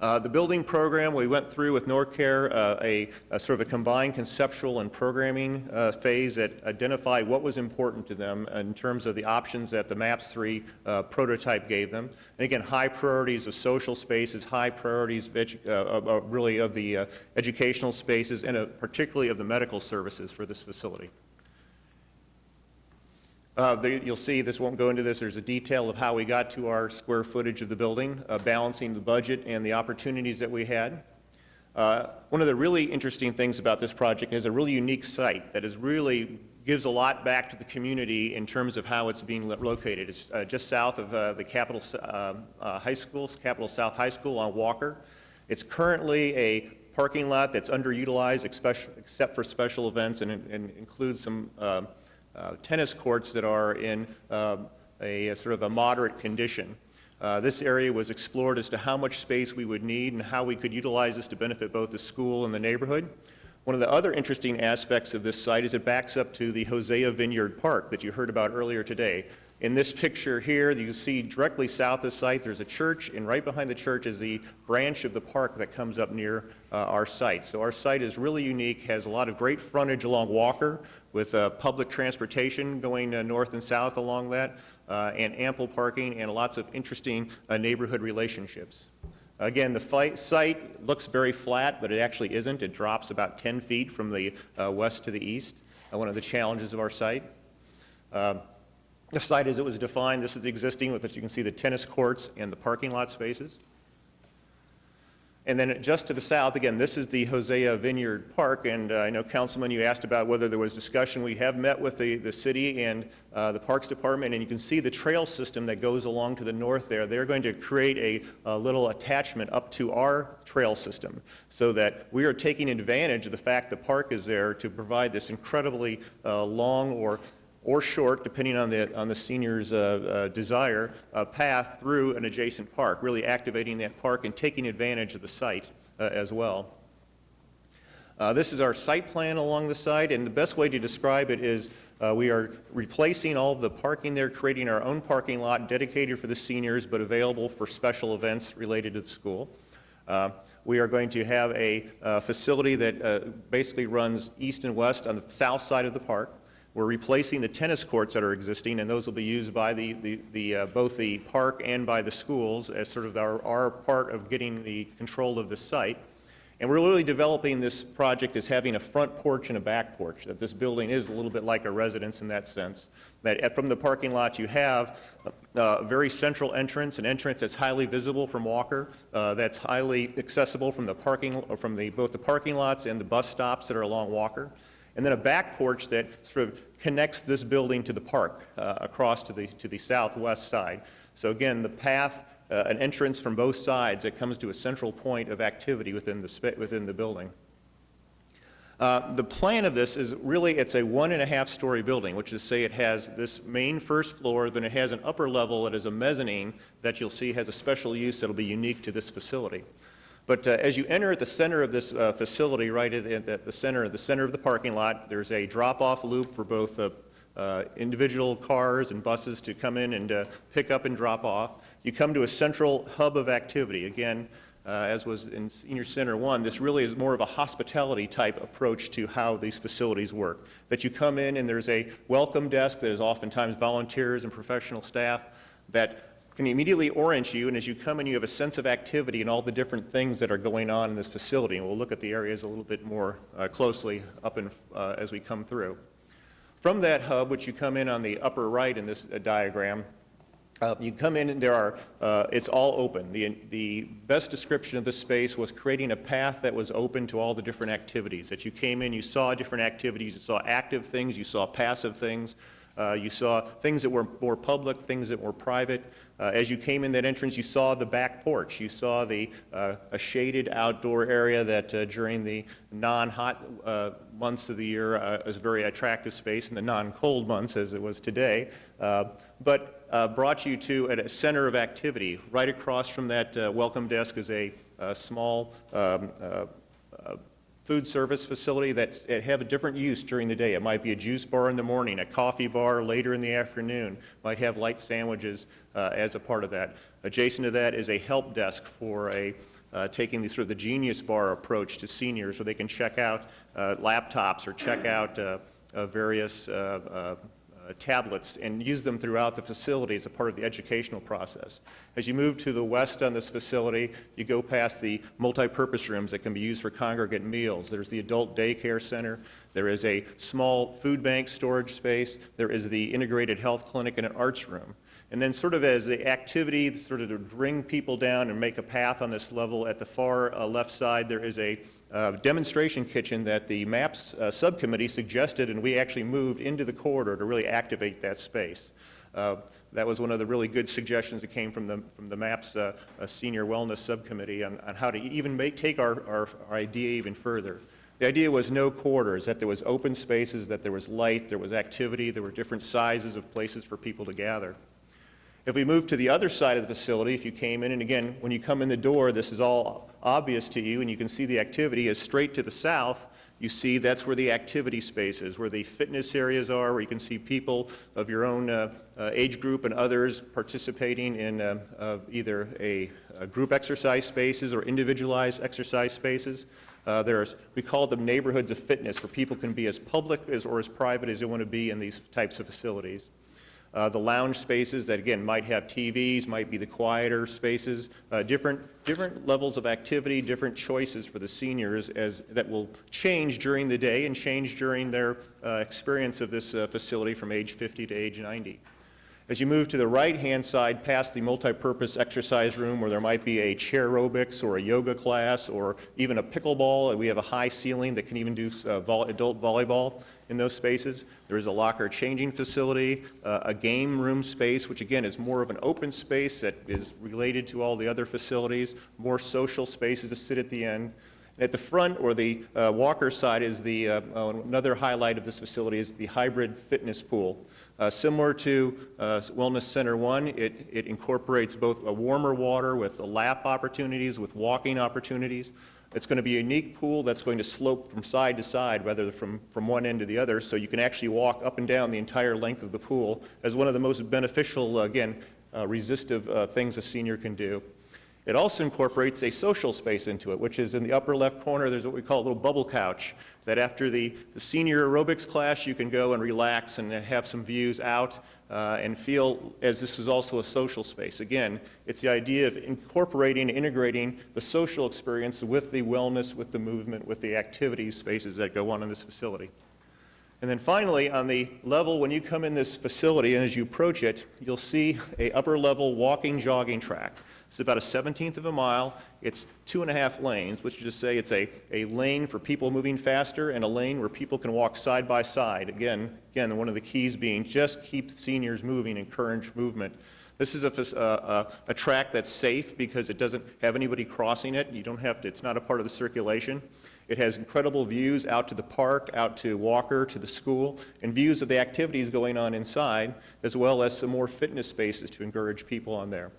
The building program, we went through with North Care a sort of a combined conceptual and programming phase that identified what was important to them in terms of the options that the MAPS 3 prototype gave them. And again, high priorities of social spaces, high priorities really of the educational spaces, and particularly of the medical services for this facility. You'll see, this won't go into this, there's a detail of how we got to our square footage of the building, balancing the budget and the opportunities that we had. One of the really interesting things about this project is a really unique site that is really gives a lot back to the community in terms of how it's being located. It's just south of the Capitol High School, Capitol South High School on Walker. It's currently a parking lot that's underutilized except for special events, and includes some tennis courts that are in a sort of a moderate condition. This area was explored as to how much space we would need and how we could utilize this to benefit both the school and the neighborhood. One of the other interesting aspects of this site is it backs up to the Hosea Vineyard Park that you heard about earlier today. In this picture here, you see directly south of the site, there's a church, and right behind the church is the branch of the park that comes up near our site. So our site is really unique, has a lot of great frontage along Walker, with public transportation going north and south along that, and ample parking, and lots of interesting neighborhood relationships. Again, the site looks very flat, but it actually isn't. It drops about 10 feet from the west to the east, one of the challenges of our site. The site as it was defined, this is the existing, with as you can see the tennis courts and the parking lot spaces. And then just to the south, again, this is the Hosea Vineyard Park, and I know, Councilman, you asked about whether there was discussion. We have met with the city and the Parks Department, and you can see the trail system that goes along to the north there. They're going to create a little attachment up to our trail system so that we are taking advantage of the fact the park is there to provide this incredibly long or short, depending on the senior's desire, path through an adjacent park, really activating that park and taking advantage of the site as well. This is our site plan along the site, and the best way to describe it is we are replacing all of the parking there, creating our own parking lot dedicated for the seniors, but available for special events related to the school. We are going to have a facility that basically runs east and west on the south side of the park. We're replacing the tennis courts that are existing, and those will be used by both the park and by the schools as sort of our part of getting the control of the site. And we're really developing this project as having a front porch and a back porch, that this building is a little bit like a residence in that sense. That from the parking lot you have a very central entrance, an entrance that's highly visible from Walker, that's highly accessible from both the parking lots and the bus stops that are along Walker. And then a back porch that sort of connects this building to the park across to the southwest side. So again, the path, an entrance from both sides that comes to a central point of activity within the building. The plan of this is really, it's a 1.5-story building, which is to say it has this main first floor, then it has an upper level that is a mezzanine that you'll see has a special use that will be unique to this facility. But as you enter at the center of this facility, right at the center of the parking lot, there's a drop-off loop for both individual cars and buses to come in and pick up and drop off. You come to a central hub of activity. Again, as was in Senior Center 1, this really is more of a hospitality type approach to how these facilities work. That you come in and there's a welcome desk that is oftentimes volunteers and professional staff that can immediately orient you, and as you come in, you have a sense of activity and all the different things that are going on in this facility. And we'll look at the areas a little bit more closely as we come through. From that hub, which you come in on the upper right in this diagram, you come in and it's all open. The best description of this space was creating a path that was open to all the different activities. That you came in, you saw different activities, you saw active things, you saw passive things. You saw things that were more public, things that were private. As you came in that entrance, you saw the back porch. You saw a shaded outdoor area that during the non-hot months of the year is a very attractive space, in the non-cold months as it was today, but brought you to a center of activity. Right across from that welcome desk is a small food service facility that have a different use during the day. It might be a juice bar in the morning, a coffee bar later in the afternoon, might have light sandwiches as a part of that. Adjacent to that is a help desk for taking the sort of the Genius Bar approach to seniors, where they can check out laptops or check out various tablets and use them throughout the facility as a part of the educational process. As you move to the west on this facility, you go past the multi-purpose rooms that can be used for congregate meals. There's the adult daycare center. There is a small food bank storage space. There is the integrated health clinic and an arts room. And then sort of as the activity sort of to bring people down and make a path on this level, at the far left side there is a demonstration kitchen that the MAPS subcommittee suggested, and we actually moved into the corridor to really activate that space. That was one of the really good suggestions that came from the MAPS Senior Wellness Subcommittee on how to even take our idea even further. The idea was no corridors, that there was open spaces, that there was light, there was activity, there were different sizes of places for people to gather. If we move to the other side of the facility, if you came in, and again, when you come in the door, this is all obvious to you, and you can see the activity is straight to the south, You see that's where the activity space is, where the fitness areas are, where you can see people of your own age group and others participating in either a group exercise spaces or individualized exercise spaces. We call them neighborhoods of fitness, where people can be as public or as private as they want to be in these types of facilities. The lounge spaces that, again, might have TVs, might be the quieter spaces, different levels of activity, different choices for the seniors that will change during the day and change during their experience of this facility from age 50 to age 90. As you move to the right-hand side past the multi-purpose exercise room where there might be a chair aerobics or a yoga class or even a pickleball, we have a high ceiling that can even do adult volleyball in those spaces. There is a locker changing facility, a game room space, which again is more of an open space that is related to all the other facilities, more social spaces to sit at the end. And at the front, or the walker side, is another highlight of this facility is the hybrid fitness pool. Similar to Wellness Center 1, it incorporates both a warmer water with lap opportunities, with walking opportunities. It's going to be a unique pool that's going to slope from side to side, rather from one end to the other, so you can actually walk up and down the entire length of the pool as one of the most beneficial, again, resistive things a senior can do. It also incorporates a social space into it, which is in the upper left corner. There's what we call a little bubble couch, that after the senior aerobics class, you can go and relax and have some views out and feel as this is also a social space. Again, it's the idea of incorporating, integrating the social experience with the wellness, with the movement, with the activity spaces that go on in this facility. And then finally, on the level, when you come in this facility and as you approach it, you'll see a upper level walking, jogging track. It's about 1/17 of a mile. It's 2.5 lanes, which is to say it's a lane for people moving faster and a lane where people can walk side by side. Again, one of the keys being just keep seniors moving, encourage movement. This is a track that's safe because it doesn't have anybody crossing it. You don't have to, it's not a part of the circulation. It has incredible views out to the park, out to Walker, to the school, and views of the activities going on inside, as well as some more fitness spaces to encourage people on there.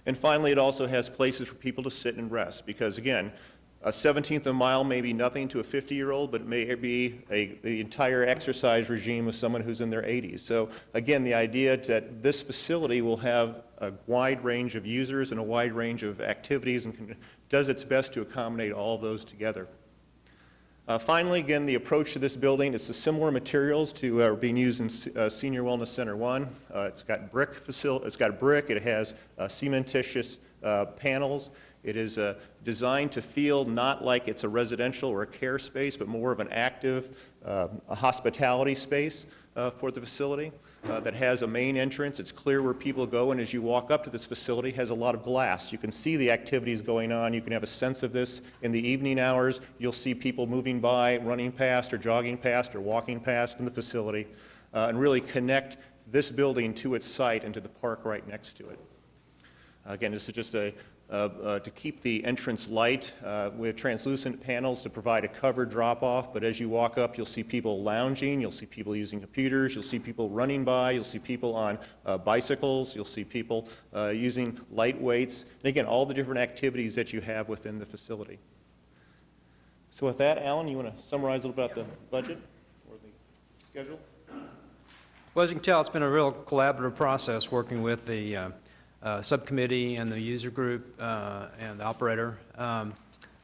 And finally, it also has places for people to sit and rest because, again, 1/17 of a mile may be nothing to a 50-year-old, but it may be the entire exercise regime of someone who's in their 80s. So, again, the idea that this facility will have a wide range of users and a wide range of activities and does its best to accommodate all of those together. Finally, again, the approach to this building, it's the similar materials to are being used in Senior Wellness Center 1. It's got brick, it has cementitious panels. It is designed to feel not like it's a residential or a care space, but more of an active a hospitality space for the facility that has a main entrance. It's clear where people go, and as you walk up to this facility, it has a lot of glass. You can see the activities going on. You can have a sense of this in the evening hours. You'll see people moving by, running past, or jogging past, or walking past in the facility, and really connect this building to its site and to the park right next to it. Again, this is just to keep the entrance light with translucent panels to provide a covered drop-off, but as you walk up, you'll see people lounging, you'll see people using computers, you'll see people running by, you'll see people on bicycles, you'll see people using light weights, and again, all the different activities that you have within the facility. So with that, Alan, you want to summarize a little about the budget or the schedule? Well, as you can tell, it's been a real collaborative process working with the subcommittee and the user group and the operator.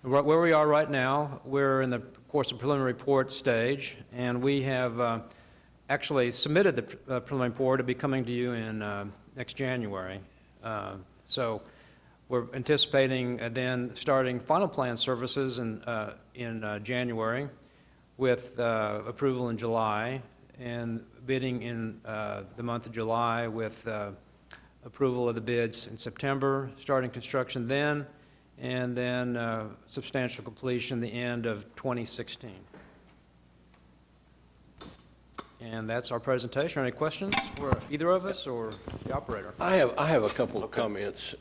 Where we are right now, we're in the course of preliminary report stage, and we have actually submitted the preliminary report to be coming to you in next January. So we're anticipating then starting final plan services in January with approval in July, and bidding in the month of July with approval of the bids in September, starting construction then, and then substantial completion the end of 2016. And that's our presentation. Any questions for either of us or the operator? I have a couple of comments.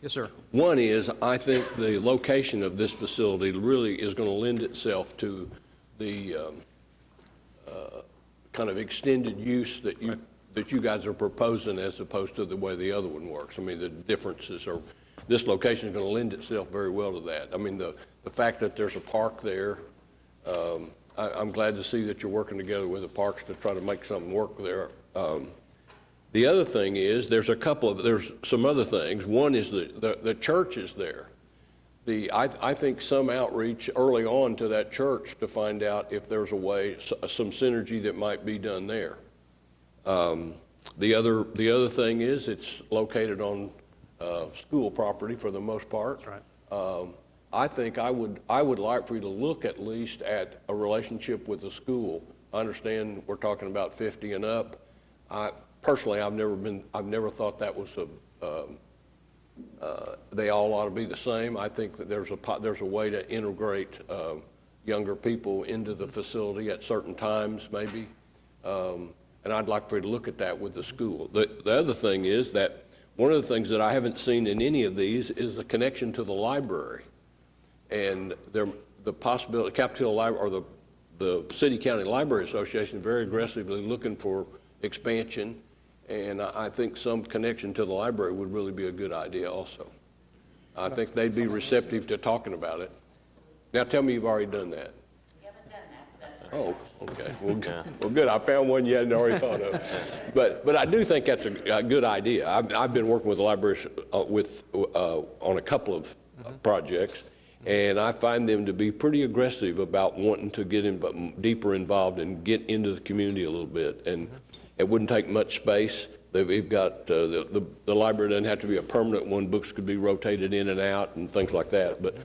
Yes, sir. One is, I think the location of this facility really is going to lend itself to the kind of extended use that you guys are proposing as opposed to the way the other one works. I mean, the differences are, this location is going to lend itself very well to that. I mean, the fact that there's a park there I'm glad to see that you're working together with the parks to try to make something work there. The other thing is, there's some other things. One is the church is there. I think some outreach early on to that church to find out if there's a way, some synergy that might be done there. The other thing is, it's located on school property for the most part. That's right. I think I would like for you to look at least at a relationship with the school. I understand we're talking about 50 and up. Personally, I've never thought that was they all ought to be the same. I think that there's a way to integrate younger people into the facility at certain times, maybe. And I'd like for you to look at that with the school. The other thing is that one of the things that I haven't seen in any of these is the connection to the library. And the possibility, Capitol Hill Library, or the City County Library Association is very aggressively looking for expansion. And I think some connection to the library would really be a good idea also. I think they'd be receptive to talking about it. Now tell me you've already done that. We haven't done that, but that's Oh, okay. Well, good. I found one you hadn't already thought of. But I do think that's a good idea. I've been working with the libraries on a couple of projects, and I find them to be pretty aggressive about wanting to get deeper involved and get into the community a little bit. And it wouldn't take much space. We've got the library doesn't have to be a permanent one. Books could be rotated in and out and things like that. But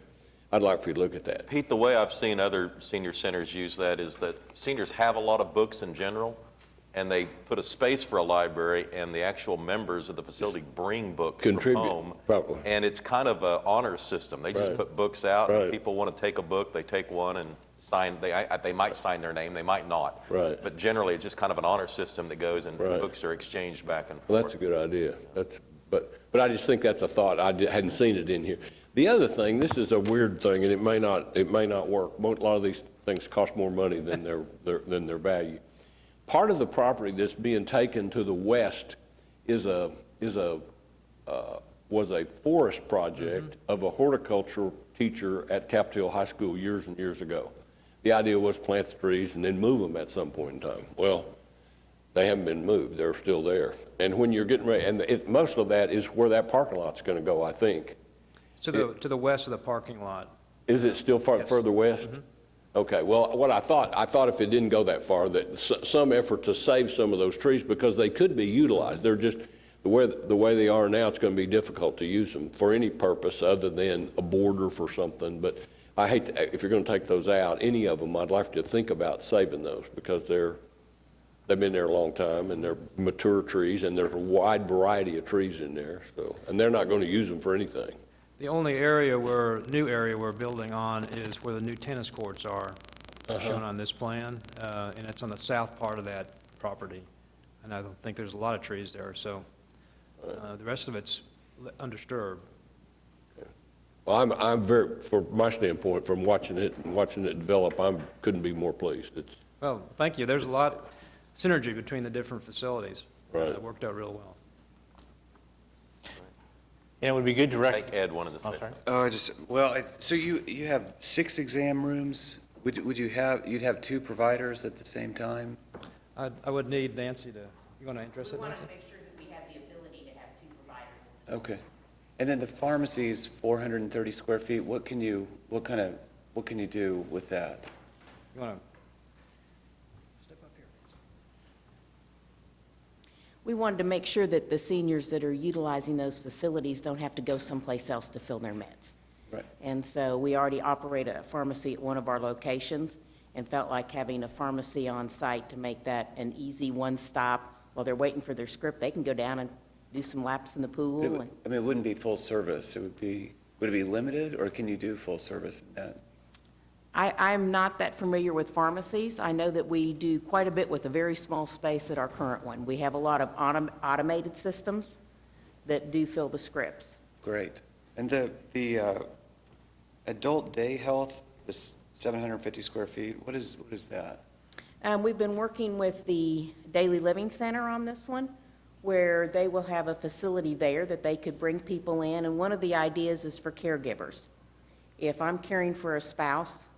I'd like for you to look at that. Pete, the way I've seen other senior centers use that is that seniors have a lot of books in general, and they put a space for a library, and the actual members of the facility bring books from home. Probably. And it's kind of an honor system. They just put books out, and people want to take a book, they take one and sign. They might sign their name, they might not. Right. But generally, it's just kind of an honor system that goes, and books are exchanged back and forth. Well, that's a good idea. But I just think that's a thought. I hadn't seen it in here. The other thing, this is a weird thing, and it may not work. A lot of these things cost more money than their value. Part of the property that's being taken to the west was a forest project of a horticulture teacher at Capitol Hill High School years and years ago. The idea was plant the trees and then move them at some point in time. Well, they haven't been moved. They're still there. And when you're getting ready, and most of that is where that parking lot's going to go, I think. To the west of the parking lot. Is it still further west? Okay, well, what I thought if it didn't go that far, that some effort to save some of those trees, because they could be utilized. They're just, the way they are now, it's going to be difficult to use them for any purpose other than a border for something. But I hate to, if you're going to take those out, any of them, I'd like to think about saving those, because they've been there a long time, and they're mature trees, and there's a wide variety of trees in there. So, and they're not going to use them for anything. The only new area we're building on is where the new tennis courts are, shown on this plan, and it's on the south part of that property. And I don't think there's a lot of trees there, so the rest of it's undisturbed. Well, I'm very, from my standpoint, from watching it develop, couldn't be more pleased. Well, thank you. There's a lot of synergy between the different facilities. Right. It worked out real well. And it would be good to I think Ed wanted to say something. So you have 6 exam rooms? You'd have 2 providers at the same time? I would need Nancy to, you want to address it, Nancy? We want to make sure that we have the ability to have 2 providers. Okay. And then the pharmacy is 430 square feet. What can you do with that? You want to step up here? We wanted to make sure that the seniors that are utilizing those facilities don't have to go someplace else to fill their meds. Right. And so we already operate a pharmacy at one of our locations and felt like having a pharmacy on site to make that an easy one-stop. While they're waiting for their script, they can go down and do some laps in the pool. It wouldn't be full service. Would it be limited, or can you do full service in that? I'm not that familiar with pharmacies. I know that we do quite a bit with a very small space at our current one. We have a lot of automated systems that do fill the scripts. Great. And the adult day health, this 750 square feet, what is that? We've been working with the Daily Living Center on this one, where they will have a facility there that they could bring people in. And one of the ideas is for caregivers. If I'm caring for a spouse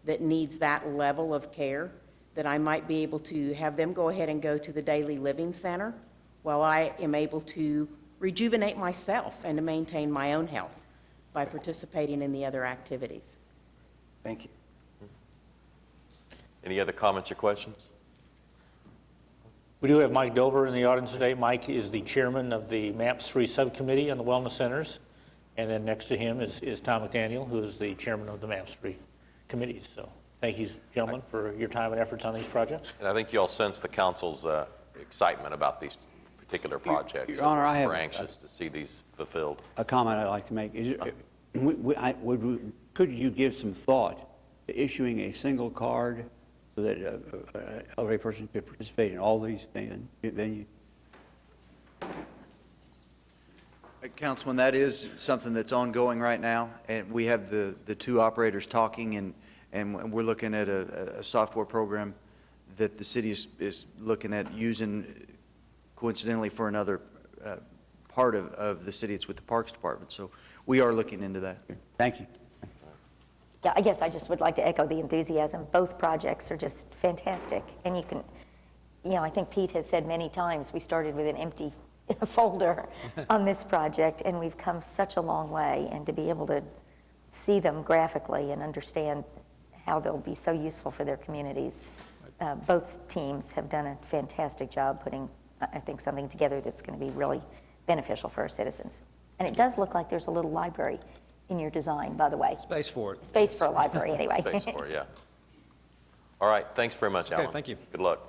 that needs that level of care, that I might be able to have them go ahead and go to the daily living center while I am able to rejuvenate myself and to maintain my own health by participating in the other activities. Thank you. Any other comments or questions? We do have Mike Dover in the audience today. Mike is the chairman of the MAPS 3 subcommittee on the wellness centers. And then next to him is Tom McDaniel, who is the chairman of the MAPS 3 committees. So thank you, gentlemen, for your time and efforts on these projects. And I think you all sense the council's excitement about these particular projects. Your Honor, I have We're anxious to see these fulfilled. a comment I'd like to make. Could you give some thought to issuing a single card so that every person could participate in all these venues? Councilman, that is something that's ongoing right now, and we have the two operators talking, and we're looking at a software program that the city is looking at using coincidentally for another part of the city. It's with the Parks Department, so we are looking into that. Thank you. Yeah, I guess I just would like to echo the enthusiasm. Both projects are just fantastic. And you can, I think Pete has said many times, we started with an empty folder on this project, and we've come such a long way. And to be able to see them graphically and understand how they'll be so useful for their communities. Both teams have done a fantastic job putting, I think, something together that's going to be really beneficial for our citizens. And it does look like there's a little library in your design, by the way. Space for it. Space for a library, anyway. Space for it, yeah. All right, thanks very much, Alan. Okay, thank you. Good luck.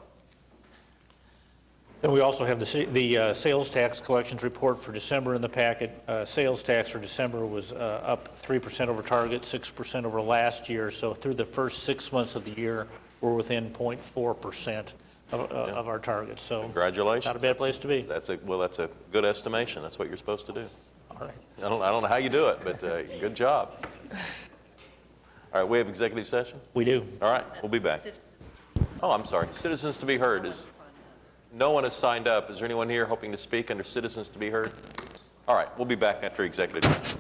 Then we also have the sales tax collections report for December in the packet. Sales tax for December was up 3% over target, 6% over last year. So through the first 6 months of the year, we're within 0.4% of our target. So congratulations. Not a bad place to be. That's a good estimation. That's what you're supposed to do. All right. I don't know how you do it, but good job. All right, we have executive session? We do. All right, we'll be back. Oh, I'm sorry. Citizens to be heard. No one has signed up. Is there anyone here hoping to speak under citizens to be heard? All right, we'll be back after executive session.